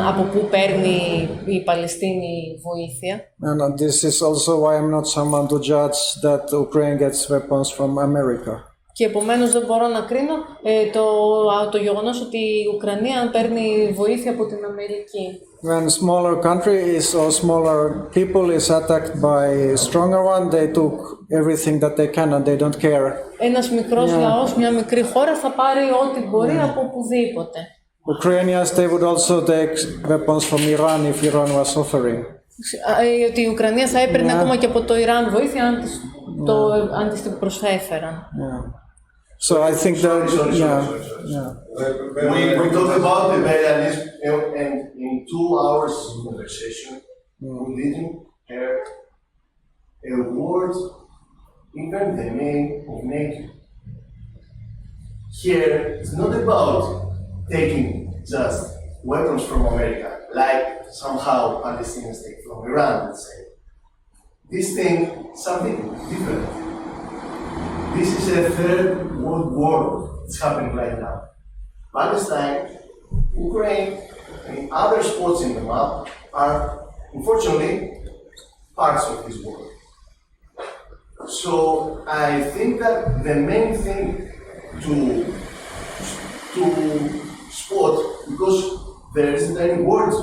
από πού παίρνει η Παλαιστίνη βοήθεια. And this is also why I'm not someone to judge that Ukraine gets weapons from America. Και επομένως δεν μπορώ να κρίνω το γεγονός ότι η Ουκρανία παίρνει βοήθεια από την Αμερική. When smaller country or smaller people is attacked by stronger one, they took everything that they can and they don't care. Ένας μικρός λαός, μια μικρή χώρα θα πάρει ό,τι μπορεί από οπουδήποτε. Ukrainians, they would also take weapons from Iran if Iran was offering. Ότι η Ουκρανία θα έπαιρνε ακόμα και από το Ιράν βοήθεια αν της την προσέφεραν. So I think that, We talked about imperialism and in 2 hours conversation, we didn't hear a word, even the name of NATO. Here, it's not about taking just weapons from America, like somehow Palestinians take from Iran, let's say. This thing, something different. This is a third world war that's happening right now. Palestine, Ukraine, And other spots in the map are, unfortunately, parts of this world. So I think that the main thing to spot, because there isn't any words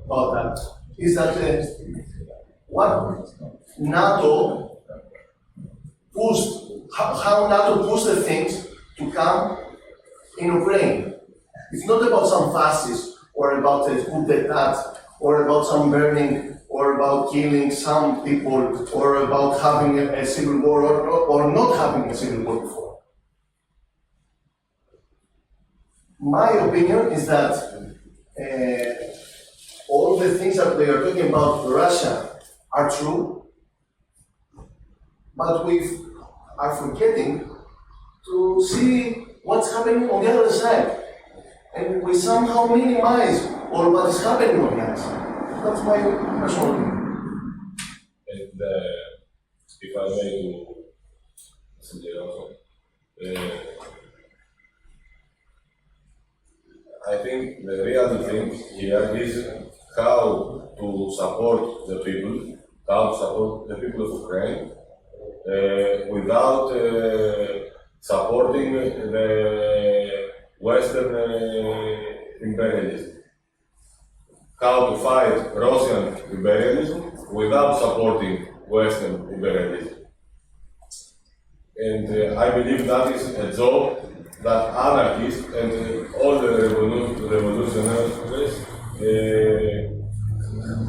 about that, is that what NATO pushed, how NATO pushed the things to come in Ukraine. It's not about some fascists or about a coup d'etat or about some burning or about killing some people or about having a civil war or not having a civil war before. My opinion is that all the things that they are talking about Russia are true, but we are forgetting to see what's happening on the other side. And we somehow minimize all what is happening on the other side. That's my personal opinion. And if I may to something else, I think the real thing here is how to support the people, of Ukraine, without supporting the Western imperialism. How to fight Russian imperialism without supporting Western imperialism. And I believe that is a job that anarchists and all the revolutionaries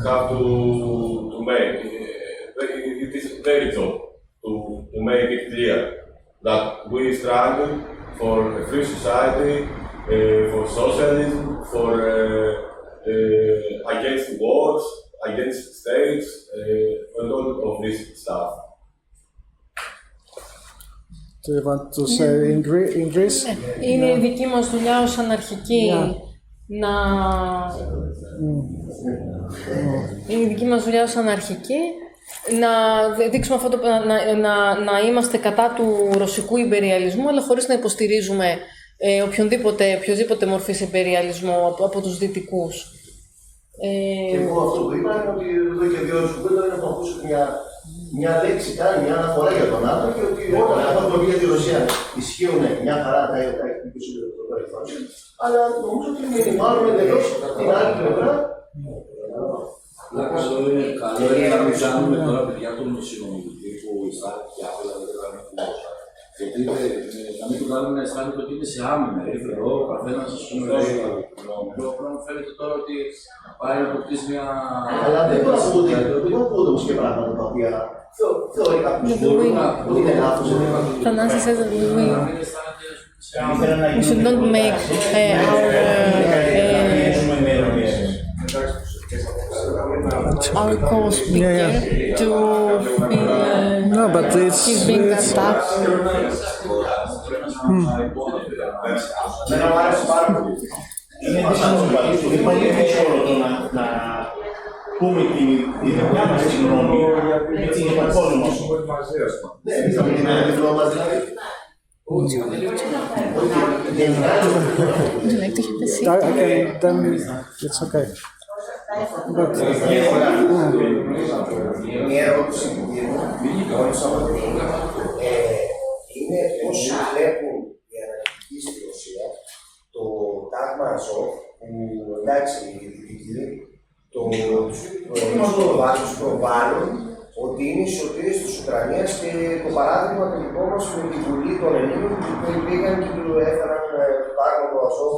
have to make. It is their job to make it clear that we struggle for a free society, for socialism, for against wars, against states, and all of this stuff. Do you want to say in Greece? Είναι η δική μας δουλειά ως αναρχικοί Είναι η δική μας δουλειά ως αναρχικοί να δείξουμε αυτό να είμαστε κατά του ρωσικού ιμπεριαλισμού, αλλά χωρίς να υποστηρίζουμε οποιοδήποτε μορφής ιμπεριαλισμού από τους δυτικούς. Και εγώ αυτό που είπα είναι ότι εδώ και 2 ώρες που δεν έχω ακούσει μια λέξη καν, μια αναφορά για τον ΝΑΤΟ και ότι όταν έχουμε πει για τη Ρωσία ισχύουν μια χαρά τα υπήρξε το παρελθόν. Αλλά νομίζω ότι μάλλον εντελώς την άλλη πλευρά. Καλό είναι να μην ψάχνουμε τώρα παιδιά του συνομιλητή που αισθάνεται και άλλα δεν κάνει φλόγα. Γιατί να μην του κάνουμε να αισθάνεται ότι είναι σε άμυνα. Ήρθε εδώ, ο καθένας ας πούμε μου φαίνεται τώρα ότι πάει να αποκτήσει μια... Αλλά δεν μπορώ να πω όμως και πράγματα τα οποία θεωρεί κάποιος ότι είναι λάθος. Θανάσης says that we should not make our co-speaker to feel no, but he's being attacked. Δεν μου άρεσε πάρα πολύ. Είναι πολύ δύσκολο να πούμε την δικιά μας τη γνώμη, έτσι για τον κόσμο μας. Would you like to hit the seat? Okay, then it's okay. Μια ερώτηση που είναι πώς βλέπουν οι αναρχικοί στη Ρωσία το τάγμα Αζόφ που εντάξει οι δυτικοί τους προβάλλουν ότι είναι οι σωτήρες της Ουκρανίας και το παράδειγμα το δικό μας με τη Βουλή των Ελλήνων που πήγαν και του έφεραν το τάγμα του Αζόφ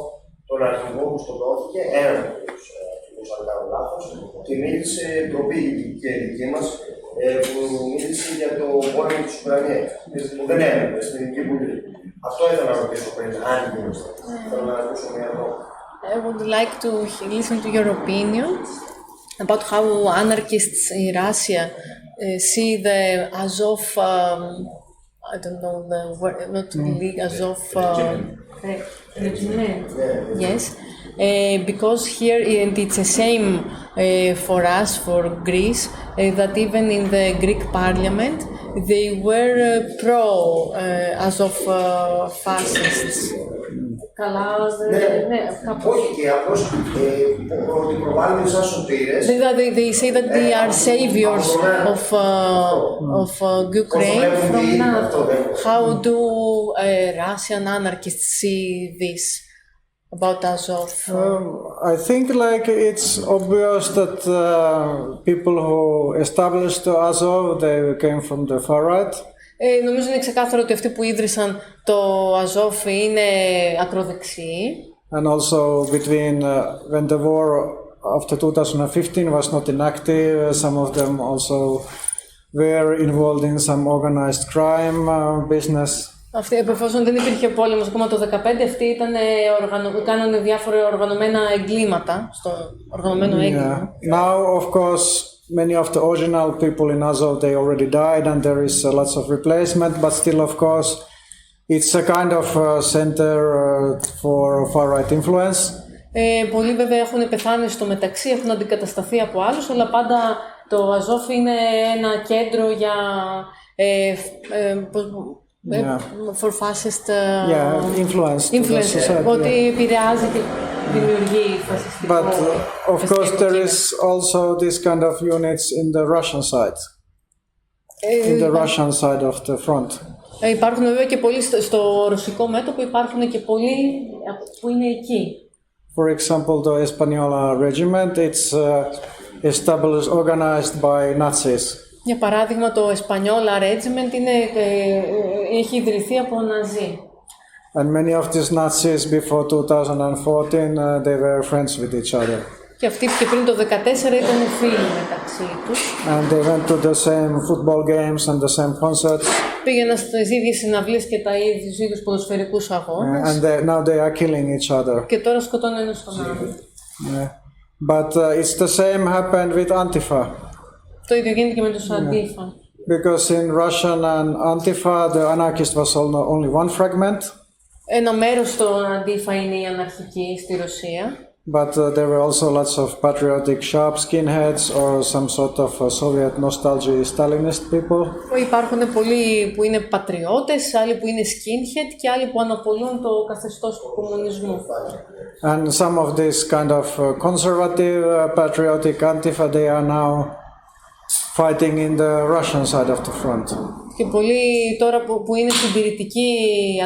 τον αρχηγό που σκοτώθηκε, έναν από τους αρχηγούς αν κάνω λάθος, και μίλησε ντροπή και δική μας που μίλησε για το πόλεμο της Ουκρανίας που δεν έμενε στην Ελληνική Βουλή. Αυτό ήθελα να ρωτήσω πριν, αν γίνεστε. Θέλω να ακούσω μια ερώτηση. I would like to listen to your opinion about how anarchists in Russia see the Azov, I don't know the word, not League, Azov regiment. Yes, because here it's the same for us, for Greece, that even in the Greek parliament they were pro Azov fascists. καλά, κάπου. Όχι και απλώς ότι προβάλλονται σαν σωτήρες. They say that they are saviors of Ukraine from NATO. How do Russian anarchists see this about Azov? I think like it's obvious that people who established Azov, they came from the far right. Νομίζω είναι ξεκάθαρο ότι αυτοί που ίδρυσαν το Αζόφ είναι ακροδεξιοί. And also between when the war after 2015 was not inactive, some of them also were involved in some organized crime business. Αυτοί, εφόσον δεν υπήρχε πόλεμος ακόμα το 2015, αυτοί κάνανε διάφορα οργανωμένα εγκλήματα στο οργανωμένο έγκλημα. Now, of course, many of the original people in Azov, they already died and there is lots of replacement, but still, of course, it's a kind of center for far-right influence. Πολλοί βέβαια έχουν πεθάνει στο μεταξύ, έχουν αντικατασταθεί από άλλους, αλλά πάντα το Αζόφ είναι ένα κέντρο για for fascist influence. Ότι επηρεάζει και δημιουργεί φασιστικό. But of course there is also this kind of units in the Russian side. In the Russian side of the front. Υπάρχουν βέβαια και πολλοί στο ρωσικό μέτωπο, υπάρχουν και πολλοί που είναι εκεί. For example, the Española regiment, it's established, organized by Nazis. Για παράδειγμα, το Española regiment έχει ιδρυθεί από Ναζί. And many of these Nazis before 2014, they were friends with each other. Και αυτοί και πριν το 2014 ήταν φίλοι μεταξύ τους. And they went to the same football games and the same concerts. Πήγαιναν στις ίδιες συναυλίες και τους ίδιους ποδοσφαιρικούς αγώνες. And now they are killing each other. Και τώρα σκοτώνουν ένας τον άλλον. But it's the same happened with Antifa. Το ίδιο γίνεται και με τους Αντίφα. Because in Russian and Antifa, the anarchist was only one fragment. Ένα μέρος των Αντίφα είναι οι αναρχικοί στη Ρωσία. But there were also lots of patriotic sharp skinheads or some sort of Soviet nostalgia Stalinist people. Υπάρχουν πολλοί που είναι πατριώτες, άλλοι που είναι skinhead και άλλοι που αναπολούν το καθεστώς του κομμουνισμού. And some of these kind of conservative patriotic Antifa, they are now fighting in the Russian side of the front. Και πολλοί τώρα που είναι συντηρητικοί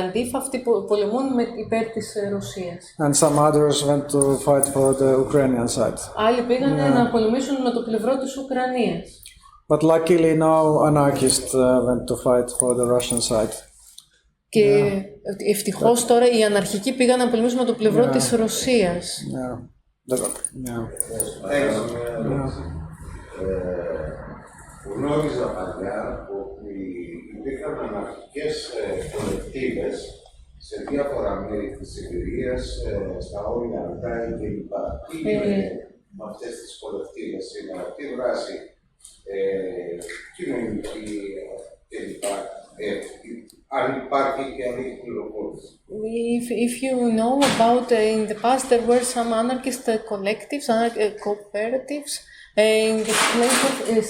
αντίφα, αυτοί πολεμούν υπέρ της Ρωσίας. And some others went to fight for the Ukrainian side. Άλλοι πήγανε να πολεμήσουν με το πλευρό της Ουκρανίας. But luckily now Anarchists went to fight for the Russian side. Και ευτυχώς τώρα οι αναρχικοί πήγαν να πολεμήσουν με το πλευρό της Ρωσίας. Γνώριζα παλιά ότι υπήρχαν αναρχικές κολεκτίβες σε διάφορα μέρη της Σιβηρίας, στα όρια Αλτάι κλπ. Τι είναι με αυτές τις κολεκτίβες σήμερα, τι δράση κοινωνική κλπ. Αν υπάρχει και αν έχει πληροφόρηση. If you know about, in the past there were some anarchist collectives, cooperatives, in the place of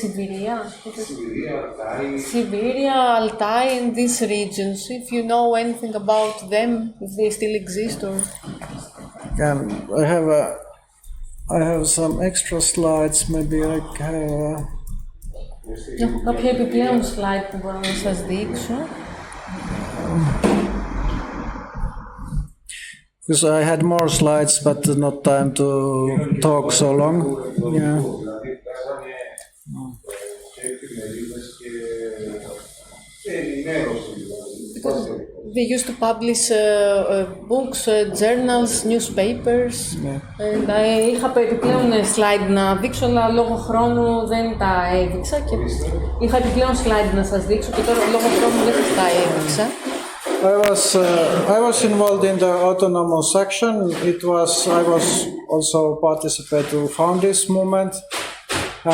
Siberia, Altai, and these regions. If you know anything about them, if they still exist, or I have some extra slides. Maybe I can. Έχω κάποια επιπλέον slide που μπορώ να σας δείξω. Because I had more slides, but not time to talk so long. Yeah. They used to publish books, journals, newspapers. And είχα επιπλέον slide να δείξω, αλλά λόγω χρόνου δεν τα έδειξα. Και είχα επιπλέον slide να σας δείξω και τώρα λόγω χρόνου δεν σας τα έδειξα. I was involved in the autonomous action. I was also participate to found this movement,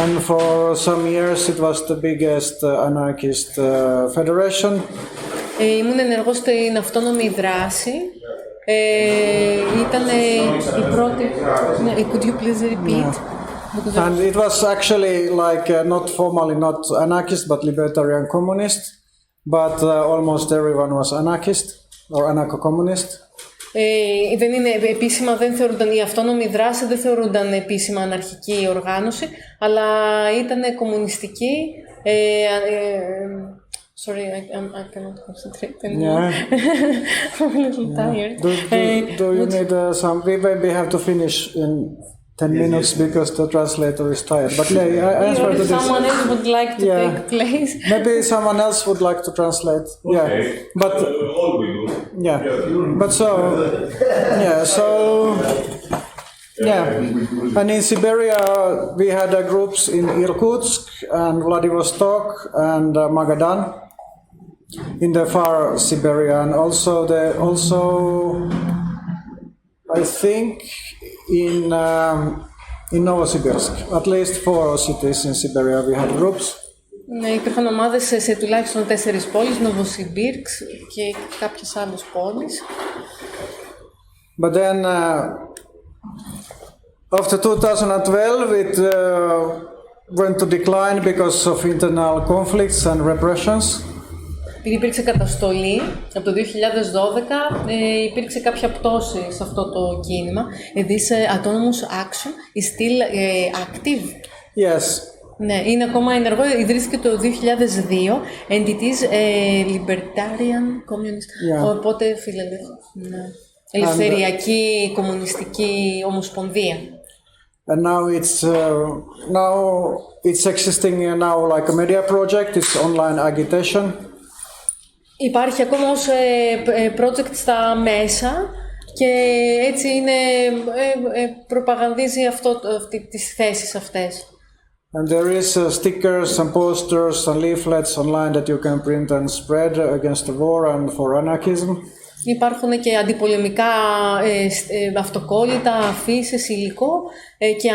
and for some years it was the biggest anarchist federation. Ήμουν ενεργός στην αυτόνομη δράση. Ήταν η πρώτη. Could you please repeat? And it was actually like not formally not anarchist but libertarian communist. But almost everyone was anarchist or anarcho-communist. δεν είναι επίσημα, δεν θεωρούνταν, η αυτόνομη δράση δεν θεωρούνταν επίσημα αναρχική οργάνωση, αλλά ήταν κομμουνιστική. Sorry, I cannot concentrate anymore. Yeah. I'm a little tired. Do you need some? We maybe have to finish in 10 minutes because the translator is tired. But I answer to this. Someone else would like to take place. Maybe someone else would like to translate. Okay. Yeah, but all we do. yeah, but so yeah. And in Siberia, we had groups in Irkutsk and Vladivostok and Magadan in the far Siberia, and also I think in Novosibirsk, at least 4 cities in Siberia we had groups. Ναι, υπήρχαν ομάδες σε τουλάχιστον 4 πόλεις, Νοβοσιμπίρξ και κάποιες άλλες πόλεις. But then after 2012 it went to decline because of internal conflicts and repressions. Επειδή υπήρξε καταστολή από το 2012, υπήρξε κάποια πτώση σε αυτό το κίνημα. This autonomous action is still active. Yes. Ναι, είναι ακόμα ενεργό. Ιδρύθηκε το 2002 and it is libertarian communist. Yeah. Οπότε ελευθεριακή κομμουνιστική ομοσπονδία. And now it's existing now like a media project. It's online agitation. Υπάρχει ακόμα ως project στα μέσα και έτσι είναι, προπαγανδίζει τις θέσεις αυτές. And there is stickers and posters and leaflets online that you can print and spread against the war and for anarchism. Υπάρχουν και αντιπολεμικά αυτοκόλλητα, αφήσεις, υλικό και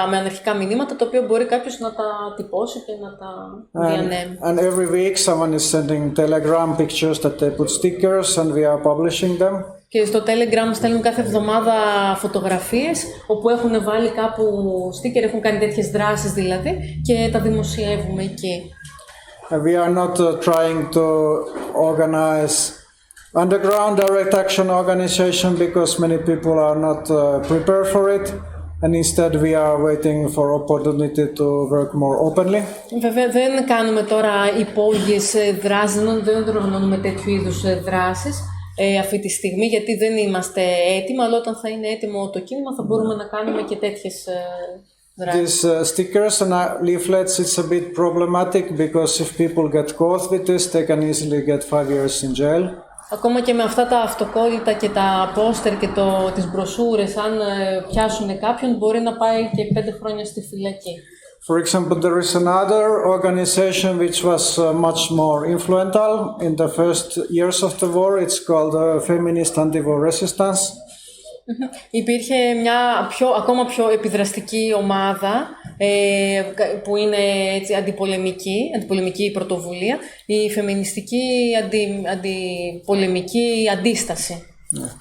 με αναρχικά μηνύματα, το οποίο μπορεί κάποιος να τα τυπώσει και να τα διανέμει. And every week someone is sending Telegram pictures that they put stickers and we are publishing them. Και στο Telegram στέλνουν κάθε εβδομάδα φωτογραφίες όπου έχουν βάλει κάπου sticker, έχουν κάνει τέτοιες δράσεις δηλαδή και τα δημοσιεύουμε εκεί. We are not trying to organize underground direct action organization because many people are not prepared for it, and instead we are waiting for opportunity to work more openly. Βέβαια δεν κάνουμε τώρα υπόγειες δράσεις, δεν οργανώνουμε τέτοιου είδους δράσεις αυτή τη στιγμή, γιατί δεν είμαστε έτοιμοι, αλλά όταν θα είναι έτοιμο το κίνημα θα μπορούμε να κάνουμε και τέτοιες δράσεις. These stickers and leaflets, it's a bit problematic because if people get caught with this, they can easily get 5 years in jail. Ακόμα και με αυτά τα αυτοκόλλητα και τα πόστερ και τις μπροσούρες, αν πιάσουν κάποιον, μπορεί να πάει και 5 χρόνια στη φυλακή. For example, there is another organization which was much more influential in the first years of the war. It's called Feminist Anti-War Resistance. Υπήρχε μια ακόμα πιο επιδραστική ομάδα που είναι έτσι, αντιπολεμική πρωτοβουλία, η φεμινιστική αντιπολεμική αντίσταση. Yeah.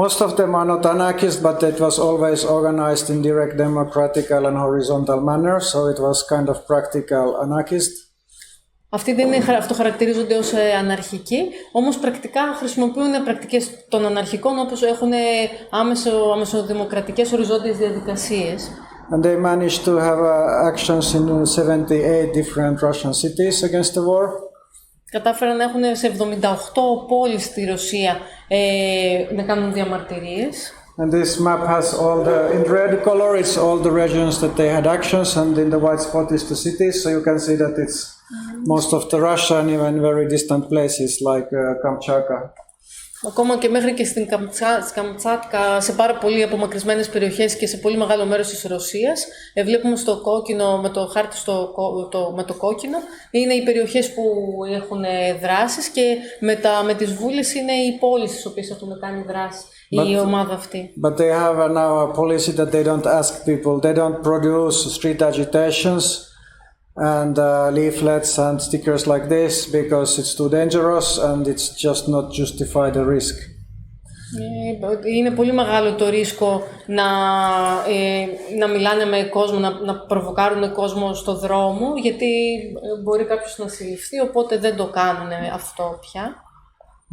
Most of them are not anarchists, but it was always organized in direct democratical and horizontal manner, so it was kind of practical anarchist. Αυτοί δεν αυτοχαρακτηρίζονται ως αναρχικοί, όμως πρακτικά χρησιμοποιούν πρακτικές των αναρχικών, όπως έχουν άμεσοδημοκρατικές οριζόντιες διαδικασίες. And they managed to have actions in 78 different Russian cities against the war. Κατάφεραν να έχουν σε 78 πόλεις στη Ρωσία να κάνουν διαμαρτυρίες. And this map has all the, in red color, it's all the regions that they had actions, and in the white spot is the cities, so you can see that it's most of the Russia and even very distant places like Kamchatka. Ακόμα και μέχρι και στην Καμτσάτκα, σε πάρα πολύ απομακρυσμένες περιοχές και σε πολύ μεγάλο μέρος της Ρωσίας, βλέπουμε στο κόκκινο, με το χάρτη με το κόκκινο, είναι οι περιοχές που έχουν δράσεις και με τις βούλες είναι οι πόλεις στις οποίες έχουν κάνει δράσεις. Η ομάδα αυτή. But they have now a policy that they don't ask people, they don't produce street agitations and leaflets and stickers like this because it's too dangerous and it's just not justify the risk. Είναι πολύ μεγάλο το ρίσκο να μιλάνε με κόσμο, να προβοκάρουν κόσμο στο δρόμο, γιατί μπορεί κάποιος να συλληφθεί, οπότε δεν το κάνουν αυτό πια.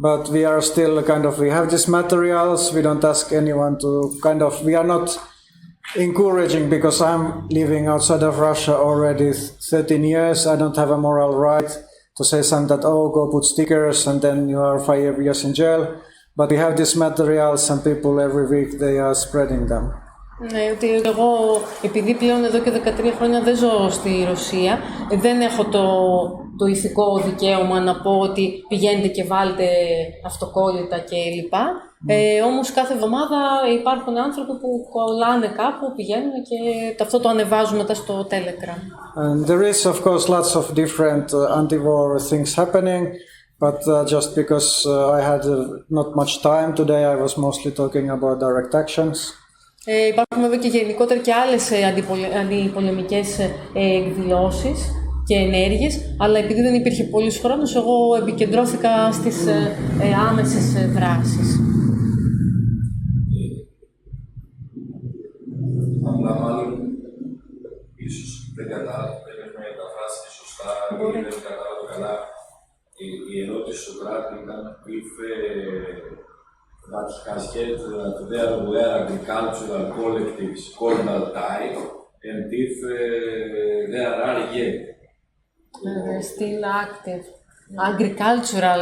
but we are still we have these materials, we don't ask anyone to we are not encouraging, because I'm living outside of Russia already 13 years, I don't have a moral right to say something that, oh, go put stickers and then you are 5 years in jail, but we have these materials and people every week, they are spreading them. Ναι, ότι εγώ, επειδή πλέον εδώ και 13 χρόνια δεν ζω στη Ρωσία, δεν έχω το ηθικό δικαίωμα να πω ότι πηγαίνετε και βάλτε αυτοκόλλητα κλπ. Όμως κάθε εβδομάδα υπάρχουν άνθρωποι που κολλάνε κάπου, πηγαίνουν και αυτό το ανεβάζουν μετά στο Telegram. And there is, of course, lots of different anti-war things happening, but just because I had not much time today, I was mostly talking about direct actions. Υπάρχουν βέβαια και γενικότερα και άλλες αντιπολεμικές εκδηλώσεις και ενέργειες, αλλά επειδή δεν υπήρχε πολύς χρόνος, εγώ επικεντρώθηκα στις άμεσες δράσεις. Απλά μάλλον, ίσως δεν έχουμε μεταφράσει σωστά ή δεν κατάλαβα καλά. Η ερώτηση του Κράτη ήταν that has had that there were agricultural collectives called Altai, and if there are yet. Still active. Agricultural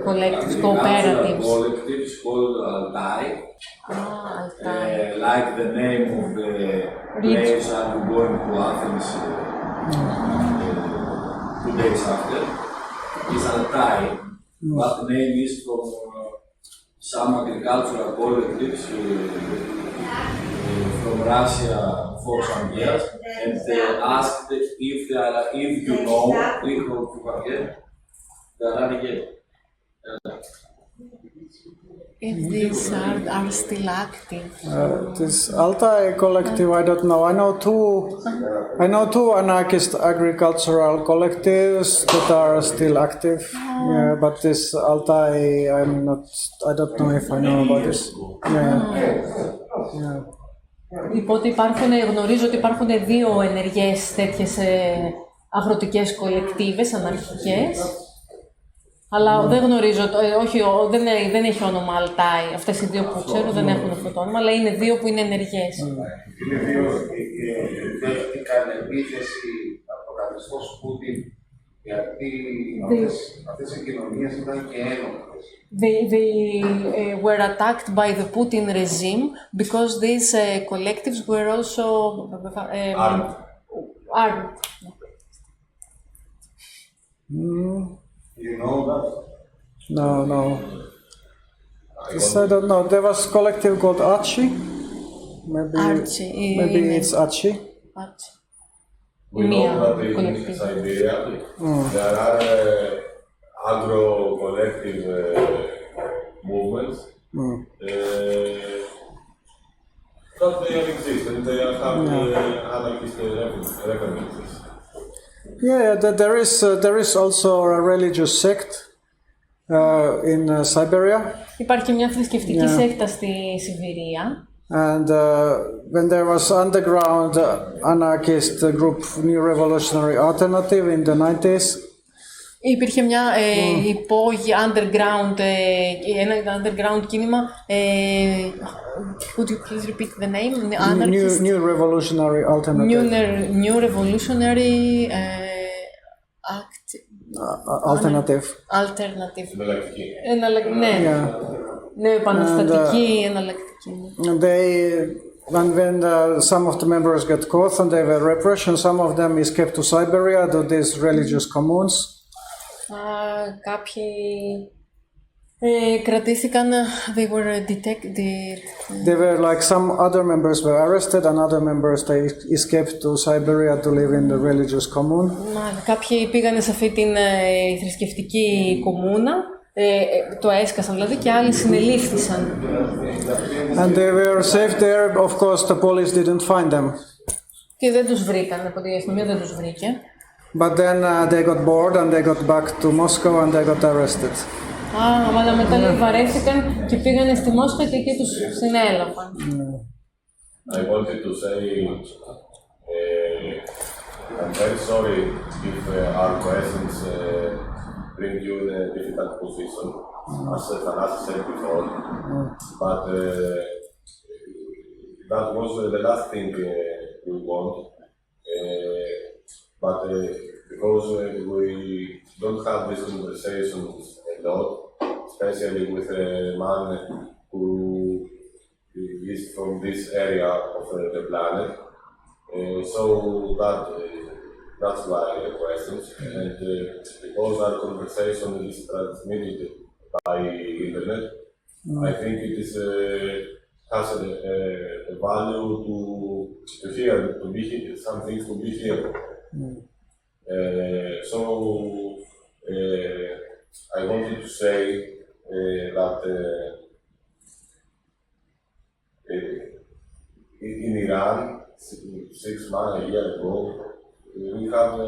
collectives, cooperatives. Collectives called Altai. Altai. Like the name of the place I'm going to Athens 2 days after is Altai. But the name is from some agricultural collectives from Russia for some years, and they asked if you know, If these are still active. This Altai collective, I don't know. I know two anarchist agricultural collectives that are still active. Yeah, but this Altai, I don't know if I know about this. Yeah. Οπότε γνωρίζω ότι υπάρχουν δύο ενεργές τέτοιες αγροτικές κολεκτίβες, αναρχικές. Αλλά δεν γνωρίζω, δεν έχει όνομα Altai. Αυτές οι δύο που ξέρω δεν έχουν αυτό το όνομα, αλλά είναι δύο που είναι ενεργές. Είναι δύο δέχτηκαν επίθεση από το καθεστώς Πούτιν, γιατί αυτές οι κοινωνίες ήταν και ένοπλες. They were attacked by the Putin regime because these collectives were also armed. You know that? No. This I don't know. There was a collective called Archie. Maybe it's Archie. We know that in Siberia there are agro-collective movements that they exist and they have anarchist references. Yeah, there is also a religious sect in Siberia. Υπάρχει μια θρησκευτική σέκτα στη Σιβηρία. And when there was underground anarchist group New Revolutionary Alternative in the 90s. Υπήρχε μια ένα underground κίνημα. Could you please repeat the name? Anarchist? New Revolutionary Alternative. New Revolutionary Alternative. Ναι, επαναστατική, εναλλακτική. When some of the members got caught and they were repression, some of them escaped to Siberia to these religious communes. Κάποιοι κρατήθηκαν, they were detected. They were like some other members were arrested and other members they escaped to Siberia to live in the religious commune. Κάποιοι πήγανε σε αυτή την θρησκευτική κομμούνα, το έσκασαν δηλαδή και άλλοι συνελήφθησαν. And they were safe there, of course the police didn't find them. Και δεν τους βρήκαν, από η αστυνομία δεν τους βρήκε. But then they got bored and they got back to Moscow and they got arrested. Αλλά μετά βαρέθηκαν και πήγανε στη Μόσχα και εκεί τους συνέλαβαν. I wanted to say, I'm very sorry if our presence bring you in a difficult position, as Thanasi said before. But that was the last thing we want. But because we don't have these conversations a lot, especially with a man who is from this area of the planet, so that's why the questions. And because our conversation is transmitted by internet, I think it is has a value to hear, to be some things to be here. So I wanted to say that in Iran, 6 months, a year ago, we have a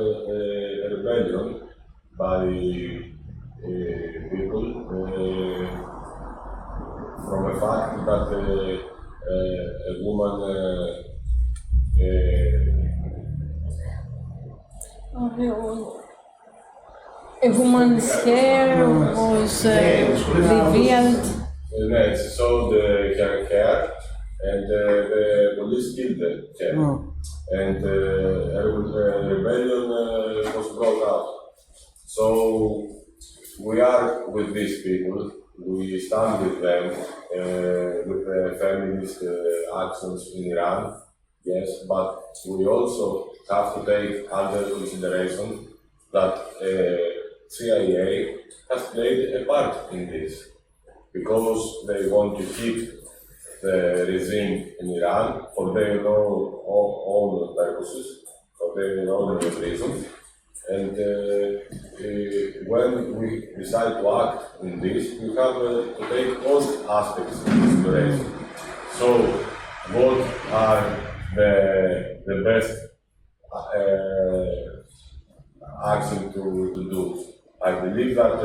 rebellion by people from a fact that a woman a woman's hair was revealed. She showed her hair, and the police killed her. And a rebellion was brought out. So we are with these people. We stand with them, with the feminist actions in Iran, yes, but we also have to take under consideration that CIA has played a part in this, because they want to keep the regime in Iran for their own purposes, for their own reasons. And when we decide to act in this, we have to take all aspects into consideration. So, what are the best action to do? I believe that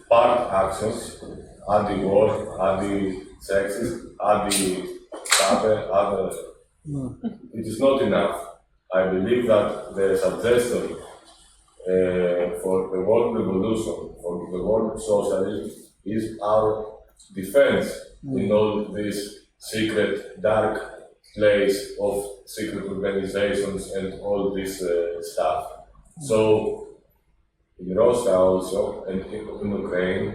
part actions, anti-war, anti-sexist, anti-sabotage, it is not enough. I believe that the suggestion for the world revolution, for the world socialism, is our defense in all this secret, dark place of secret organizations and all this stuff. So, in Russia also, and in Ukraine,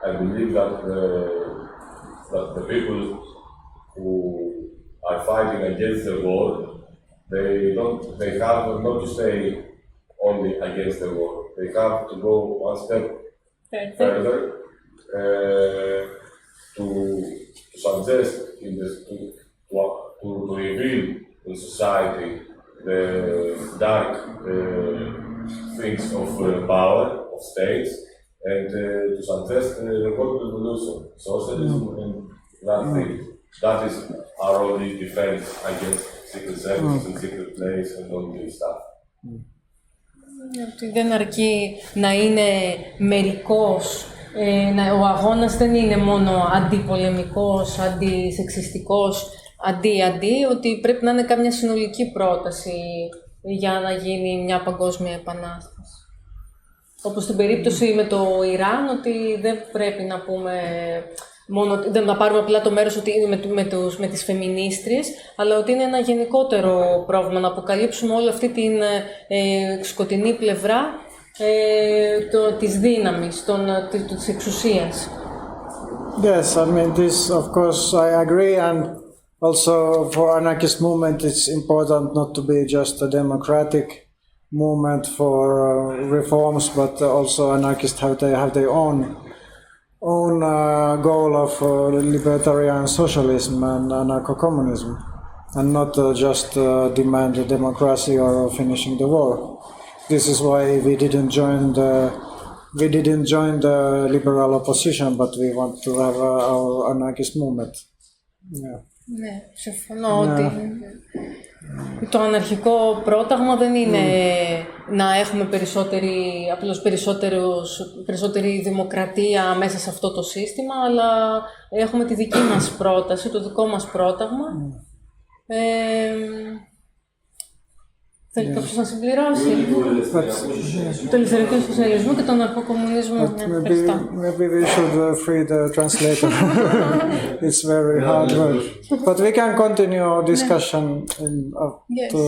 I believe that the people who are fighting against the war, they have not to stay only against the war. They have to go one step further to suggest to reveal in society the dark things of power, of states, and to suggest the world revolution, socialism, and that thing. That is our only defense against secret services and secret plays and all this stuff. Δεν αρκεί να είναι μερικός, ο αγώνας δεν είναι μόνο αντιπολεμικός, αντισεξιστικός, ότι πρέπει να είναι κάμια συνολική πρόταση για να γίνει μια παγκόσμια επανάσταση. Όπως στην περίπτωση με το Ιράν, ότι δεν πρέπει να πούμε μόνο, να πάρουμε απλά το μέρος ότι είναι με τις φεμινίστριες, αλλά ότι είναι ένα γενικότερο πρόβλημα, να αποκαλύψουμε όλη αυτή την σκοτεινή πλευρά της δύναμης, της εξουσίας. Yes, I mean, this, of course, I agree, and also for anarchist movement, it's important not to be just a democratic movement for reforms, but also anarchists have their own goal of libertarian socialism and anarcho-communism, and not just demand democracy or finishing the war. This is why we didn't join the liberal opposition, but we want to have our anarchist movement. Yeah. Ναι, συμφωνώ ότι το αναρχικό πρόταγμα δεν είναι να έχουμε περισσότερη δημοκρατία μέσα σε αυτό το σύστημα, αλλά έχουμε τη δική μας πρόταση, το δικό μας πρόταγμα. Θέλει κάποιος να συμπληρώσει το ελευθερικό σοσιαλισμό και τον αρχοκομμουνισμό. Maybe we should free the translator. It's very hard work. But we can continue discussion to